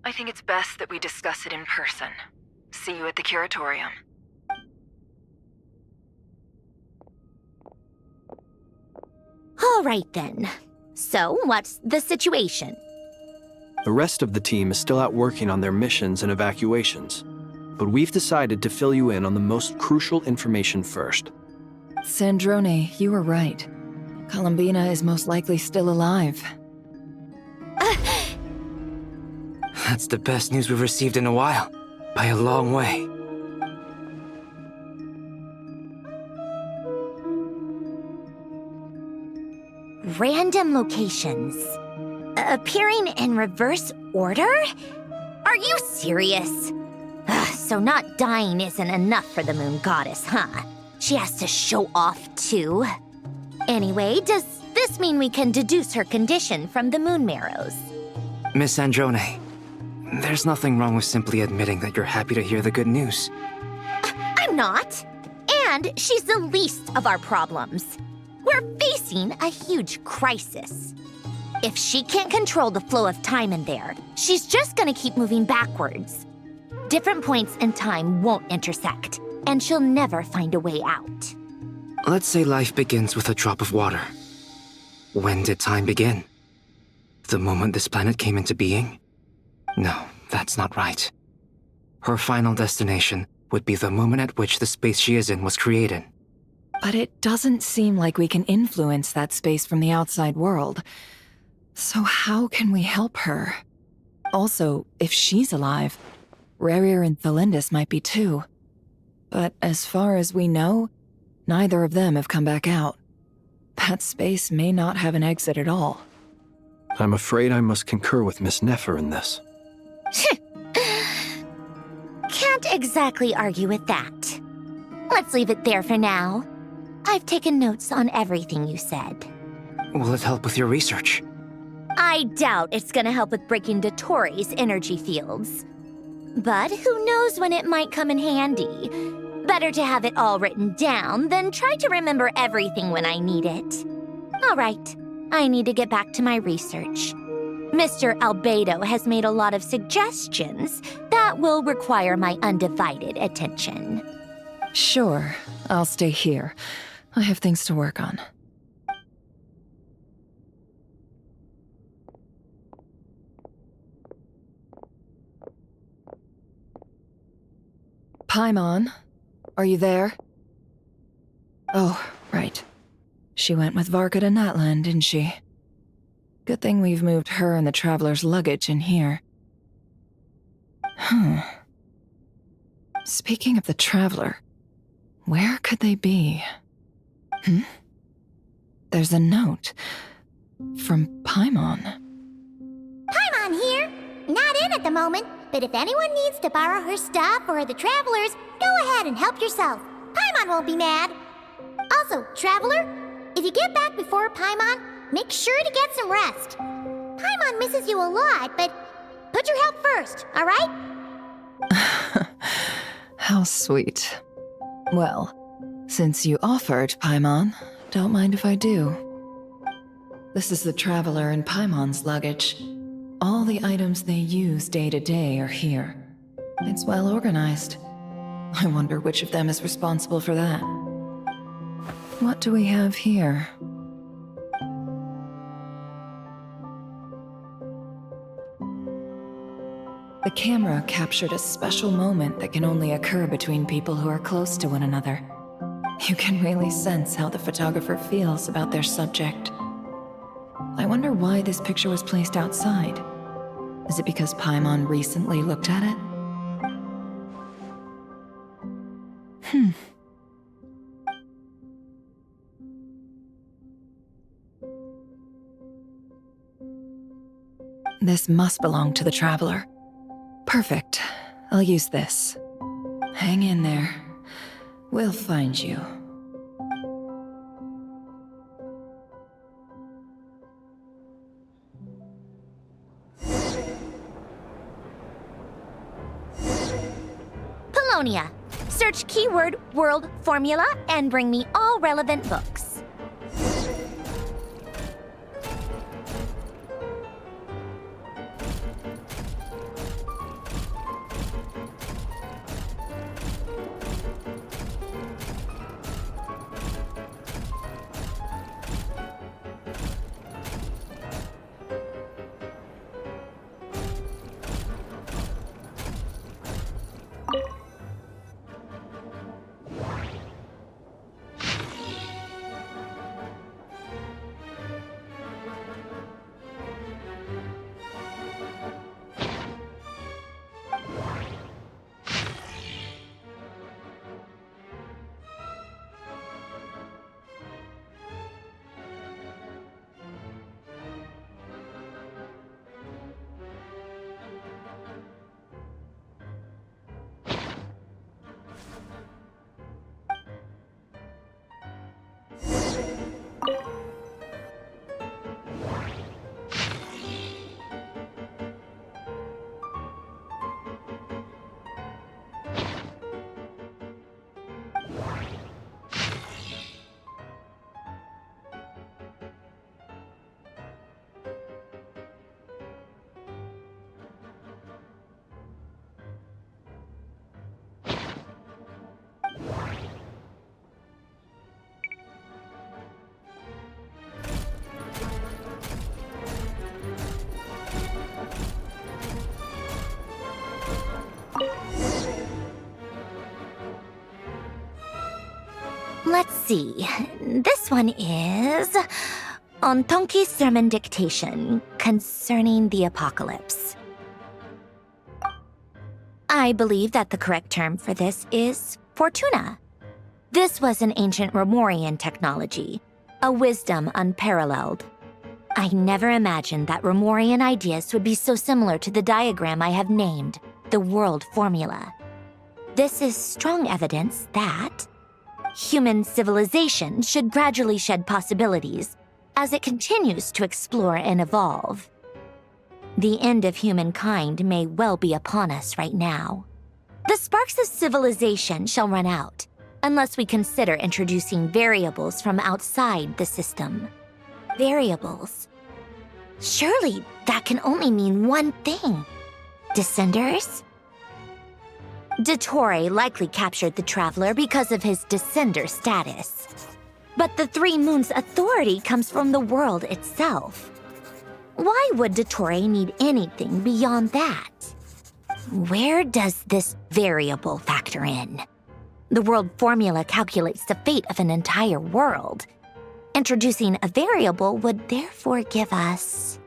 I think it's best that we discuss it in person. See you at the Curatorium. All right, then. So, what's the situation? The rest of the team is still out working on their missions and evacuations, but we've decided to fill you in on the most crucial information first. Sandrone, you were right. Columbina is most likely still alive. That's the best news we've received in a while. By a long way. Random locations. Appearing in reverse order? Are you serious? So not dying isn't enough for the moon goddess, huh? She has to show off too. Anyway, does this mean we can deduce her condition from the moon marrows? Miss Sandrone, there's nothing wrong with simply admitting that you're happy to hear the good news. I'm not. And she's the least of our problems. We're facing a huge crisis. If she can't control the flow of time in there, she's just gonna keep moving backwards. Different points in time won't intersect, and she'll never find a way out. Let's say life begins with a drop of water. When did time begin? The moment this planet came into being? No, that's not right. Her final destination would be the moment at which the space she is in was created. But it doesn't seem like we can influence that space from the outside world. So how can we help her? Also, if she's alive, Rerir and Thalindis might be too. But as far as we know, neither of them have come back out. That space may not have an exit at all. I'm afraid I must concur with Miss Nefer in this. Can't exactly argue with that. Let's leave it there for now. I've taken notes on everything you said. Will it help with your research? I doubt it's gonna help with breaking Dottore's energy fields. But who knows when it might come in handy. Better to have it all written down than try to remember everything when I need it. All right, I need to get back to my research. Mr. Albedo has made a lot of suggestions that will require my undivided attention. Sure, I'll stay here. I have things to work on. Paimon, are you there? Oh, right. She went with Varka to Natlan, didn't she? Good thing we've moved her and the Traveler's luggage in here. Speaking of the Traveler, where could they be? There's a note from Paimon. Paimon here. Not in at the moment, but if anyone needs to borrow her stuff or the Travelers, go ahead and help yourself. Paimon won't be mad. Also, Traveler, if you get back before Paimon, make sure to get some rest. Paimon misses you a lot, but put your health first, all right? How sweet. Well, since you offered, Paimon, don't mind if I do. This is the Traveler and Paimon's luggage. All the items they use day to day are here. It's well organized. I wonder which of them is responsible for that. What do we have here? The camera captured a special moment that can only occur between people who are close to one another. You can really sense how the photographer feels about their subject. I wonder why this picture was placed outside. Is it because Paimon recently looked at it? This must belong to the Traveler. Perfect. I'll use this. Hang in there. We'll find you. Polonia. Search keyword world formula and bring me all relevant books. Let's see. This one is on Tonki's sermon dictation concerning the apocalypse. I believe that the correct term for this is Fortuna. This was an ancient Romorian technology, a wisdom unparalleled. I never imagined that Romorian ideas would be so similar to the diagram I have named, the world formula. This is strong evidence that human civilization should gradually shed possibilities as it continues to explore and evolve. The end of humankind may well be upon us right now. The sparks of civilization shall run out, unless we consider introducing variables from outside the system. Variables. Surely that can only mean one thing. Descenders? Dottore likely captured the Traveler because of his descender status. But the Three Moons' authority comes from the world itself. Why would Dottore need anything beyond that? Where does this variable factor in? The world formula calculates the fate of an entire world. Introducing a variable would therefore give us...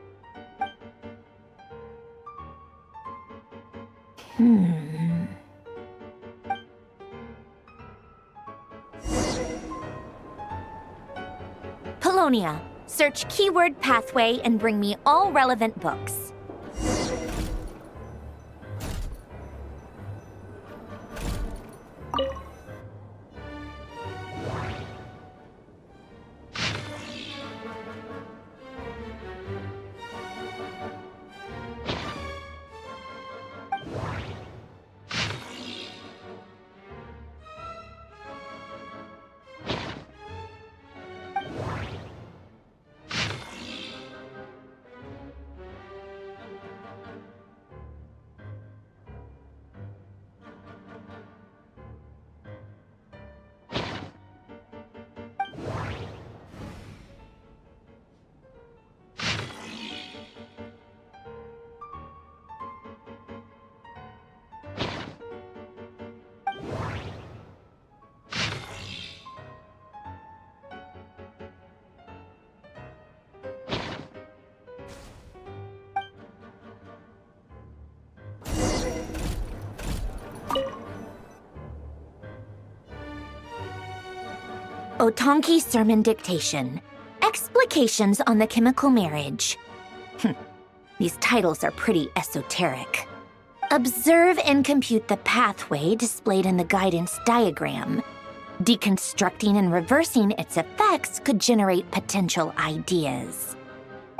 Polonia, search keyword pathway and bring me all relevant books. Otonki Sermon Dictation. Explications on the Chemical Marriage. These titles are pretty esoteric. Observe and compute the pathway displayed in the guidance diagram. Deconstructing and reversing its effects could generate potential ideas.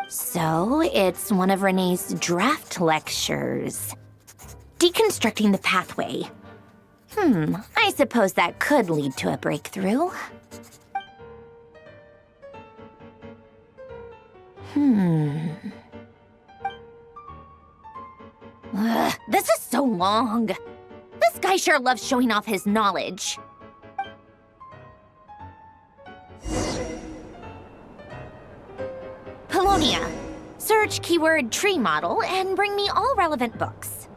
So, it's one of Renee's draft lectures. Deconstructing the pathway. I suppose that could lead to a breakthrough. This is so long. This guy sure loves showing off his knowledge. Polonia, search keyword tree model and bring me all relevant books.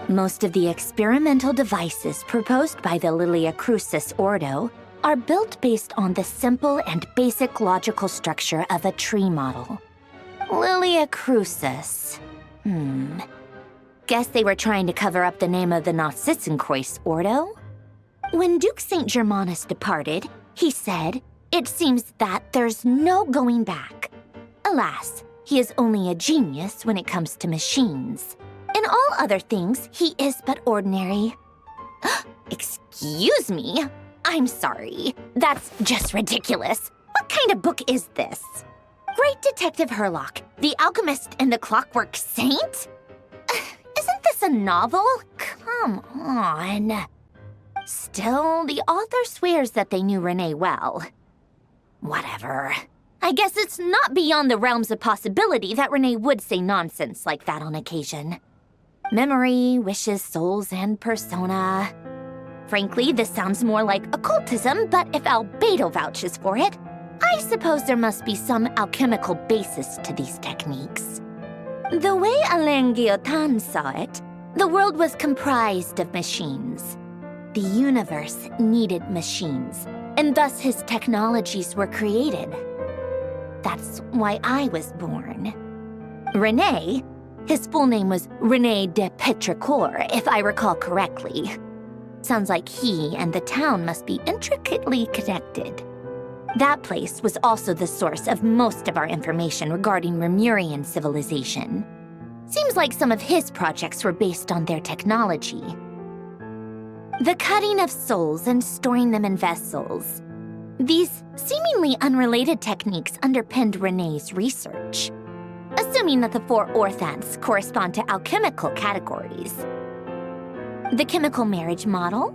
Most of the experimental devices proposed by the Lilia Crucis Ordo are built based on the simple and basic logical structure of a tree model. Lilia Crucis. Guess they were trying to cover up the name of the Narcissenquist Ordo? When Duke St. Germanus departed, he said, "It seems that there's no going back." Alas, he is only a genius when it comes to machines. In all other things, he is but ordinary. Excuse me? I'm sorry. That's just ridiculous. What kind of book is this? Great Detective Herlock, The Alchemist and the Clockwork Saint? Isn't this a novel? Come on. Still, the author swears that they knew Renee well. Whatever. I guess it's not beyond the realms of possibility that Renee would say nonsense like that on occasion. Memory, wishes, souls, and persona. Frankly, this sounds more like occultism, but if Albedo vouches for it, I suppose there must be some alchemical basis to these techniques. The way Alain Guillotin saw it, the world was comprised of machines. The universe needed machines, and thus his technologies were created. that's why I was born. René, his full name was René de Petrichor, if I recall correctly. Sounds like he and the town must be intricately connected. That place was also the source of most of our information regarding Remurian civilization. Seems like some of his projects were based on their technology. The cutting of souls and storing them in vessels. These seemingly unrelated techniques underpinned René's research, assuming that the 4 orthants correspond to alchemical categories. The chemical marriage model?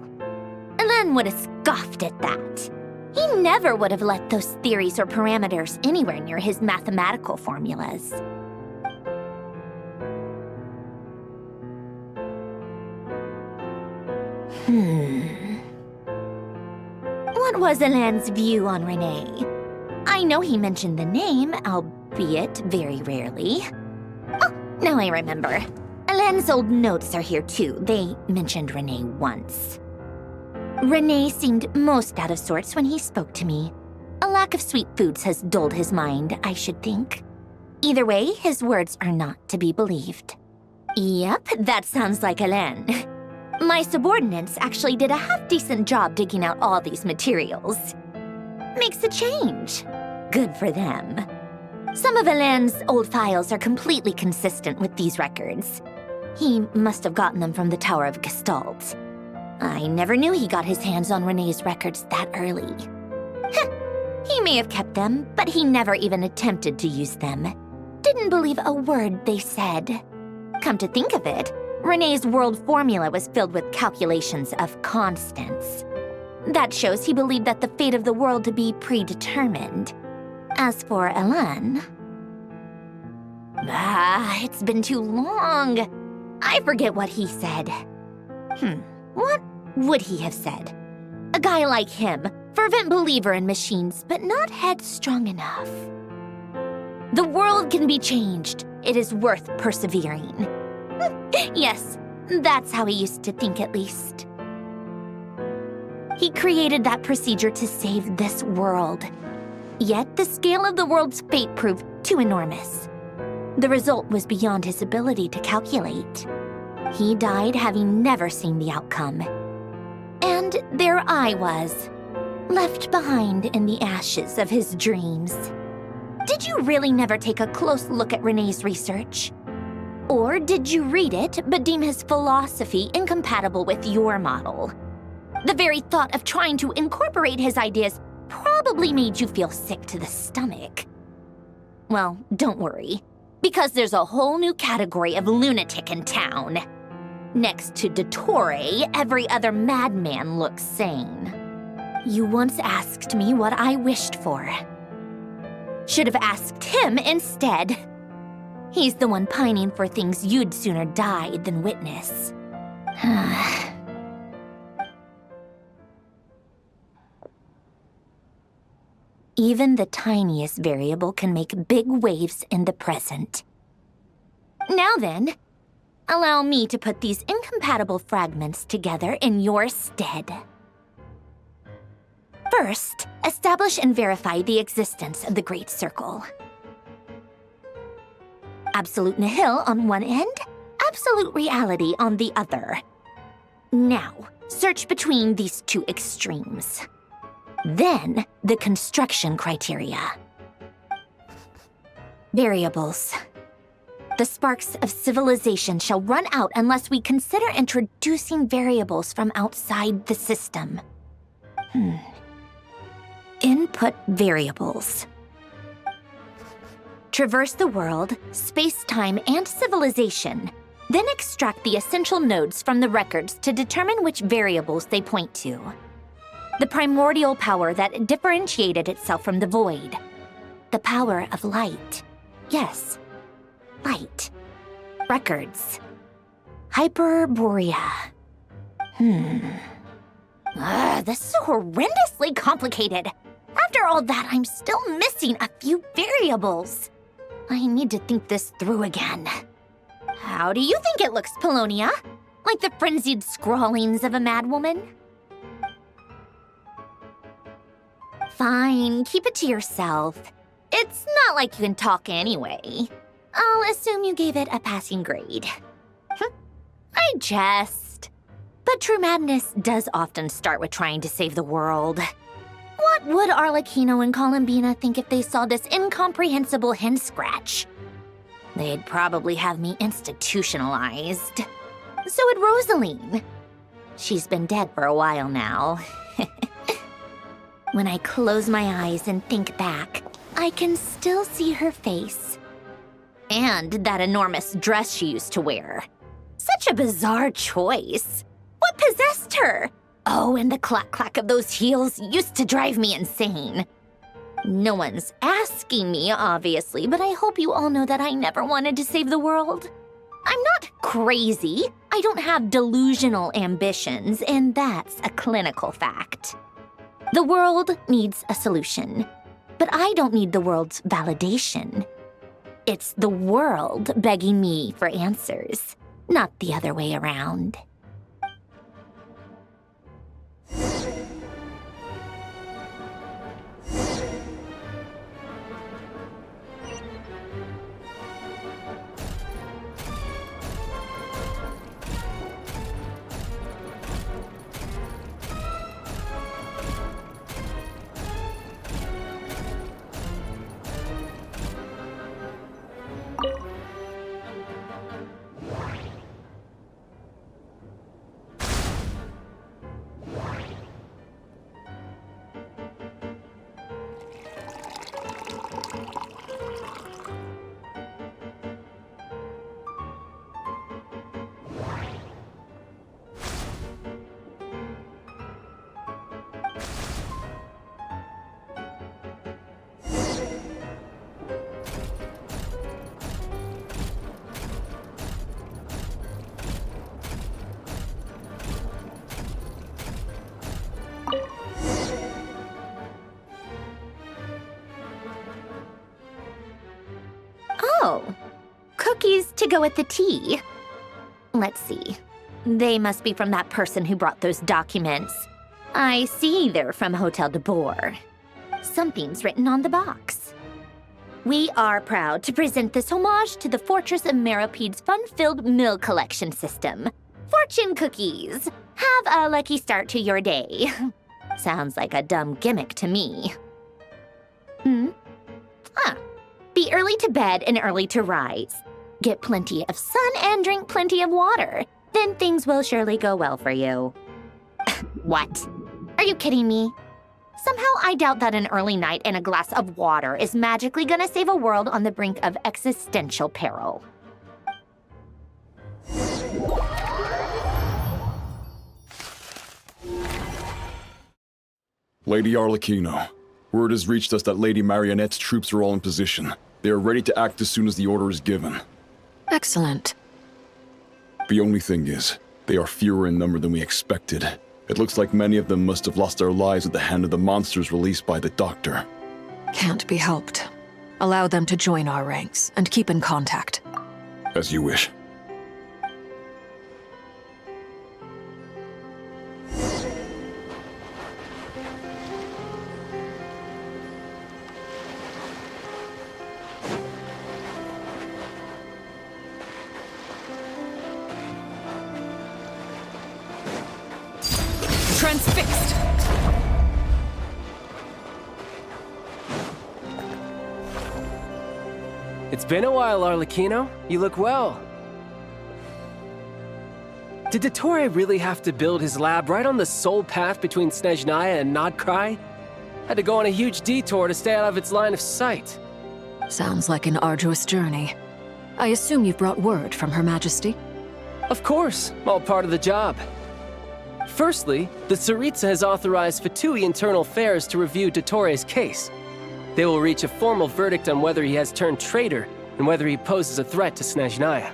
Elen would have scoffed at that. He never would have let those theories or parameters anywhere near his mathematical formulas. What was Elen's view on René? I know he mentioned the name, albeit very rarely. Oh, now I remember. Elen's old notes are here too. They mentioned René once. René seemed most out of sorts when he spoke to me. A lack of sweet foods has dulled his mind, I should think. Either way, his words are not to be believed. Yep, that sounds like Elen. My subordinates actually did a half-decent job digging out all these materials. Makes a change. Good for them. Some of Elen's old files are completely consistent with these records. He must have gotten them from the Tower of Gestalt. I never knew he got his hands on René's records that early. He may have kept them, but he never even attempted to use them. Didn't believe a word they said. Come to think of it, René's world formula was filled with calculations of constants. That shows he believed that the fate of the world to be predetermined. As for Elen... it's been too long. I forget what he said. What would he have said? A guy like him, fervent believer in machines, but not headstrong enough. The world can be changed. It is worth persevering. Yes, that's how he used to think at least. He created that procedure to save this world. Yet the scale of the world's fate proved too enormous. The result was beyond his ability to calculate. He died having never seen the outcome. And there I was, left behind in the ashes of his dreams. Did you really never take a close look at René's research? Or did you read it but deem his philosophy incompatible with your model? The very thought of trying to incorporate his ideas probably made you feel sick to the stomach. Well, don't worry, because there's a whole new category of lunatic in town. Next to dottore, every other madman looks sane. You once asked me what I wished for. Should have asked him instead. He's the one pining for things you'd sooner die than witness. Even the tiniest variable can make big waves in the present. Now then, allow me to put these incompatible fragments together in your stead. First, establish and verify the existence of the Great Circle. Absolute nihil on one end, absolute reality on the other. Now, search between these two extremes. Then, the construction criteria. Variables. The sparks of civilization shall run out unless we consider introducing variables from outside the system. Input variables. Traverse the world, space-time, and civilization, then extract the essential nodes from the records to determine which variables they point to. The primordial power that differentiated itself from the void. The power of light. Yes, light. Records. Hyperborea. This is horrendously complicated. After all that, I'm still missing a few variables. I need to think this through again. How do you think it looks, Polonia? Like the frenzied scrawlings of a madwoman? Fine, keep it to yourself. It's not like you can talk anyway. I'll assume you gave it a passing grade. I jest. But true madness does often start with trying to save the world. What would Arlecchino and Columbina think if they saw this incomprehensible hen scratch? They'd probably have me institutionalized. So would Rosaline. She's been dead for a while now. When I close my eyes and think back, I can still see her face. And that enormous dress she used to wear. Such a bizarre choice. What possessed her? Oh, and the clack-clack of those heels used to drive me insane. No one's asking me, obviously, but I hope you all know that I never wanted to save the world. I'm not crazy. I don't have delusional ambitions, and that's a clinical fact. The world needs a solution, but I don't need the world's validation. It's the world begging me for answers, not the other way around. Oh, cookies to go with the tea. Let's see. They must be from that person who brought those documents. I see they're from Hotel de Boer. Something's written on the box. We are proud to present this homage to the Fortress of Meropede's fun-filled mill collection system. Fortune cookies. Have a lucky start to your day. Sounds like a dumb gimmick to me. Be early to bed and early to rise. Get plenty of sun and drink plenty of water. Then things will surely go well for you. What? Are you kidding me? Somehow I doubt that an early night and a glass of water is magically gonna save a world on the brink of existential peril. Lady Arlecchino, word has reached us that Lady Marionette's troops are all in position. They are ready to act as soon as the order is given. Excellent. The only thing is, they are fewer in number than we expected. It looks like many of them must have lost their lives at the hand of the monsters released by the Doctor. Can't be helped. Allow them to join our ranks and keep in contact. As you wish. Transfixed! It's been a while, Arlecchino. You look well. Did Dottore really have to build his lab right on the sole path between Snezhnaya and Nodcry? Had to go on a huge detour to stay out of its line of sight. Sounds like an arduous journey. I assume you've brought word from Her Majesty? Of course, all part of the job. Firstly, the Tsaritsa has authorized Fatui Internal Affairs to review Dottore's case. They will reach a formal verdict on whether he has turned traitor and whether he poses a threat to Snezhnaya.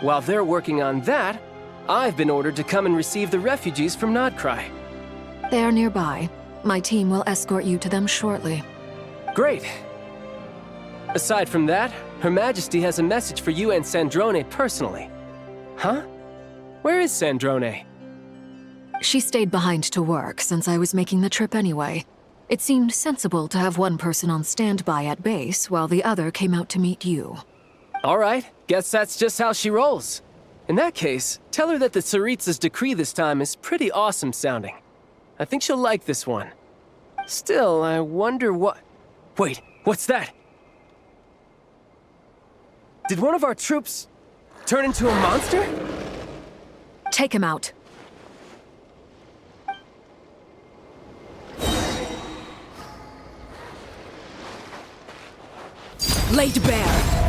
While they're working on that, I've been ordered to come and receive the refugees from Nodcry. They are nearby. My team will escort you to them shortly. Great. Aside from that, Her Majesty has a message for you and Sandrone personally. Huh? Where is Sandrone? She stayed behind to work since I was making the trip anyway. It seemed sensible to have one person on standby at base while the other came out to meet you. All right, guess that's just how she rolls. In that case, tell her that the Tsaritsa's decree this time is pretty awesome sounding. I think she'll like this one. Still, I wonder what... Wait, what's that? Did one of our troops turn into a monster? Take him out. Laid bare.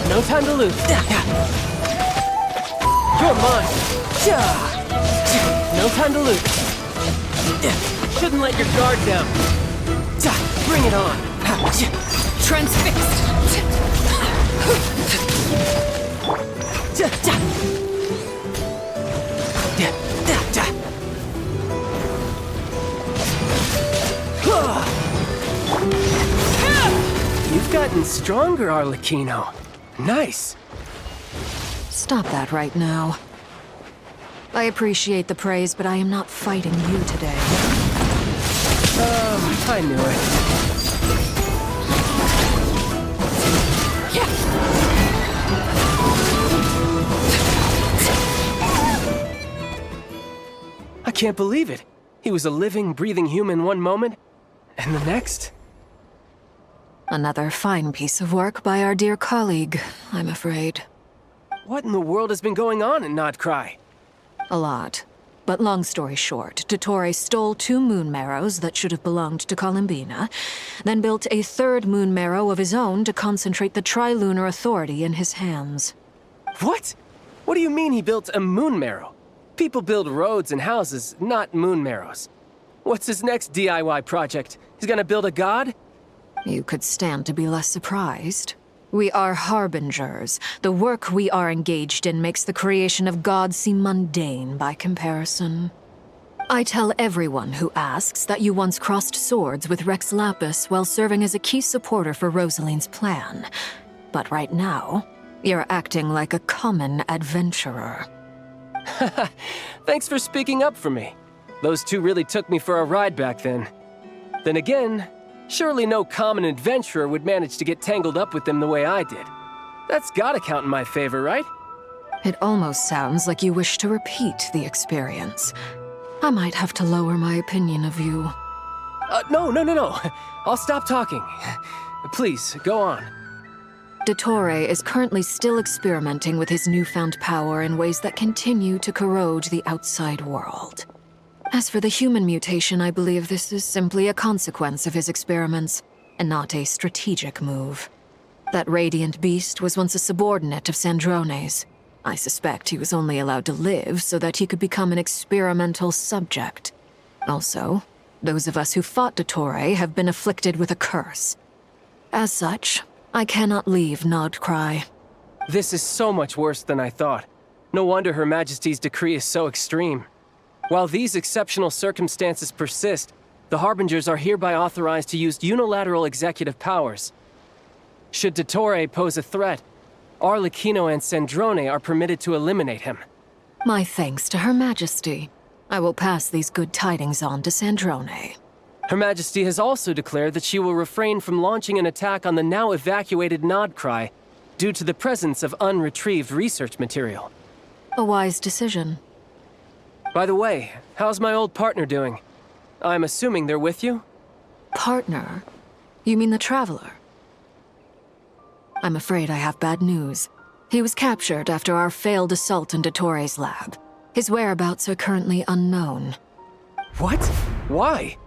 No time to lose. You're mine. No time to lose. Shouldn't let your guard down. Bring it on. Transfixed. You've gotten stronger, Arlecchino. Nice. Stop that right now. I appreciate the praise, but I am not fighting you today. I knew it. I can't believe it. He was a living, breathing human one moment, and the next... Another fine piece of work by our dear colleague, I'm afraid. What in the world has been going on in Nodcry? A lot. But long story short, dottore stole 2 moon marrows that should have belonged to Columbina, then built a 3rd moon marrow of his own to concentrate the Trilunar authority in his hands. What? What do you mean he built a moon marrow? People build roads and houses, not moon marrows. What's his next DIY project? He's gonna build a god? You could stand to be less surprised. We are harbingers. The work we are engaged in makes the creation of gods seem mundane by comparison. I tell everyone who asks that you once crossed swords with Rex Lapis while serving as a key supporter for Rosaline's plan. But right now, you're acting like a common adventurer. Thanks for speaking up for me. Those 2 really took me for a ride back then. Then again, surely no common adventurer would manage to get tangled up with them the way I did. That's gotta count in my favor, right? It almost sounds like you wish to repeat the experience. I might have to lower my opinion of you. No. I'll stop talking. Please, go on. Dottore is currently still experimenting with his newfound power in ways that continue to corrode the outside world. As for the human mutation, I believe this is simply a consequence of his experiments, and not a strategic move. That radiant beast was once a subordinate of Sandrone's. I suspect he was only allowed to live so that he could become an experimental subject. Also, those of us who fought dottore have been afflicted with a curse. As such, I cannot leave Nodcry. This is so much worse than I thought. No wonder Her Majesty's decree is so extreme. While these exceptional circumstances persist, the Harbingers are hereby authorized to use unilateral executive powers. Should dottore pose a threat, Arlecchino and Sandrone are permitted to eliminate him. My thanks to Her Majesty. I will pass these good tidings on to Sandrone. Her Majesty has also declared that she will refrain from launching an attack on the now evacuated Nodcry due to the presence of unretrieved research material. A wise decision. By the way, how's my old partner doing? I'm assuming they're with you? Partner? You mean the Traveler? I'm afraid I have bad news. He was captured after our failed assault in Dottore's lab. His whereabouts are currently unknown. What? Why?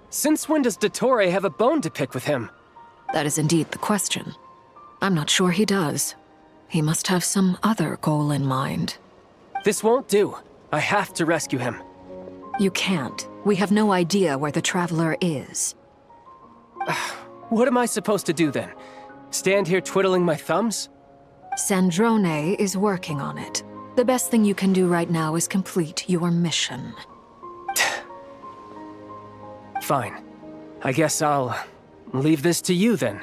Since when does dottore have a bone to pick with him? That is indeed the question. I'm not sure he does. He must have some other goal in mind. This won't do. I have to rescue him. You can't. We have no idea where the Traveler is. What am I supposed to do then? Stand here twiddling my thumbs? Sandrone is working on it. The best thing you can do right now is complete your mission. Fine. I guess I'll leave this to you then.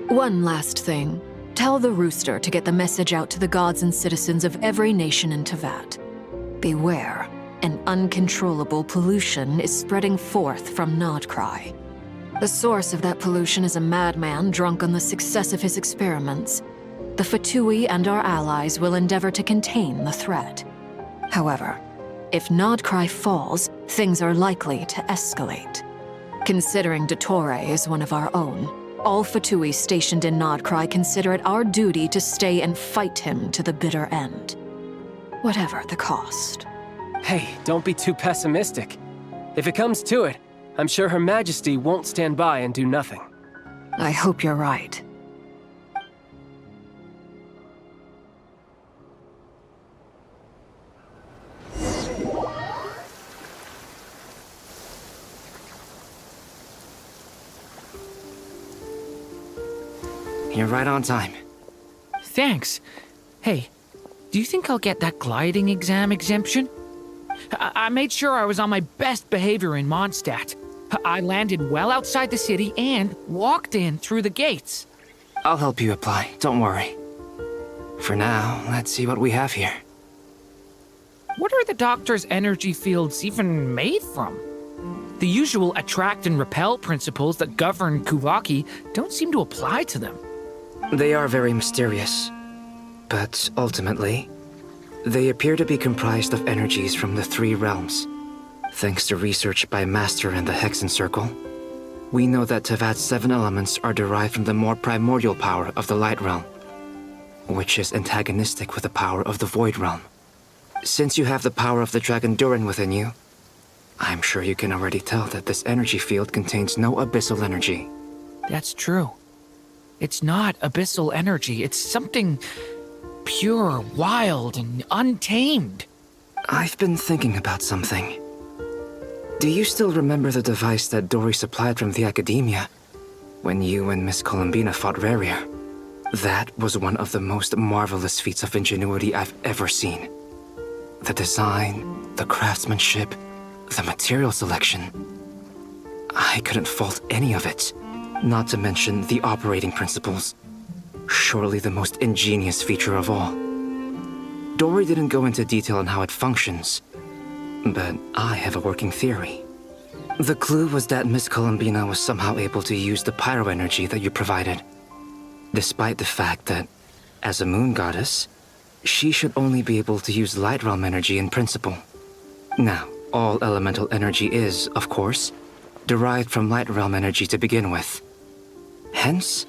One last thing. Tell the rooster to get the message out to the gods and citizens of every nation in Tevat. Beware, an uncontrollable pollution is spreading forth from Nodcry. The source of that pollution is a madman drunk on the success of his experiments. The Fatui and our allies will endeavor to contain the threat. However, if Nodcry falls, things are likely to escalate. Considering dottore is one of our own, all Fatui stationed in Nodcry consider it our duty to stay and fight him to the bitter end. Whatever the cost. Hey, don't be too pessimistic. If it comes to it, I'm sure Her Majesty won't stand by and do nothing. I hope you're right. You're right on time. Thanks. Hey, do you think I'll get that gliding exam exemption? I made sure I was on my best behavior in Mondstadt. I landed well outside the city and walked in through the gates. I'll help you apply, don't worry. For now, let's see what we have here. What are the doctor's energy fields even made from? The usual attract and repel principles that govern Kuvaki don't seem to apply to them. They are very mysterious, but ultimately, they appear to be comprised of energies from the three realms. Thanks to research by Master and the Hexen Circle, we know that Tevat's 7 elements are derived from the more primordial power of the Light Realm, which is antagonistic with the power of the Void Realm. Since you have the power of the Dragon Durin within you, I'm sure you can already tell that this energy field contains no abyssal energy. That's true. It's not abyssal energy, it's something pure, wild, and untamed. I've been thinking about something. Do you still remember the device that Dory supplied from the Academia when you and Miss Columbina fought Rarier? That was one of the most marvelous feats of ingenuity I've ever seen. The design, the craftsmanship, the material selection. I couldn't fault any of it, not to mention the operating principles. Surely the most ingenious feature of all. Dory didn't go into detail on how it functions, but I have a working theory. The clue was that Miss Columbina was somehow able to use the pyro energy that you provided, despite the fact that, as a moon goddess, she should only be able to use light realm energy in principle. Now, all elemental energy is, of course, derived from light realm energy to begin with. Hence,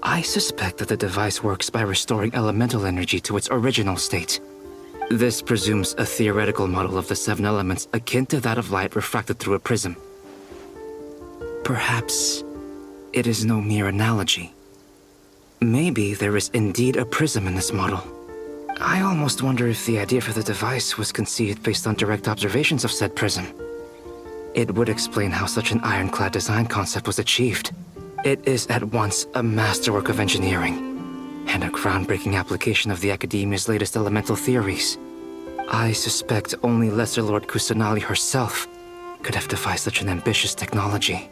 I suspect that the device works by restoring elemental energy to its original state. This presumes a theoretical model of the 7 elements akin to that of light refracted through a prism. Perhaps it is no mere analogy. Maybe there is indeed a prism in this model. I almost wonder if the idea for the device was conceived based on direct observations of said prism. It would explain how such an ironclad design concept was achieved. It is at once a masterwork of engineering and a groundbreaking application of the Academia's latest elemental theories. I suspect only Lesser Lord Kusanali herself could have devised such an ambitious technology.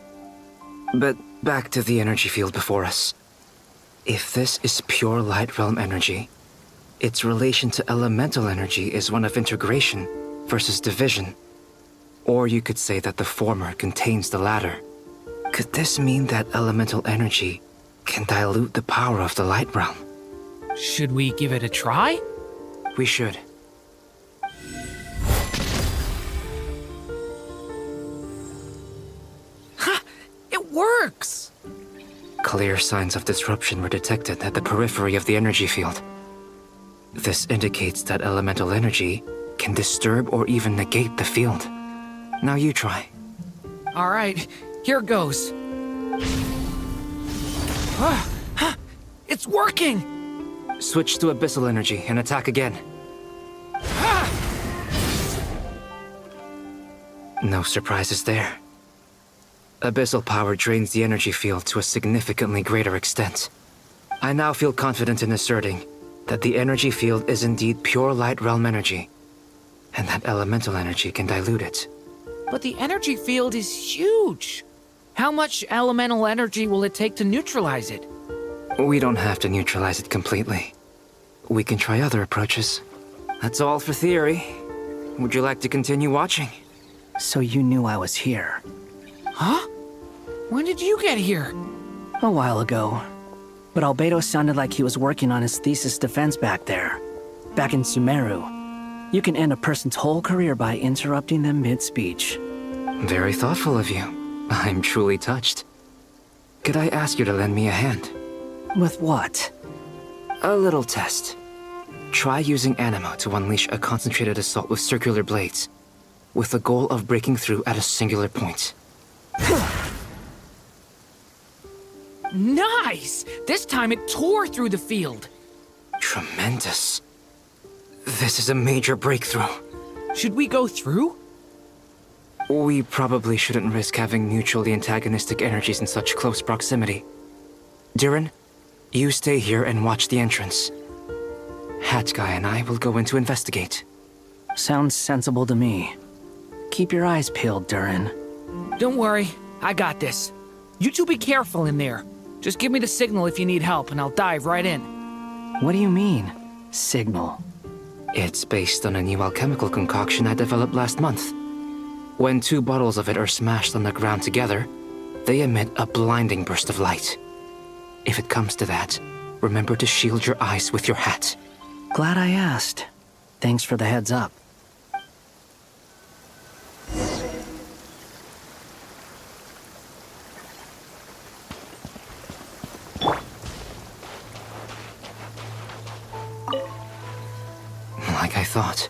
But back to the energy field before us. If this is pure light realm energy, its relation to elemental energy is one of integration versus division. Or you could say that the former contains the latter. Could this mean that elemental energy can dilute the power of the light realm? Should we give it a try? We should. Ha! It works! Clear signs of disruption were detected at the periphery of the energy field. This indicates that elemental energy can disturb or even negate the field. Now you try. All right, here goes. It's working! Switch to abyssal energy and attack again. No surprises there. Abyssal power drains the energy field to a significantly greater extent. I now feel confident in asserting that the energy field is indeed pure light realm energy. and that elemental energy can dilute it. But the energy field is huge. How much elemental energy will it take to neutralize it? We don't have to neutralize it completely. We can try other approaches. That's all for theory. Would you like to continue watching? So you knew I was here? Huh? When did you get here? A while ago. But Albedo sounded like he was working on his thesis defense back there. Back in Sumeru. You can end a person's whole career by interrupting them mid-speech. Very thoughtful of you. I'm truly touched. Could I ask you to lend me a hand? With what? A little test. Try using Animo to unleash a concentrated assault with circular blades, with the goal of breaking through at a singular point. Nice! This time it tore through the field. Tremendous. This is a major breakthrough. Should we go through? We probably shouldn't risk having mutually antagonistic energies in such close proximity. Durin, you stay here and watch the entrance. Hat Guy and I will go in to investigate. Sounds sensible to me. Keep your eyes peeled, Durin. Don't worry, I got this. You two be careful in there. Just give me the signal if you need help, and I'll dive right in. What do you mean, signal? It's based on a new alchemical concoction I developed last month. When 2 bottles of it are smashed on the ground together, they emit a blinding burst of light. If it comes to that, remember to shield your eyes with your hat. Glad I asked. Thanks for the heads up. Like I thought.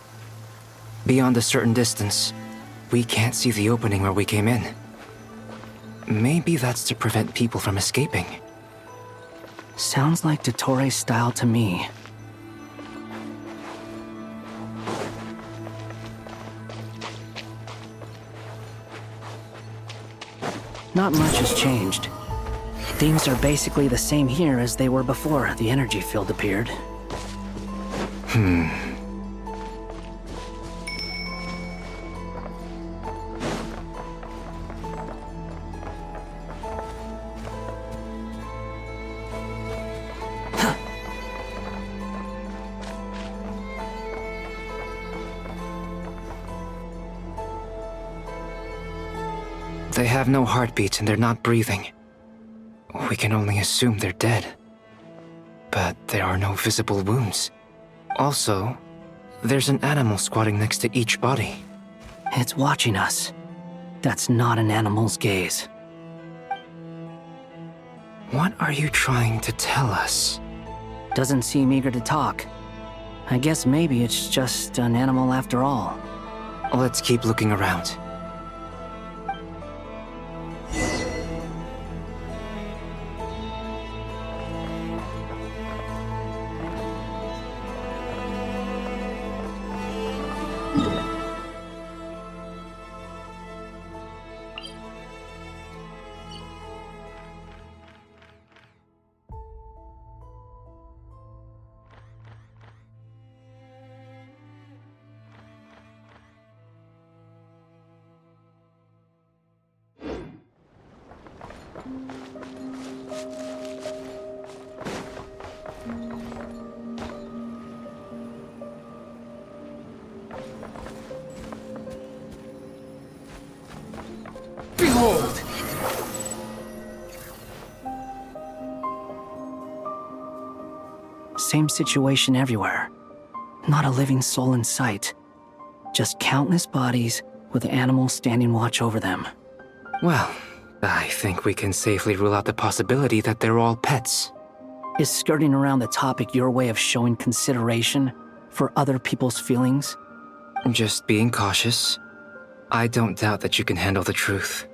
Beyond a certain distance, we can't see the opening where we came in. Maybe that's to prevent people from escaping. Sounds like Dottore's style to me. Not much has changed. Things are basically the same here as they were before the energy field appeared. They have no heartbeat and they're not breathing. We can only assume they're dead. But there are no visible wounds. Also, there's an animal squatting next to each body. It's watching us. That's not an animal's gaze. What are you trying to tell us? Doesn't seem eager to talk. I guess maybe it's just an animal after all. Let's keep looking around. Behold! Same situation everywhere. Not a living soul in sight. Just countless bodies with animals standing watch over them. Well, I think we can safely rule out the possibility that they're all pets. Is skirting around the topic your way of showing consideration for other people's feelings? Just being cautious. I don't doubt that you can handle the truth.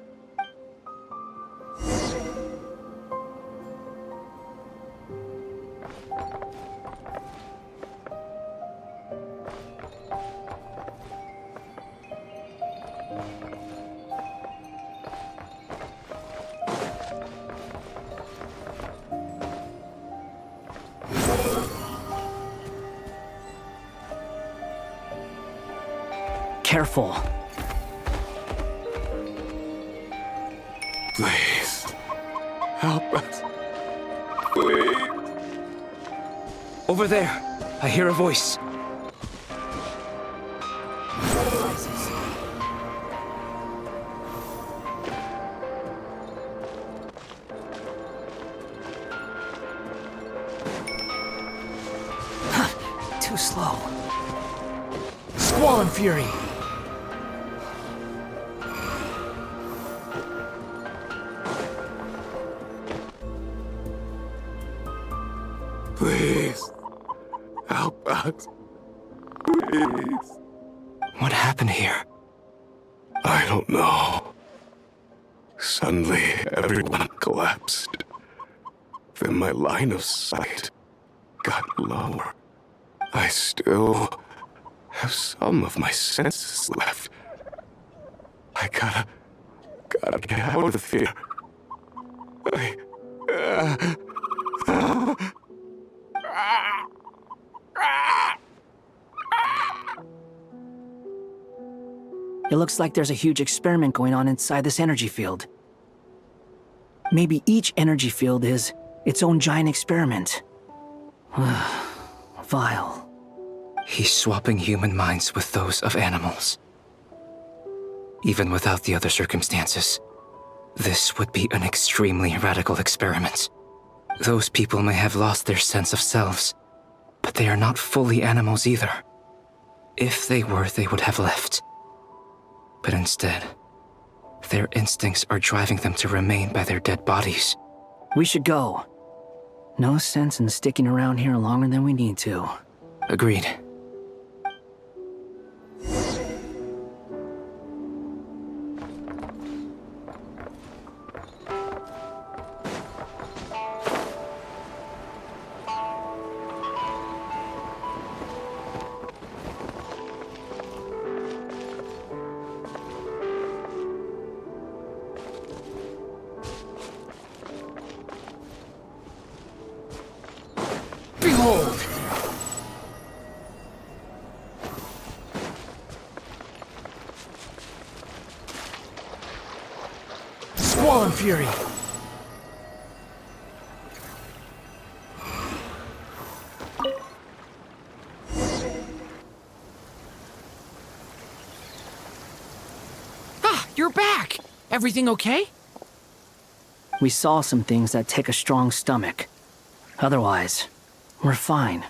careful. Please, help us. Please. Over there, I hear a voice. Too slow. Squall and Fury! Please, help us. Please. What happened here? I don't know. Suddenly, everyone collapsed. Then my line of sight got lower. I still have some of my senses left. I gotta get out of here. It looks like there's a huge experiment going on inside this energy field. Maybe each energy field is its own giant experiment. Vile. He's swapping human minds with those of animals. Even without the other circumstances, this would be an extremely radical experiment. Those people may have lost their sense of selves, but they are not fully animals either. If they were, they would have left. But instead, their instincts are driving them to remain by their dead bodies. We should go. No sense in sticking around here longer than we need to. Agreed. Behold! Squall and Fury! Ah, you're back! Everything okay? We saw some things that take a strong stomach. Otherwise, we're fine.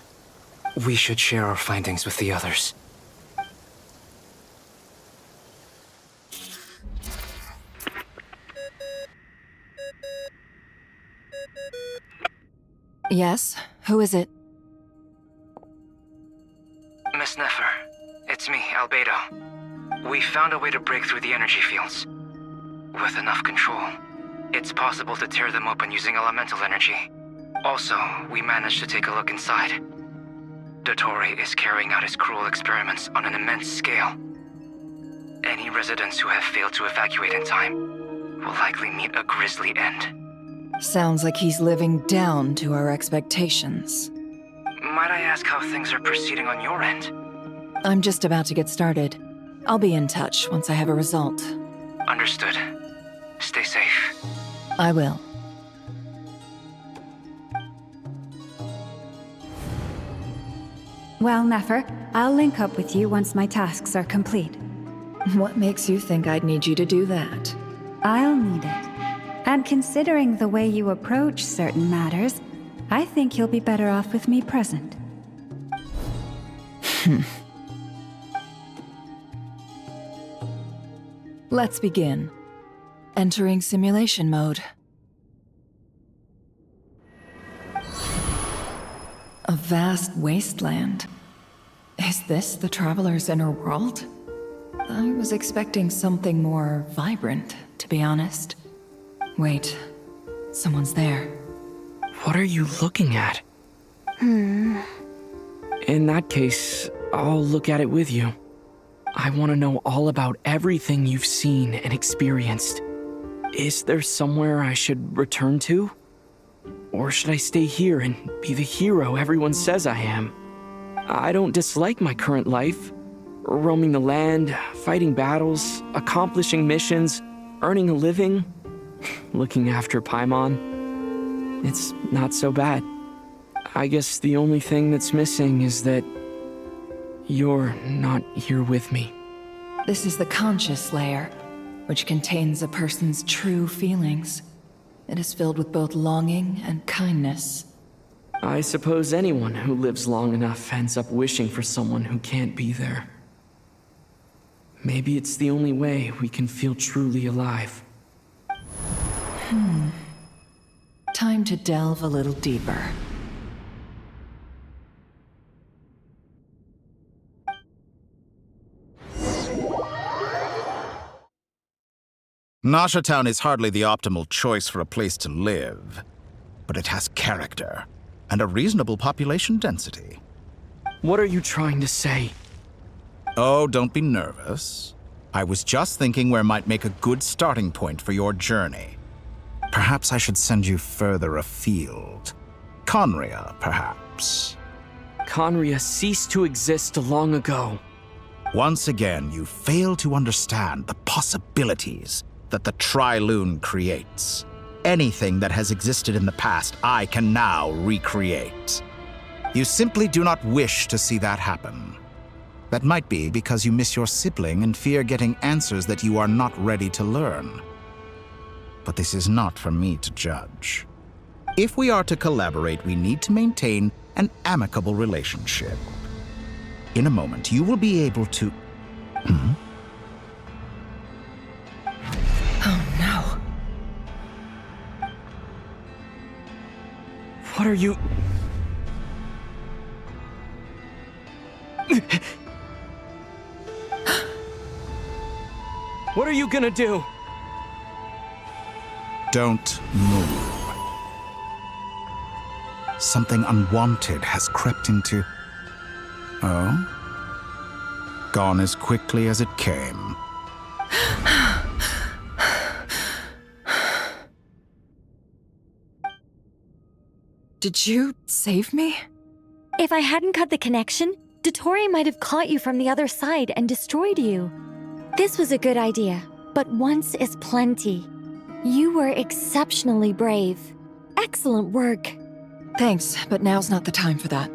We should share our findings with the others. Yes? Who is it? Miss Nefer, it's me, Albedo. We found a way to break through the energy fields. With enough control, it's possible to tear them open using elemental energy. Also, we managed to take a look inside. Dottore is carrying out his cruel experiments on an immense scale. Any residents who have failed to evacuate in time will likely meet a grisly end. Sounds like he's living down to our expectations. Might I ask how things are proceeding on your end? I'm just about to get started. I'll be in touch once I have a result. Understood. Stay safe. I will. Well, Nefer, I'll link up with you once my tasks are complete. What makes you think I'd need you to do that? I'll need it. And considering the way you approach certain matters, I think you'll be better off with me present. Let's begin. Entering simulation mode. A vast wasteland. Is this the Traveler's inner world? I was expecting something more vibrant, to be honest. Wait, someone's there. What are you looking at? In that case, I'll look at it with you. I want to know all about everything you've seen and experienced. Is there somewhere I should return to? Or should I stay here and be the hero everyone says I am? I don't dislike my current life, Roaming the land, fighting battles, accomplishing missions, earning a living, looking after Paimon. It's not so bad. I guess the only thing that's missing is that you're not here with me. This is the conscious layer, which contains a person's true feelings. It is filled with both longing and kindness. I suppose anyone who lives long enough ends up wishing for someone who can't be there. Maybe it's the only way we can feel truly alive. Time to delve a little deeper. Nasha Town is hardly the optimal choice for a place to live, but it has character and a reasonable population density. What are you trying to say? Oh, don't be nervous. I was just thinking where might make a good starting point for your journey. Perhaps I should send you further afield. Conria, perhaps. Conria ceased to exist long ago. Once again, you fail to understand the possibilities that the Tri-Lune creates. Anything that has existed in the past, I can now recreate. You simply do not wish to see that happen. That might be because you miss your sibling and fear getting answers that you are not ready to learn. But this is not for me to judge. If we are to collaborate, we need to maintain an amicable relationship. In a moment, you will be able to... Oh no. What are you... What are you gonna do? Don't move. Something unwanted has crept into... Oh? Gone as quickly as it came. Did you save me? If I hadn't cut the connection, dottore might have caught you from the other side and destroyed you. This was a good idea, but once is plenty. You were exceptionally brave. Excellent work. Thanks, but now's not the time for that.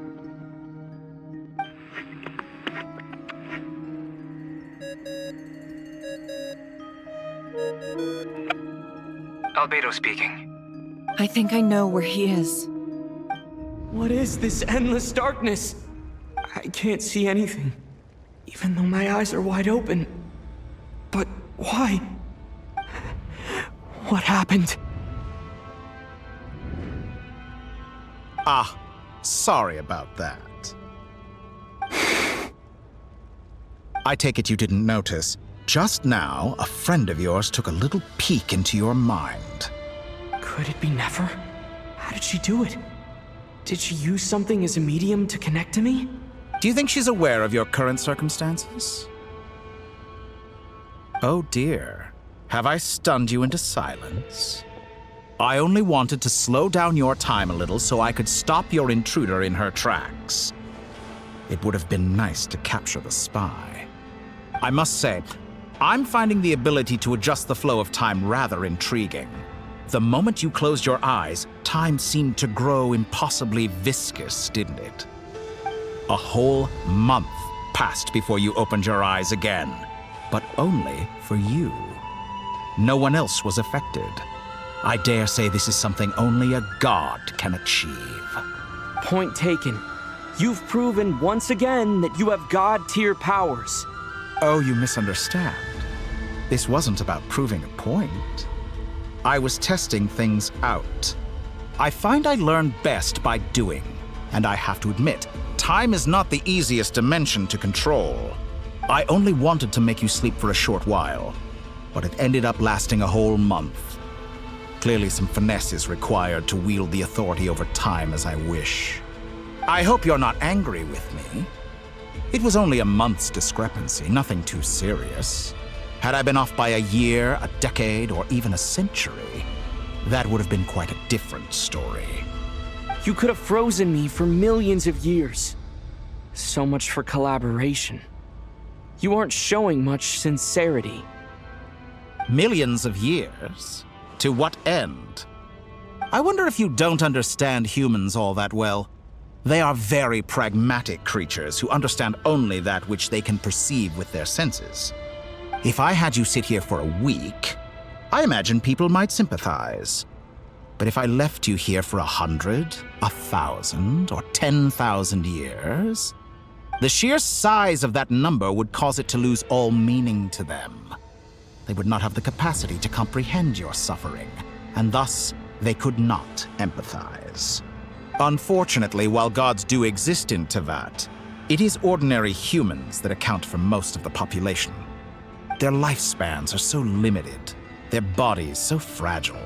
Albedo speaking. I think I know where he is. What is this endless darkness? I can't see anything, even though my eyes are wide open. But why? What happened? Ah, sorry about that. I take it you didn't notice. Just now, a friend of yours took a little peek into your mind. Could it be Nefer? How did she do it? Did she use something as a medium to connect to me? Do you think she's aware of your current circumstances? Oh dear. Have I stunned you into silence? I only wanted to slow down your time a little so I could stop your intruder in her tracks. It would have been nice to capture the spy. I must say, I'm finding the ability to adjust the flow of time rather intriguing. The moment you closed your eyes, time seemed to grow impossibly viscous, didn't it? A whole month passed before you opened your eyes again, but only for you. No one else was affected. I dare say this is something only a god can achieve. Point taken. You've proven once again that you have god-tier powers. Oh, you misunderstand. This wasn't about proving a point. I was testing things out. I find I learn best by doing, and I have to admit, time is not the easiest dimension to control. I only wanted to make you sleep for a short while, but it ended up lasting a whole month. Clearly some finesse is required to wield the authority over time as I wish. I hope you're not angry with me. It was only a month's discrepancy, nothing too serious. Had I been off by a year, a decade, or even a century, that would have been quite a different story. You could have frozen me for millions of years. So much for collaboration. You aren't showing much sincerity. Millions of years? To what end? I wonder if you don't understand humans all that well. They are very pragmatic creatures who understand only that which they can perceive with their senses. If I had you sit here for a week, I imagine people might sympathize. But if I left you here for 100, 1,000, or 10,000 years, the sheer size of that number would cause it to lose all meaning to them. They would not have the capacity to comprehend your suffering, and thus they could not empathize. Unfortunately, while gods do exist in Tevat, it is ordinary humans that account for most of the population. Their lifespans are so limited, their bodies so fragile.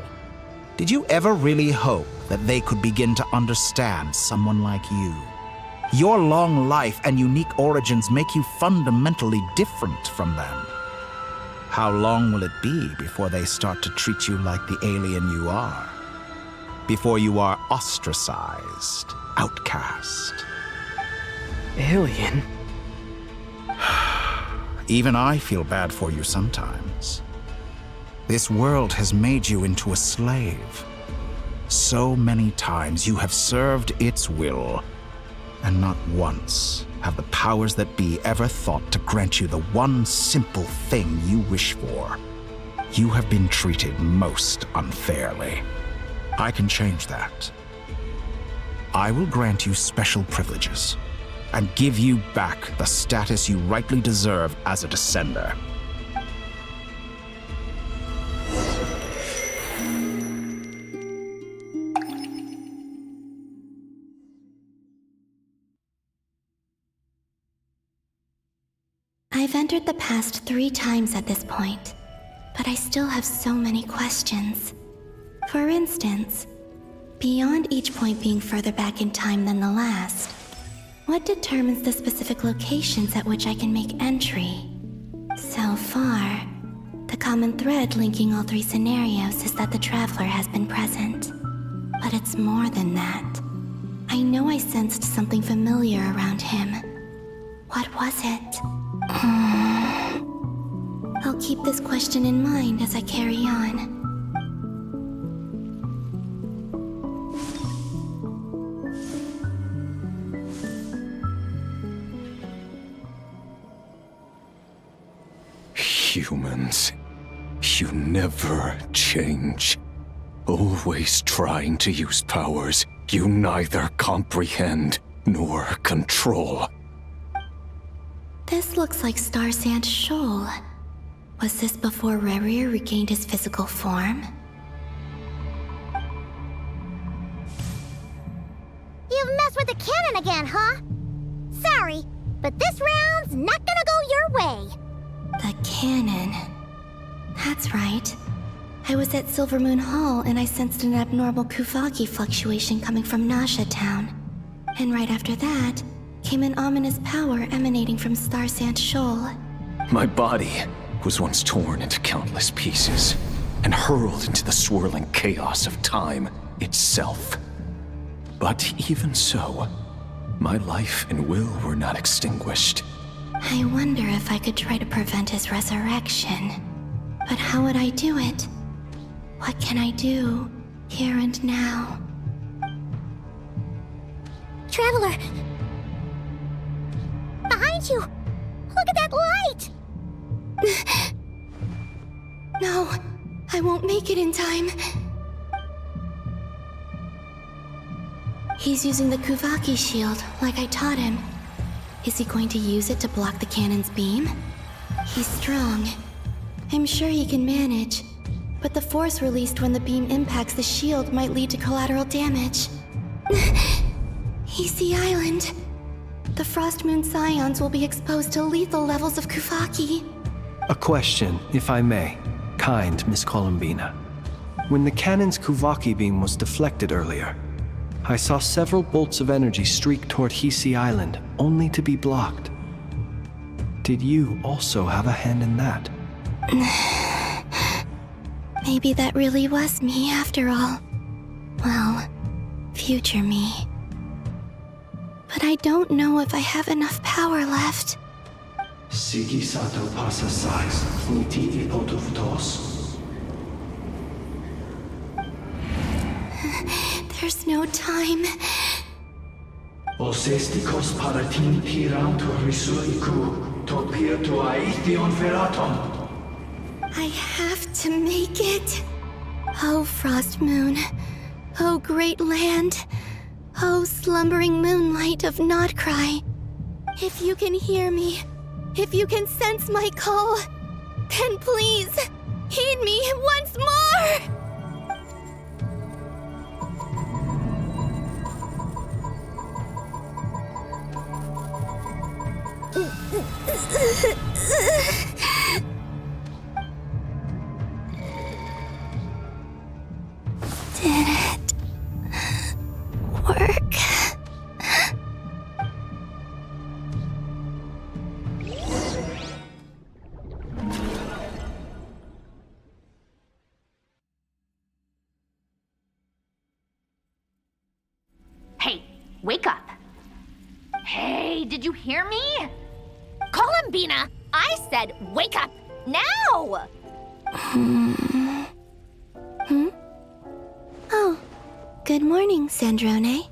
Did you ever really hope that they could begin to understand someone like you? Your long life and unique origins make you fundamentally different from them. How long will it be before they start to treat you like the alien you are? Before you are ostracized, outcast? Alien? Even I feel bad for you sometimes. This world has made you into a slave. So many times you have served its will, and not once have the powers that be ever thought to grant you the one simple thing you wish for. You have been treated most unfairly. I can change that. I will grant you special privileges and give you back the status you rightly deserve as a descender. I've entered the past 3 times at this point, but I still have so many questions. For instance, beyond each point being further back in time than the last, what determines the specific locations at which I can make entry? So far, the common thread linking all 3 scenarios is that the Traveler has been present. But it's more than that. I know I sensed something familiar around him. What was it? I'll keep this question in mind as I carry on. Humans, you never change. Always trying to use powers you neither comprehend nor control. This looks like Star Sand Shoal. Was this before Rerir regained his physical form? You've messed with the cannon again, huh? Sorry, but this round's not gonna go your way. The cannon. That's right. I was at Silver Moon Hall and I sensed an abnormal Kuvaki fluctuation coming from Nasha Town. And right after that, came an ominous power emanating from Star Sand Shoal. My body was once torn into countless pieces and hurled into the swirling chaos of time itself. But even so, my life and will were not extinguished. I wonder if I could try to prevent his resurrection. But how would I do it? What can I do, here and now? Traveler! Behind you! Look at that light! No, I won't make it in time. He's using the Kuvaki shield, like I taught him. Is he going to use it to block the cannon's beam? He's strong. I'm sure he can manage. But the force released when the beam impacts the shield might lead to collateral damage. Easy Island. The Frost Moon Scions will be exposed to lethal levels of Kuvaki. A question, if I may. Kind Miss Columbina. When the cannon's Kuvaki beam was deflected earlier, I saw several bolts of energy streak toward Hisi Island, only to be blocked. Did you also have a hand in that? Maybe that really was me after all. Well, future me. But I don't know if I have enough power left. Sigi sato pasa sax, niti ipotuftos. There's no time. Osestikos paratin pirantur risuiku, to pirtu aithion feraton. I have to make it. Oh, Frost Moon. Oh, great land. Oh, slumbering moonlight of Notcry. If you can hear me, if you can sense my call, then please, heed me once more! Did it work? Hey, wake up. Hey, did you hear me? Columbina, I said wake up now! Oh, good morning, Sandrone.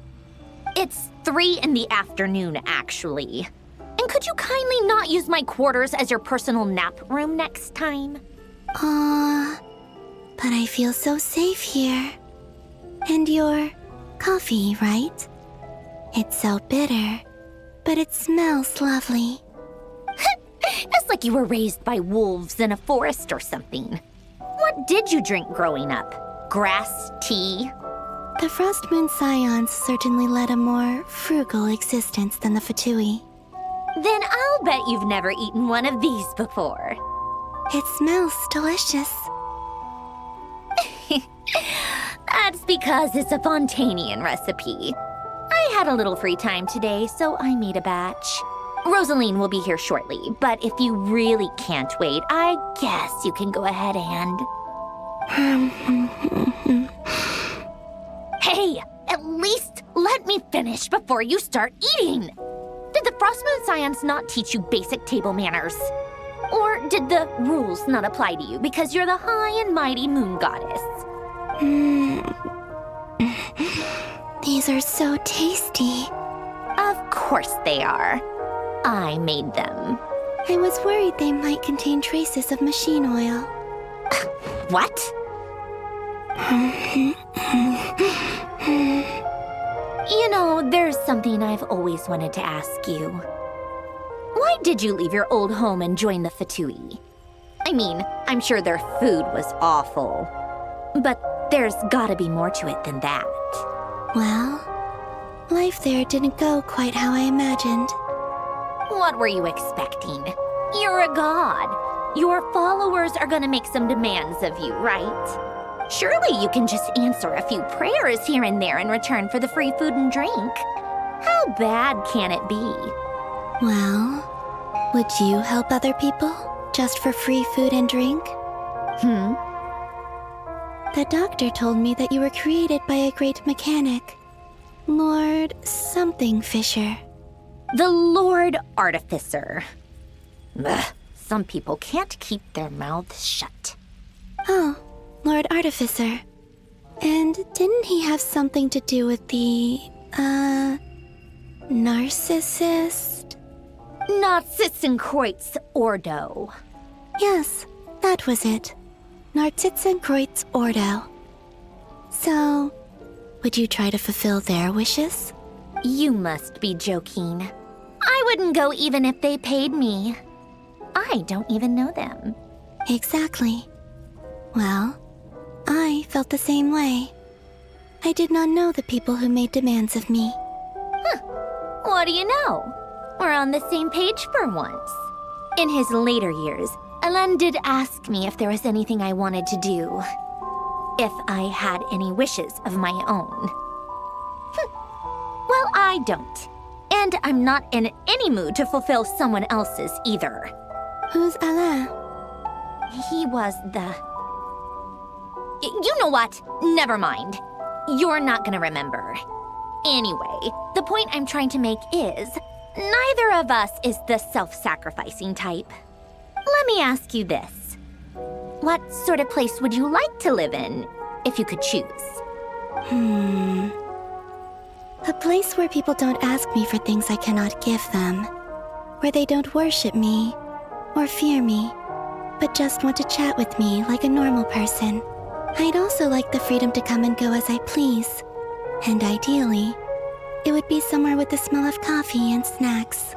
It's 3 in the afternoon, actually. And could you kindly not use my quarters as your personal nap room next time? But I feel so safe here. And your coffee, right? It's so bitter, but it smells lovely. It's like you were raised by wolves in a forest or something. What did you drink growing up? Grass tea? The Frost Moon Scions certainly led a more frugal existence than the Fatui. Then I'll bet you've never eaten one of these before. It smells delicious. That's because it's a Fontanian recipe. I had a little free time today, so I made a batch. Rosaline will be here shortly, but if you really can't wait, I guess you can go ahead and... Hey, at least let me finish before you start eating! Did the Frost Moon Scions not teach you basic table manners? Or did the rules not apply to you because you're the high and mighty moon goddess? These are so tasty. Of course they are. I made them. I was worried they might contain traces of machine oil. What? You know, there's something I've always wanted to ask you. Why did you leave your old home and join the Fatui? I mean, I'm sure their food was awful. But there's gotta be more to it than that. Well, life there didn't go quite how I imagined. What were you expecting? You're a god. Your followers are gonna make some demands of you, right? Surely you can just answer a few prayers here and there in return for the free food and drink. How bad can it be? Well, would you help other people just for free food and drink? The doctor told me that you were created by a great mechanic, Lord something Fisher. The Lord Artificer. Ugh, some people can't keep their mouths shut. Oh, Lord Artificer. And didn't he have something to do with the, narcissist? Narcissenkreuz Ordo. Yes, that was it. Narcissenkreuz Ordo. So, would you try to fulfill their wishes? You must be joking. I wouldn't go even if they paid me. I don't even know them. Exactly. Well, I felt the same way. I did not know the people who made demands of me. What do you know? We're on the same page for once. In his later years, Elen did ask me if there was anything I wanted to do. If I had any wishes of my own. Well, I don't. And I'm not in any mood to fulfill someone else's either. Who's Alain? He was the... You know what? Never mind. You're not gonna remember. Anyway, the point I'm trying to make is, neither of us is the self-sacrificing type. Let me ask you this. What sort of place would you like to live in, if you could choose? A place where people don't ask me for things I cannot give them. Where they don't worship me, or fear me, but just want to chat with me like a normal person. I'd also like the freedom to come and go as I please. And ideally, it would be somewhere with the smell of coffee and snacks.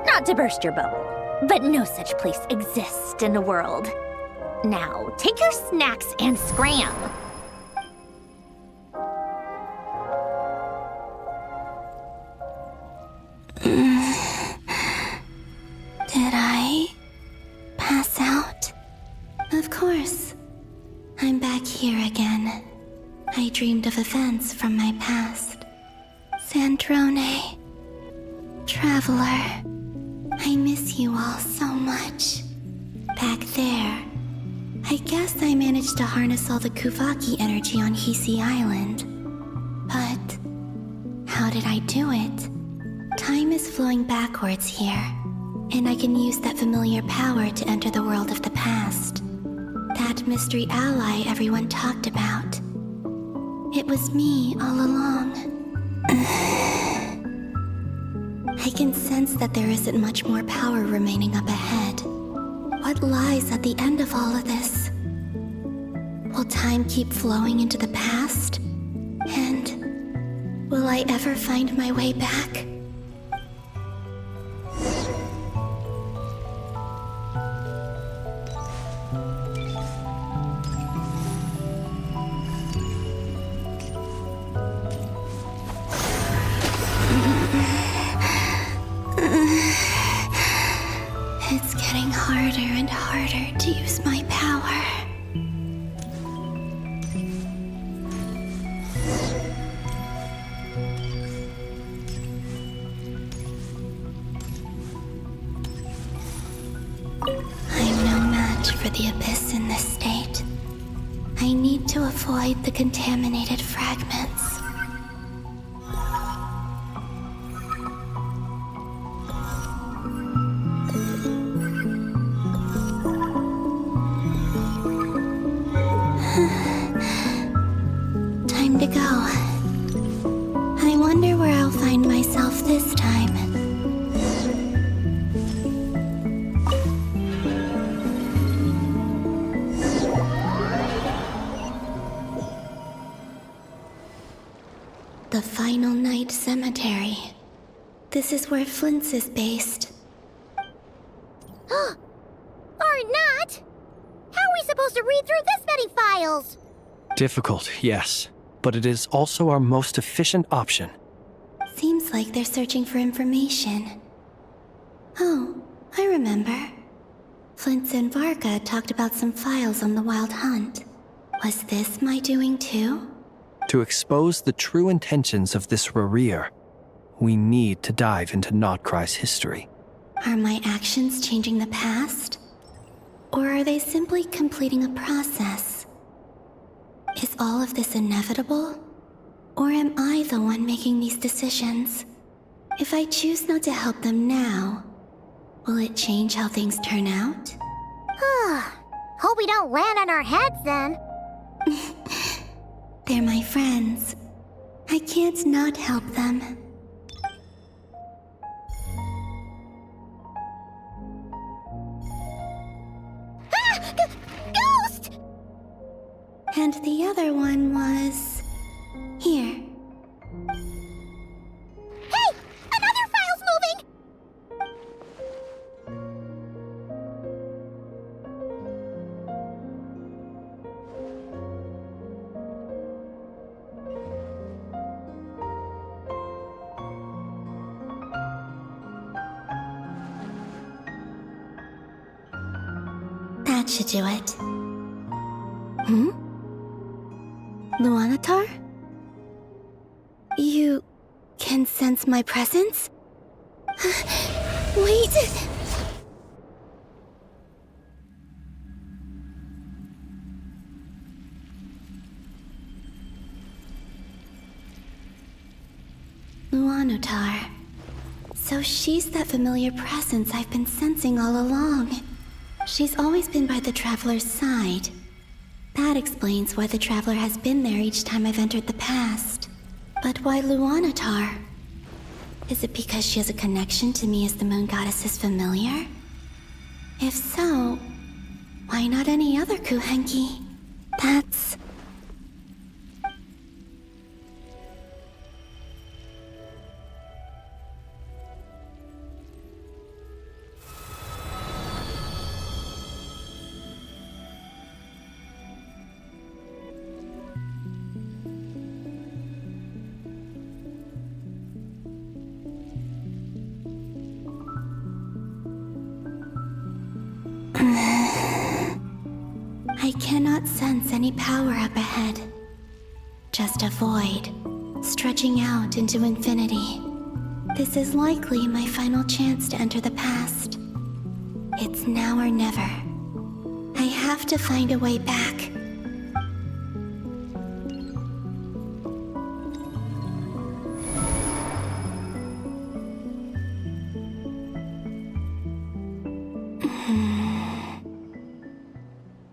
Not to burst your bubble, but no such place exists in the world. Now, take your snacks and scram. Did I pass out? Of course. I'm back here again. I dreamed of events from my past. Sandrone. Traveler. I miss you all so much. Back there. I guess I managed to harness all the Kuvaki energy on Hisi Island. But how did I do it? Time is flowing backwards here, and I can use that familiar power to enter the world of the past. That mystery ally everyone talked about. It was me all along. I can sense that there isn't much more power remaining up ahead. What lies at the end of all of this? Will time keep flowing into the past? And will I ever find my way back? It's getting harder and harder to use my power. I'm no match for the Abyss in this state. I need to avoid the contaminated fragments. Time to go. I wonder where I'll find myself this time. The Final Night Cemetery. This is where Flint's is based. Or not! How are we supposed to read through this many files? Difficult, yes, but it is also our most efficient option. Seems like they're searching for information. Oh, I remember. Flint's and Varga talked about some files on the Wild Hunt. Was this my doing too? To expose the true intentions of this Rerir, we need to dive into Notcry's history. Are my actions changing the past? Or are they simply completing a process? Is all of this inevitable? Or am I the one making these decisions? If I choose not to help them now, will it change how things turn out? Hope we don't land on our heads then. They're my friends. I can't not help them. Ghost! And the other one was... here. Hey! Another file's moving! That should do it. Luanatar? You can sense my presence? Wait! Luanatar, So she's that familiar presence I've been sensing all along. She's always been by the Traveler's side. That explains why the Traveler has been there each time I've entered the past. But why Luanatar? Is it because she has a connection to me as the Moon Goddess's familiar? If so, why not any other Kuhenki? That's... I cannot sense any power up ahead. Just a void, stretching out into infinity. This is likely my final chance to enter the past. It's now or never. I have to find a way back.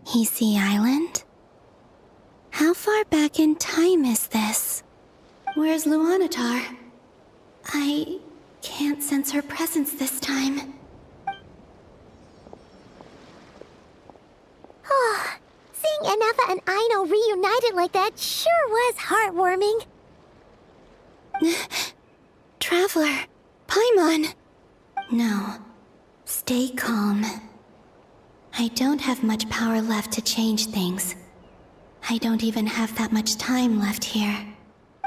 Hisi Island? How far back in time is this? Where's Luanatar? I can't sense her presence this time. Oh, seeing Anafa and Aino reunited like that sure was heartwarming. Traveler, Paimon. No, stay calm. I don't have much power left to change things. I don't even have that much time left here.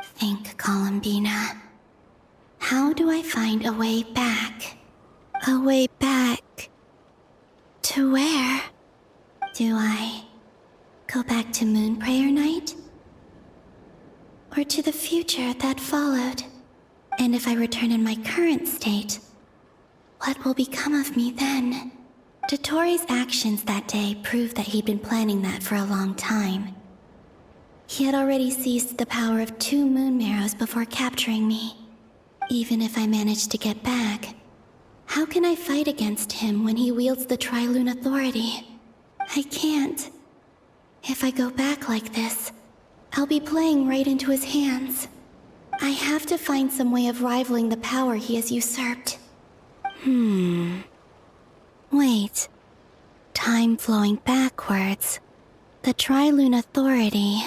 Think, Columbina. How do I find a way back? A way back... to where? Do I go back to Moon Prayer Night? Or to the future that followed? And if I return in my current state, what will become of me then? Dottore's actions that day proved that he'd been planning that for a long time. He had already seized the power of 2 moon marrows before capturing me. Even if I managed to get back, how can I fight against him when he wields the Tri-Lune Authority? I can't. If I go back like this, I'll be playing right into his hands. I have to find some way of rivaling the power he has usurped. Wait. Time flowing backwards. The Tri-Lune Authority.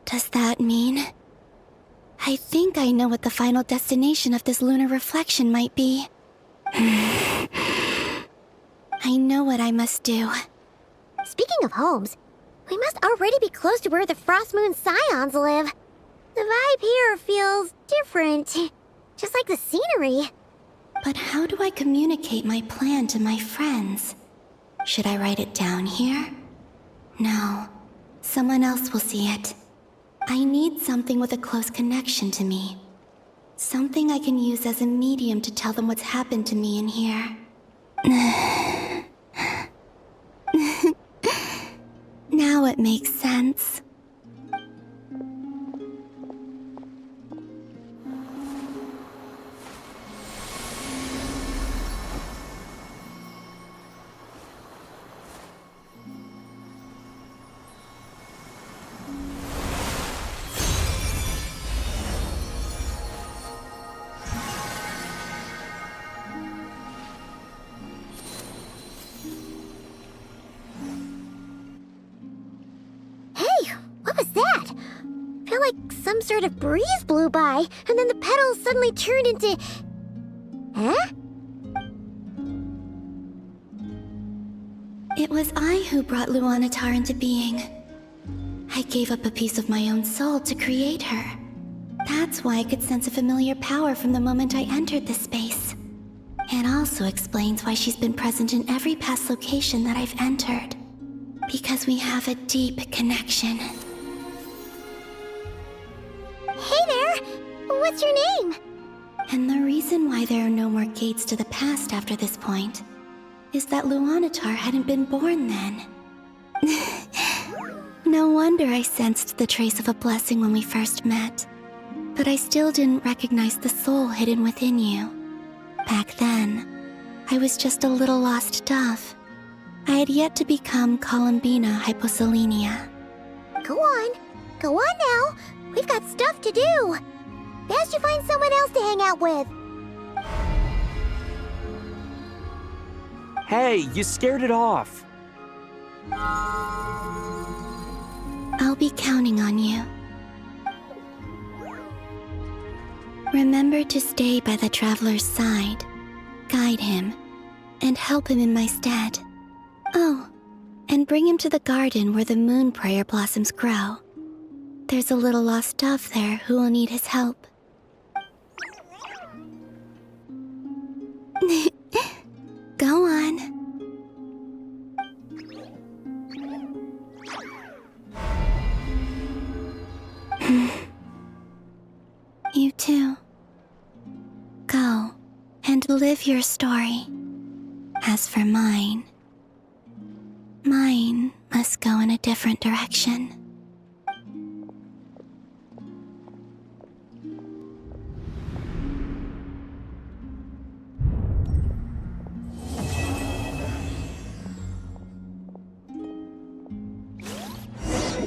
Does that mean... I think I know what the final destination of this lunar reflection might be. I know what I must do. Speaking of homes, we must already be close to where the Frost Moon Scions live. The vibe here feels different, just like the scenery. But how do I communicate my plan to my friends? Should I write it down here? No. Someone else will see it. I need something with a close connection to me. Something I can use as a medium to tell them what's happened to me in here. Now it makes sense. Some sort of breeze blew by, and then the petals suddenly turned into... Huh? It was I who brought Luanatar into being. I gave up a piece of my own soul to create her. That's why I could sense a familiar power from the moment I entered this space. It also explains why she's been present in every past location that I've entered. Because we have a deep connection. Hey there! What's your name? And the reason why there are no more gates to the past after this point is that Luanatar hadn't been born then. No wonder I sensed the trace of a blessing when we first met. But I still didn't recognize the soul hidden within you. Back then, I was just a little lost dove. I had yet to become Columbina Hyposelenia. Go on now. We've got stuff to do. Best you find someone else to hang out with. Hey, you scared it off. I'll be counting on you. Remember to stay by the traveler's side, guide him, and help him in my stead. Oh, and bring him to the garden where the moon prayer blossoms grow. There's a little lost dove there who will need his help. Go on. You too. Go and live your story. As for mine must go in a different direction.